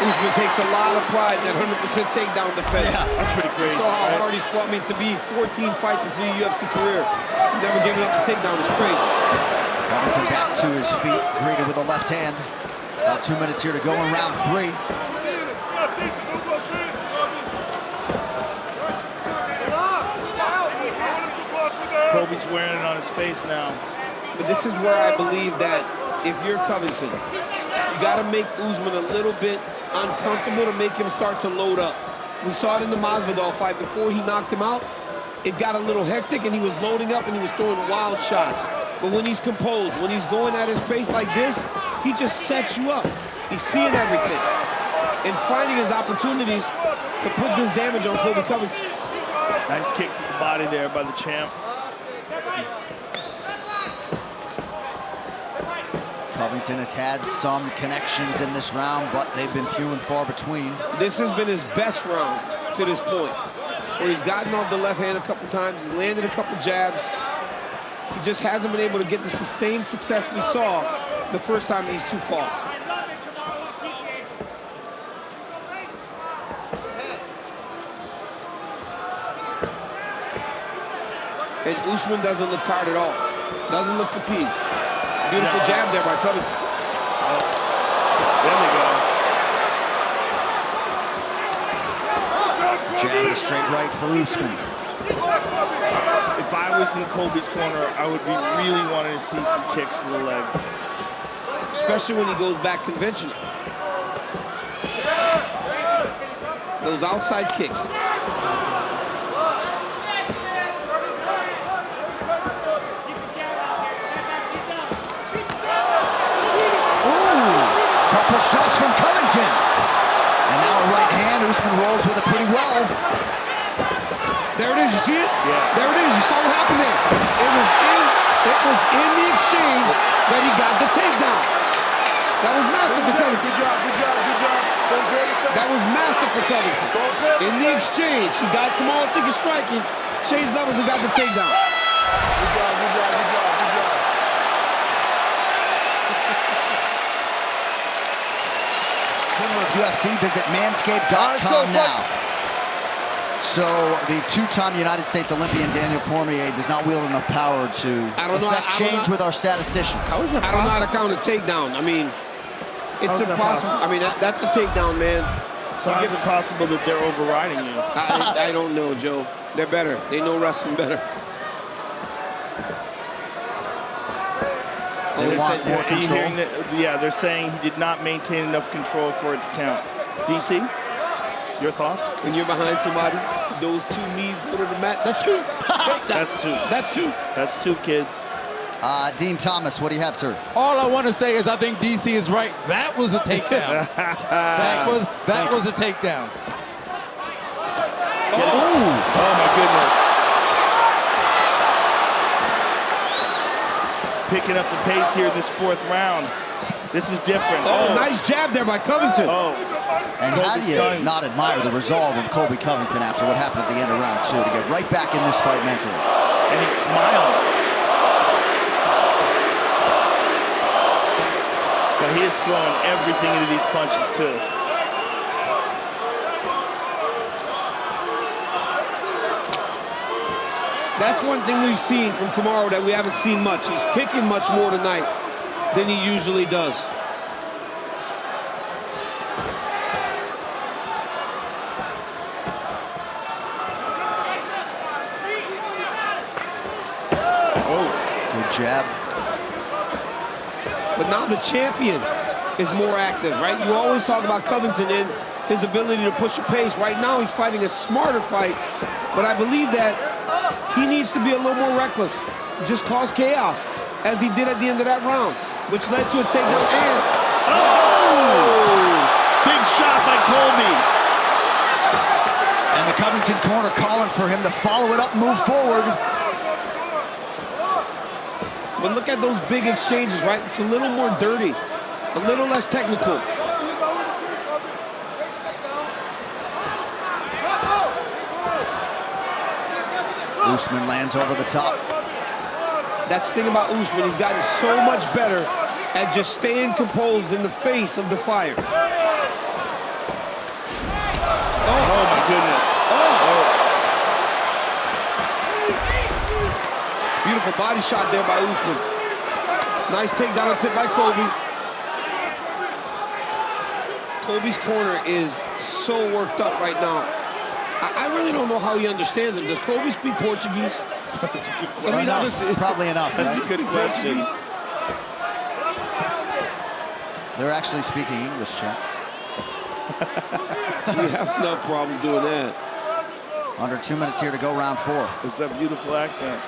Usman takes a lot of pride in that 100% takedown defense. Yeah, that's pretty crazy. So how hard he's fought me to be 14 fights into the UFC career. Never giving up the takedown is crazy. Covington back to his feet, greeted with a left hand. About 2 minutes here to go in round 3. Colby's wearing it on his face now. But this is where I believe that if you're Covington, you got to make Usman a little bit uncomfortable to make him start to load up. We saw it in the Masvidal fight. Before he knocked him out, it got a little hectic and he was loading up and he was throwing wild shots. But when he's composed, when he's going at his pace like this, he just sets you up. He's seeing everything and finding his opportunities to put this damage on Colby Covington. Nice kick to the body there by the champ. Covington has had some connections in this round, but they've been few and far between. This has been his best round to this point, where he's gotten off the left hand a couple times, he's landed a couple jabs. He just hasn't been able to get the sustained success we saw the first time these two fought. And Usman doesn't look tired at all. Doesn't look fatigued. Beautiful jab there by Covington. There we go. Jab and a straight right for Usman. If I was in Colby's corner, I would be really wanting to see some kicks to the legs. Especially when he goes back conventional. Those outside kicks. Couple shots from Covington. And now a right hand. Usman rolls with it pretty well. There it is, you see it? Yeah. There it is, you saw what happened there. It was in the exchange that he got the takedown. That was massive for Covington. Good job, good job, good job. Don't get it. That was massive for Covington. In the exchange, he got Kamal thinking striking, changed levels and got the takedown. Good job, good job, good job, good job. UFC, visit manscaped.com now. So the two-time United States Olympian Daniel Cormier does not wield enough power to affect change with our statisticians. I don't know how to count a takedown. I mean, it's impossible. I mean, that's a takedown, man. So how is it possible that they're overriding you? I don't know, Joe. They're better. They know wrestling better. They want more control. Yeah, they're saying he did not maintain enough control for it to count. DC, your thoughts? When you're behind somebody, those two knees go to the mat. That's two. That's two. That's two. That's two, kids. Dean Thomas, what do you have, sir? All I want to say is I think DC is right. That was a takedown. that was a takedown. Oh my goodness. Picking up the pace here in this fourth round. This is different. Oh, nice jab there by Covington. Oh. And how do you not admire the resolve of Colby Covington after what happened at the end of round 2 to get right back in this fight mentally? And he's smiling. But he is throwing everything into these punches too. That's one thing we've seen from Kamaru that we haven't seen much. He's kicking much more tonight than he usually does. Oh, good jab. But now the champion is more active, right? You always talk about Covington and his ability to push a pace. Right now he's fighting a smarter fight, but I believe that he needs to be a little more reckless, just cause chaos, as he did at the end of that round, which led to a takedown and... Oh! Big shot by Colby. And the Covington corner calling for him to follow it up and move forward. But look at those big exchanges, right? It's a little more dirty, a little less technical. Usman lands over the top. That's the thing about Usman. He's gotten so much better at just staying composed in the face of the fire. Oh my goodness. Beautiful body shot there by Usman. Nice takedown and tip by Colby. Colby's corner is so worked up right now. I really don't know how he understands him. Does Colby speak Portuguese? That's a good I question. mean, honestly, Probably enough. That's a good question. They're actually speaking English, champ. We have no problem doing that. Under 2 minutes here to go, round 4. It's that beautiful accent.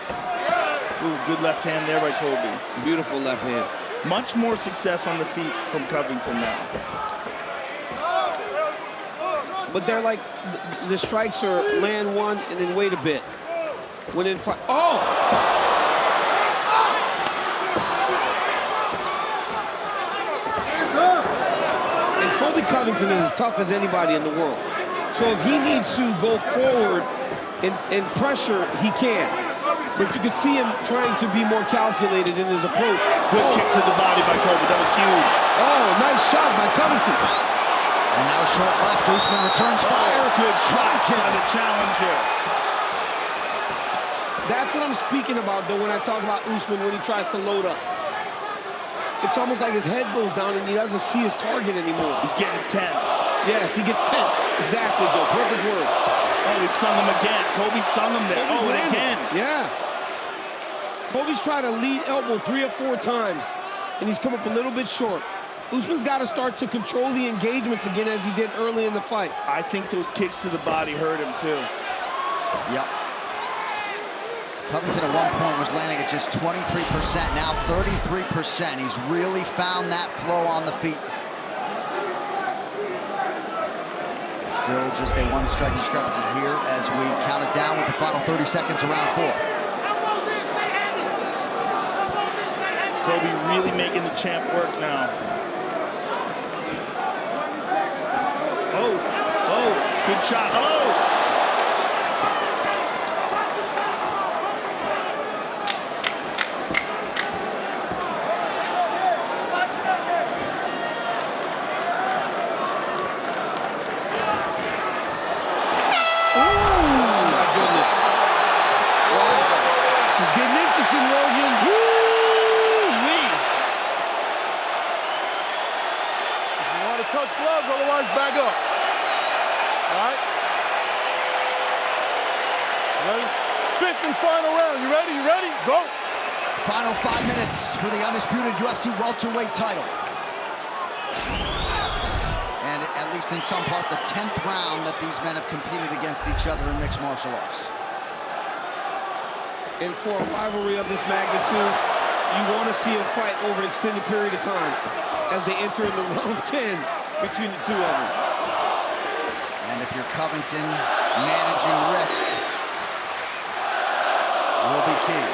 Ooh, good left hand there by Colby. Beautiful left hand. Much more success on the feet from Covington now. But they're like, the strikes are land one and then wait a bit. When in fight, oh! And Colby Covington is as tough as anybody in the world. So if he needs to go forward and pressure, he can. But you could see him trying to be more calculated in his approach. Good kick to the body by Colby, that was huge. Oh, nice shot by Covington. And now short left, Usman returns fire. Good shot by the challenger. That's what I'm speaking about, though, when I talk about Usman when he tries to load up. It's almost like his head goes down and he doesn't see his target anymore. He's getting tense. Yes, he gets tense. Exactly, Joe. Perfect word. Oh, he stung him again. Kobe stung him there. Kobe's and again. Yeah. Kobe's tried to lead elbow 3 or 4 times, and he's come up a little bit short. Usman's got to start to control the engagements again as he did early in the fight. I think those kicks to the body hurt him too. Yep. Covington at one point was landing at just 23%, now 33%. He's really found that flow on the feet. Still just a 1-strike discrepancy here as we count it down with the final 30 seconds of round 4. Kobe really making the champ work now. Oh, good shot. Oh! Otherwise, back up. All right? Ready? 5th and final round. You ready? You ready? Go. Final 5 minutes for the undisputed UFC welterweight title. And at least in some part, the 10th round that these men have competed against each other in mixed martial arts. And for a rivalry of this magnitude, you want to see them fight over an extended period of time as they enter into round 10 between the two of them. And if you're Covington, managing risk will be key.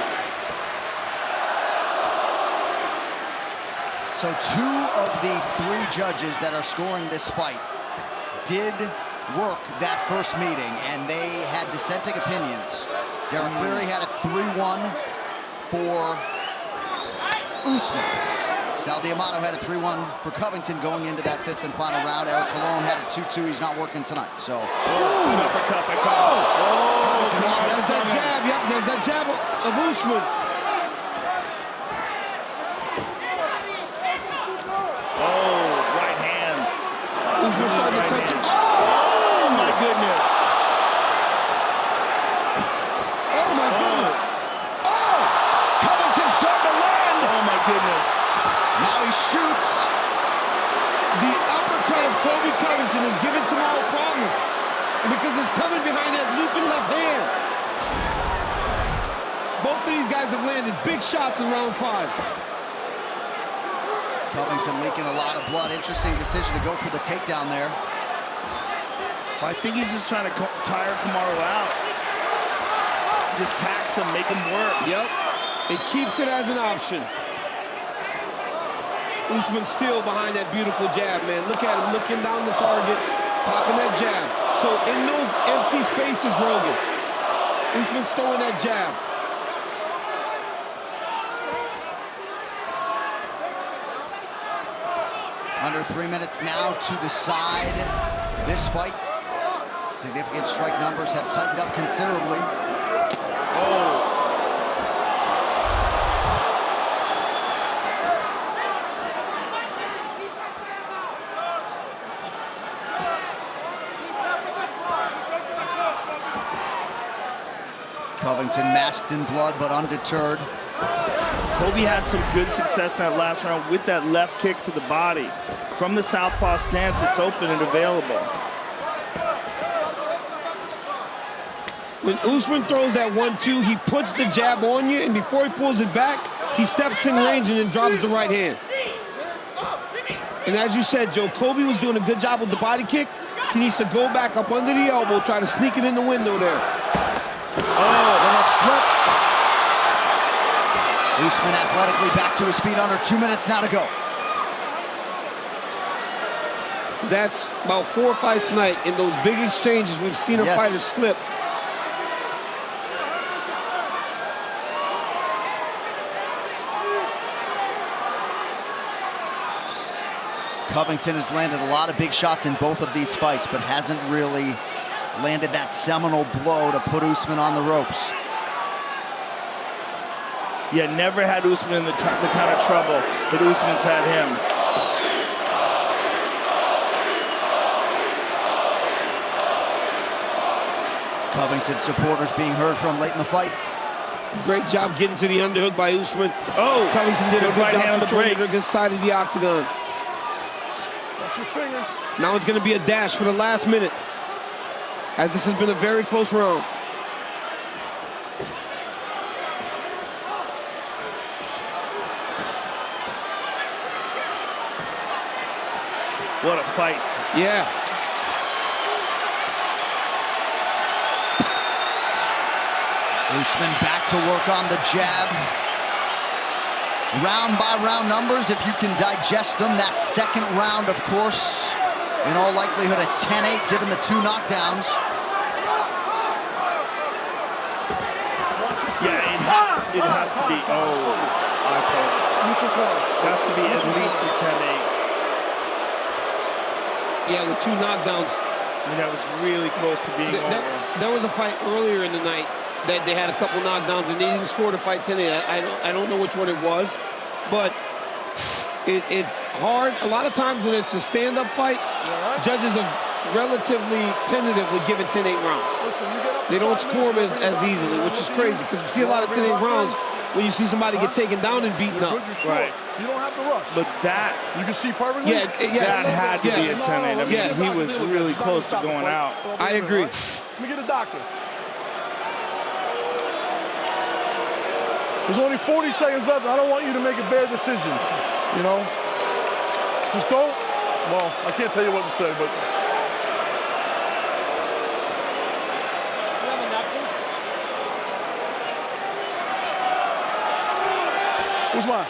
So 2 of the 3 judges that are scoring this fight did work that first meeting, and they had dissenting opinions. Derek Cleary had a 3-1 for Usman. Sal Diamato had a 3-1 for Covington going into that 5th and final round. Eric Colon had a 2-2. He's not working tonight, so. Uppercut by Covington. There's that jab. Yep, there's that jab of Usman. Oh, right hand. Usman starting to touch it. Oh, my goodness. Oh, my goodness. Oh! Covington's starting to land. Oh, my goodness. Now he shoots. The uppercut of Kobe Covington is giving tomorrow problems because it's coming behind that looping left hand. Both of these guys have landed big shots in round 5. Covington leaking a lot of blood. Interesting decision to go for the takedown there. I think he's just trying to tire Kamaru out. Just tax him, make him work. Yep. It keeps it as an option. Usman still behind that beautiful jab, man. Look at him looking down the target, popping that jab. So in those empty spaces, Rogan, Usman's throwing that jab. Under 3 minutes now to decide this fight. Significant strike numbers have tightened up considerably. Oh. Covington masked in blood, but undeterred. Kobe had some good success in that last round with that left kick to the body. From the southpaw stance, it's open and available. When Usman throws that 1-2, he puts the jab on you, and before he pulls it back, he steps in range and then drops the right hand. And as you said, Joe, Kobe was doing a good job with the body kick. He needs to go back up under the elbow, try to sneak it in the window there. Oh, little slip. Usman athletically back to his feet, under 2 minutes now to go. That's about 4 fights tonight. In those big exchanges, we've seen a fighter slip. Covington has landed a lot of big shots in both of these fights, but hasn't really landed that seminal blow to put Usman on the ropes. Yeah, never had Usman in the kind of trouble that Usman's had him. Covington supporters being heard from late in the fight. Great job getting to the underhook by Usman. Oh, Covington did a good right hand job on the controlling break. the good side of the octagon. Watch your fingers. Now it's going to be a dash for the last minute, as this has been a very close round. What a fight. Yeah. Usman back to work on the jab. Round by round numbers, if you can digest them. That second round, of course, in all likelihood a 10-8 given the 2 knockdowns. Yeah, it has to be, it has to be at least a 10-8. Yeah, the 2 knockdowns. I mean, that was really close to being over. There was a fight earlier in the night that they had a couple knockdowns and they didn't score to fight 10-8. I don't know which one it was, but it's hard. A lot of times when it's a stand-up fight, judges have relatively tentatively given 10-8 rounds. They don't score them as easily, which is crazy because you see a lot of 10-8 rounds when you see somebody get taken down and beaten up. Right. You don't have to rush. But that, you can see perfectly. Yeah, that had to be a 10-8. I mean, he was really close to going out. I agree. Let me get a doctor. There's only 40 seconds left. I don't want you to make a bad decision, you know? Just don't, well, I can't tell you what to say, but. Usman,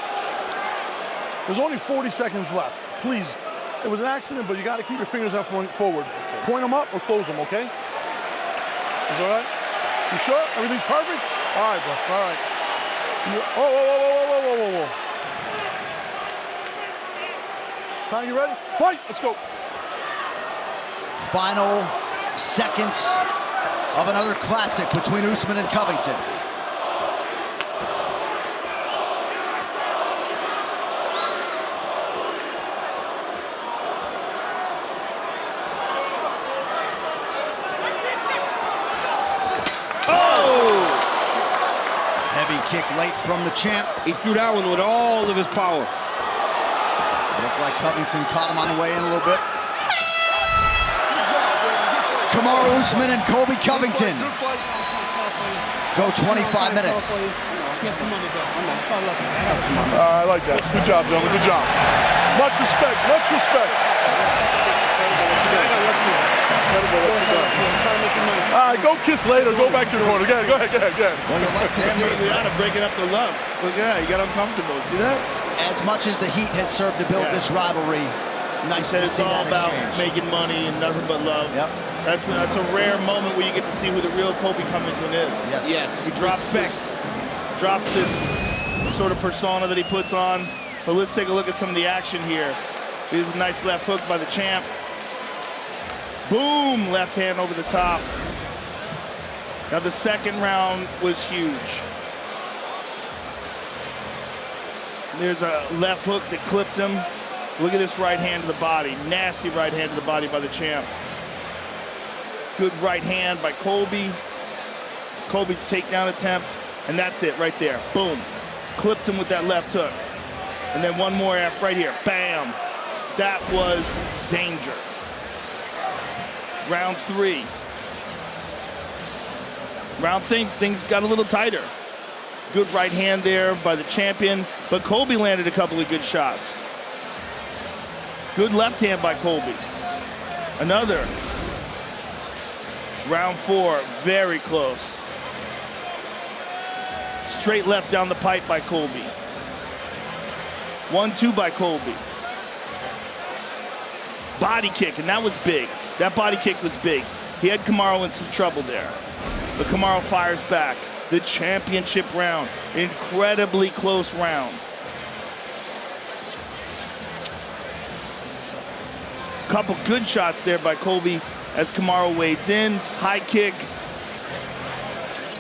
there's only 40 seconds left. Please, it was an accident, but you got to keep your fingers up forward. Point them up or close them, okay? Is all right? You sure? Everything's perfect? All right, bro, all right. Whoa. Time, you ready? Fight! Let's go. Final seconds of another classic between Usman and Covington. Kick late from the champ. He threw that one with all of his power. Looked like Covington caught him on the way in a little bit. Kamaru Usman and Colby Covington go 25 minutes. I like that. Good job, gentlemen. Good job. Much respect. Much respect. All right, go kiss later. Go back to the corner. Go ahead. Well, you'd like to see. Breaking up the love. Look at that. He got uncomfortable. See that? As much as the heat has served to build this rivalry, nice to see that exchange. It's all about making money and nothing but love. Yep. That's a rare moment where you get to see who the real Colby Covington is. Yes. He drops this sort of persona that he puts on. But let's take a look at some of the action here. This is a nice left hook by the champ. Boom! Left hand over the top. Now the second round was huge. There's a left hook that clipped him. Look at this right hand to the body. Nasty right hand to the body by the champ. Good right hand by Colby. Colby's takedown attempt, and that's it right there. Boom. Clipped him with that left hook. And then one more right here. Bam. That was danger. Round 3. Round things got a little tighter. Good right hand there by the champion, but Colby landed a couple of good shots. Good left hand by Colby. Another. Round 4, very close. Straight left down the pipe by Colby. 1-2 by Colby. Body kick, and that was big. That body kick was big. He had Kamaru in some trouble there. But Kamaru fires back. The championship round. Incredibly close round. Couple good shots there by Colby as Kamaru wades in. High kick.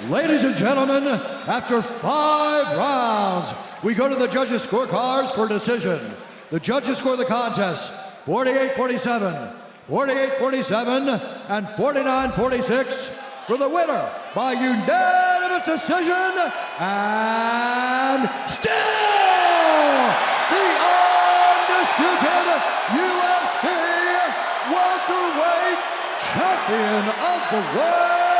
Ladies and gentlemen, after 5 rounds, we go to the judges' scorecards for decision. The judges score the contest 48-47, 48-47, and 49-46 for the winner by unanimous decision, and still the undisputed UFC welterweight champion of the world,